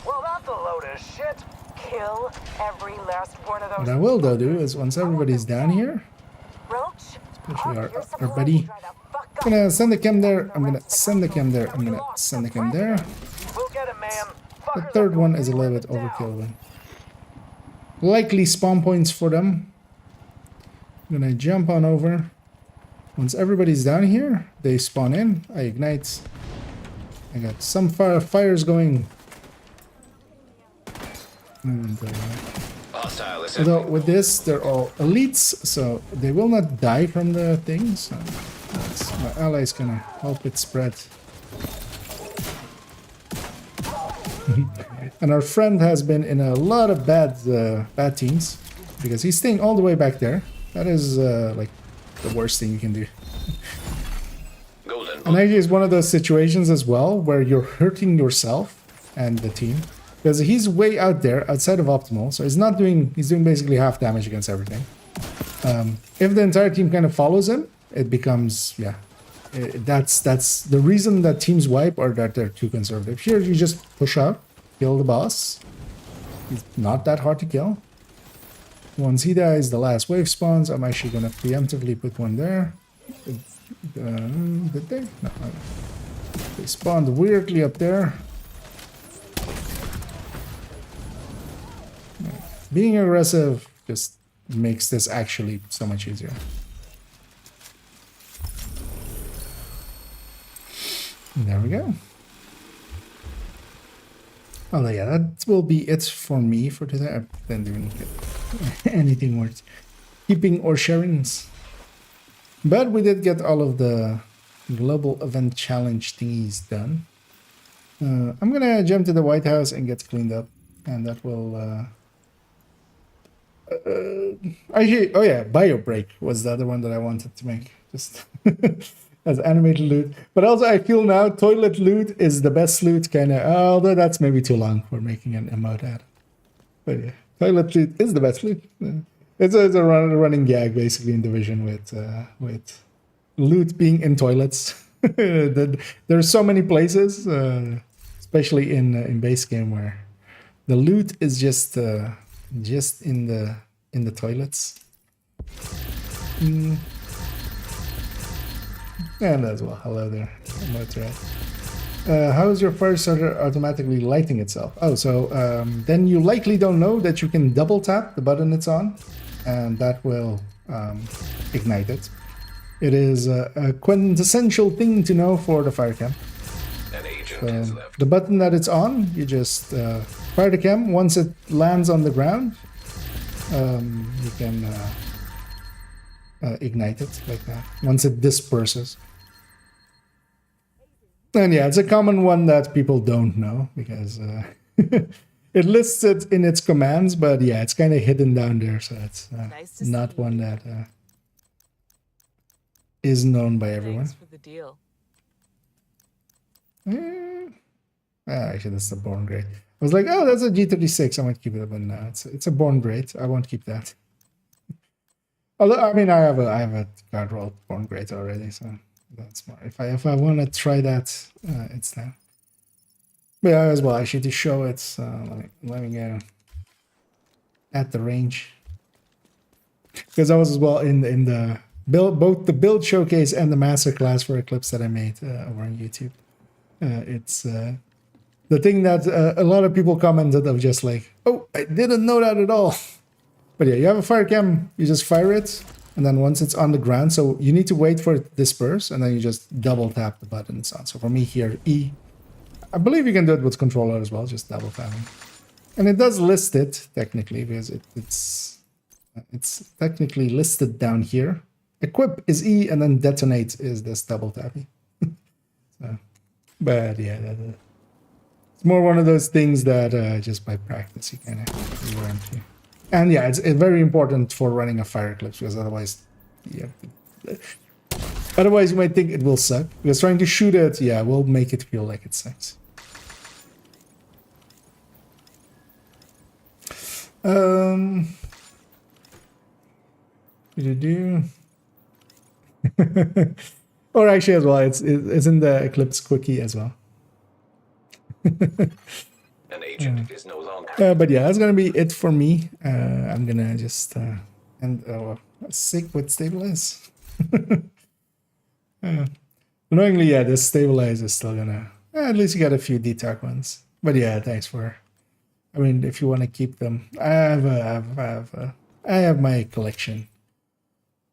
Well, that's a load of shit. Kill every last one of those. What I will though do is once everybody's down here, Roach, especially park your our supply buddy, and dry the fuck up. I'm gonna send the chem there, I'm gonna send the chem there, I'm gonna send the chem there. We'll get him, ma'am. The Fuckers third are one is a little bit down. overkill then. Likely spawn points for them. I'm gonna jump on over. Once everybody's down here, they spawn in, I ignite. I got some fires going. And, Hostile although assembly. with this, they're all elites, so they will not die from the things. So my allies gonna help it spread. And our friend has been in a lot of bad teams. because he's staying all the way back there. That is like the worst thing you can do. Golden And bullet. actually, it's one of those situations as well where you're hurting yourself and the team, because he's way out there outside of optimal, so he's doing basically half damage against everything. If the entire team kind of follows him, it becomes that's the reason that teams wipe, or that they're too conservative. Here you just push out, kill the boss. He's not that hard to kill. Once he dies, the last wave spawns. I'm actually gonna preemptively put one there. Did they? No. They spawned weirdly up there. Being aggressive just makes this actually so much easier. There we go. Oh yeah, that will be it for me for today. I didn't even get anything worth keeping or sharing. But we did get all of the global event challenge thingies done. I'm gonna jump to the White House and get cleaned up, and that will actually, oh yeah, Bio Break was the other one that I wanted to make, just as animated loot. But also I feel now toilet loot is the best loot, kind of, although that's maybe too long for making an emote ad. But yeah, toilet loot is the best loot. It's a running gag basically in Division with loot being in toilets. There's so many places, especially in base game, where the loot is just in the toilets. And as well, hello there. How is your fire starter automatically lighting itself? Oh, so then you likely don't know that you can double tap the button it's on, and that will ignite it. It is a quintessential thing to know for the fire cam. An agent has left. The button that it's on, you just fire the cam. Once it lands on the ground, you can ignite it like that. Once it disperses. And yeah, it's a common one that people don't know, because it lists it in its commands, but yeah, it's kind of hidden down there, so it's not one that is known by everyone. Thanks for the deal. Actually, that's the Born Great. I was like, oh, that's a G36. I might keep it, but no, it's a Born Great. I won't keep that. Although, I mean, I have a guard roll Born Great already, so that's more. If I want to try that, it's that. But yeah, as well, actually, to show it, let me go at the range, because I was as well in the build, both the build showcase and the masterclass for Eclipse that I made over on YouTube. It's the thing that a lot of people commented of just like, oh, I didn't know that at all. But yeah, you have a fire cam, you just fire it, and then once it's on the ground, so you need to wait for it to disperse, and then you just double tap the button it's on. So for me here, E. I believe you can do it with controller as well, just double tapping. And it does list it, technically, because it's technically listed down here. Equip is E, and then detonate is this double tapping. So, but yeah, it's more one of those things that just by practice you kind of learn to. And yeah, it's very important for running a fire eclipse, because otherwise, yeah, otherwise you might think it will suck. Because trying to shoot it, yeah, will make it feel like it sucks. Or actually, as well, it's in the Eclipse quickie as well. An agent is no longer. But yeah, that's gonna be it for me. I'm gonna just sick with stabilize. Annoyingly, yeah, this stabilize is still gonna. At least you got a few detox ones. But yeah, thanks for. I mean, if you want to keep them, I have my collection,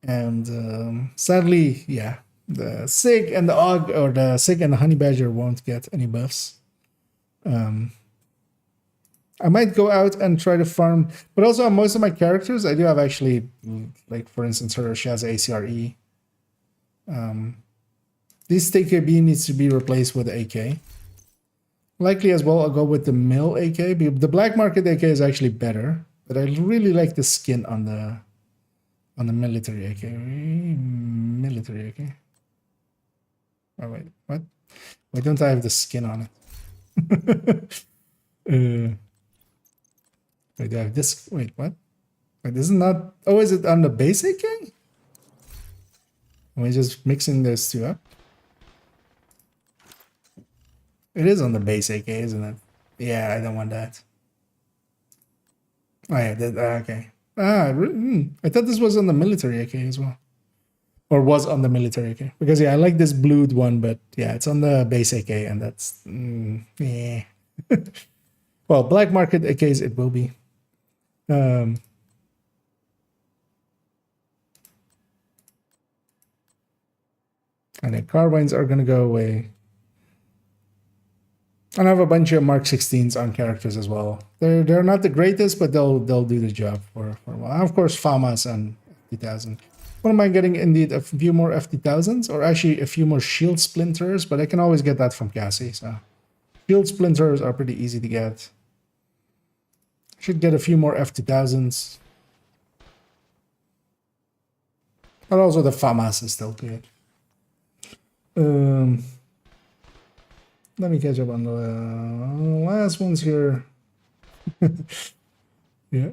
and sadly, yeah, the Sig and the Og, or the Sig and the Honey Badger won't get any buffs. I might go out and try to farm, but also on most of my characters, I do have actually, like for instance, her, she has ACRE. This TKB needs to be replaced with AK. Likely as well, I'll go with the mill AK. The black market AK is actually better. But I really like the skin on the military AK. Military AK. Oh wait, what? Why don't I have the skin on it? Wait, do I have this? Wait, what? Wait, this is not. Oh, is it on the base AK? Am I just mixing those two up? It is on the base AK, isn't it? Yeah, I don't want that. Oh yeah, okay. I thought this was on the military AK as well. Or was on the military AK. Because yeah, I like this blued one, but yeah, it's on the base AK and that's... yeah. Well, black market AKs it will be. And the carbines are gonna go away. And I have a bunch of Mark 16s on characters as well. They're not the greatest, but they'll do the job for a while. And of course, FAMAS and FT1000. What am I getting? Indeed, a few more FT1000s, or actually a few more shield splinters, but I can always get that from Cassie. So shield splinters are pretty easy to get. Should get a few more FT1000s. But also the FAMAS is still good. Let me catch up on the last ones here. Yeah.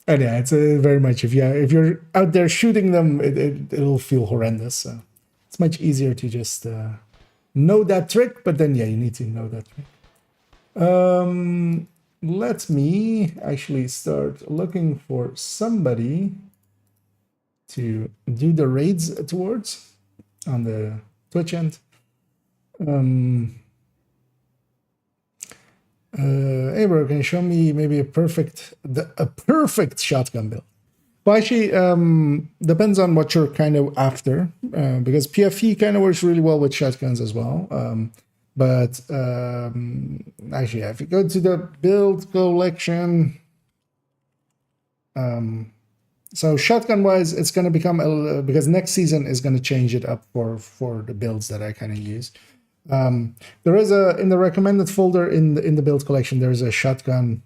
And yeah, it's very much if you're out there shooting them, it'll feel horrendous. So it's much easier to just know that trick, but then yeah, you need to know that trick. Let me actually start looking for somebody to do the raids towards on the Twitch end. Hey bro, can you show me maybe a perfect shotgun build? Well, actually, depends on what you're kind of after, because PFE kind of works really well with shotguns as well. But actually, yeah, if you go to the build collection, so shotgun wise, it's going to become because next season is going to change it up for the builds that I kind of use. There is in the recommended folder in the build collection, there is a shotgun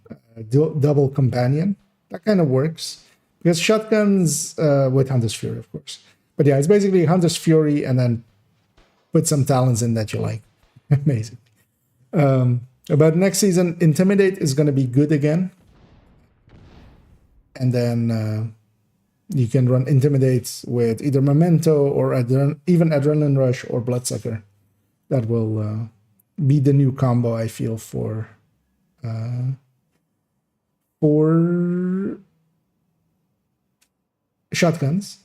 double companion that kind of works because shotguns with Hunter's Fury, of course. But yeah, it's basically Hunter's Fury and then put some talents in that you like. Amazing. But next season, Intimidate is going to be good again, and then you can run Intimidate with either Memento or even Adrenaline Rush or Bloodsucker. That will be the new combo, I feel, for shotguns.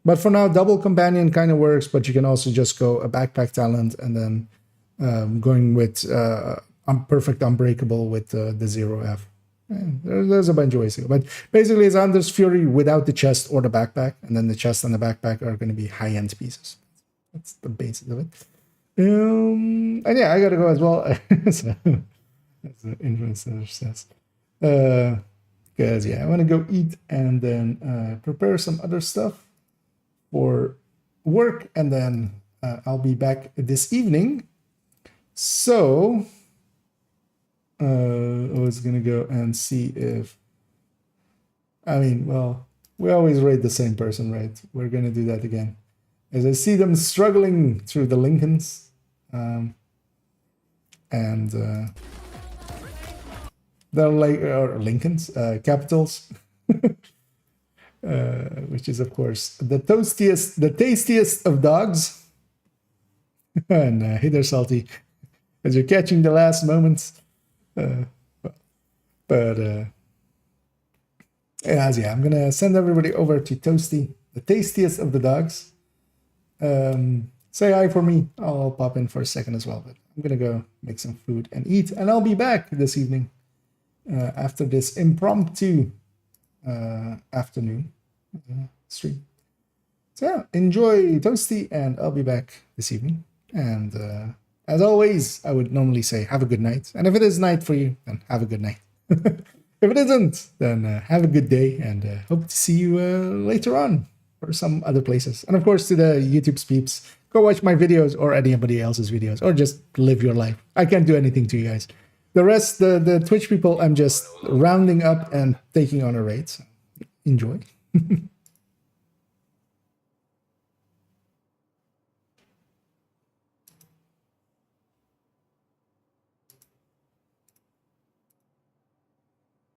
But for now, double companion kind of works, but you can also just go a backpack talent and then going with perfect unbreakable with the 0F. There's a bunch of ways to go. But basically, it's Hunter's Fury without the chest or the backpack, and then the chest and the backpack are going to be high-end pieces. That's the basis of it. And yeah, I gotta go as well. So, as the influencer says. Because yeah, I want to go eat and then prepare some other stuff for work, and then I'll be back this evening. So I was gonna go and see if well, we always raid the same person, right? We're gonna do that again. As I see them struggling through the Lincolns, and they're like Lincolns, Capitals, which is of course the tastiest of dogs. And hey there, Salty, as you're catching the last moments. Yeah, I'm gonna send everybody over to Toasty, the tastiest of the dogs. Say hi for me. I'll pop in for a second as well, but I'm gonna go make some food and eat, and I'll be back this evening after this impromptu afternoon stream. So yeah, enjoy Toasty, and I'll be back this evening. And as always, I would normally say have a good night, and if it is night for you, then have a good night. If it isn't, then have a good day, and hope to see you later on or some other places. And of course, to the YouTube peeps, go watch my videos or anybody else's videos, or just live your life. I can't do anything to you guys. The rest, the Twitch people, I'm just rounding up and taking on a raid. So enjoy.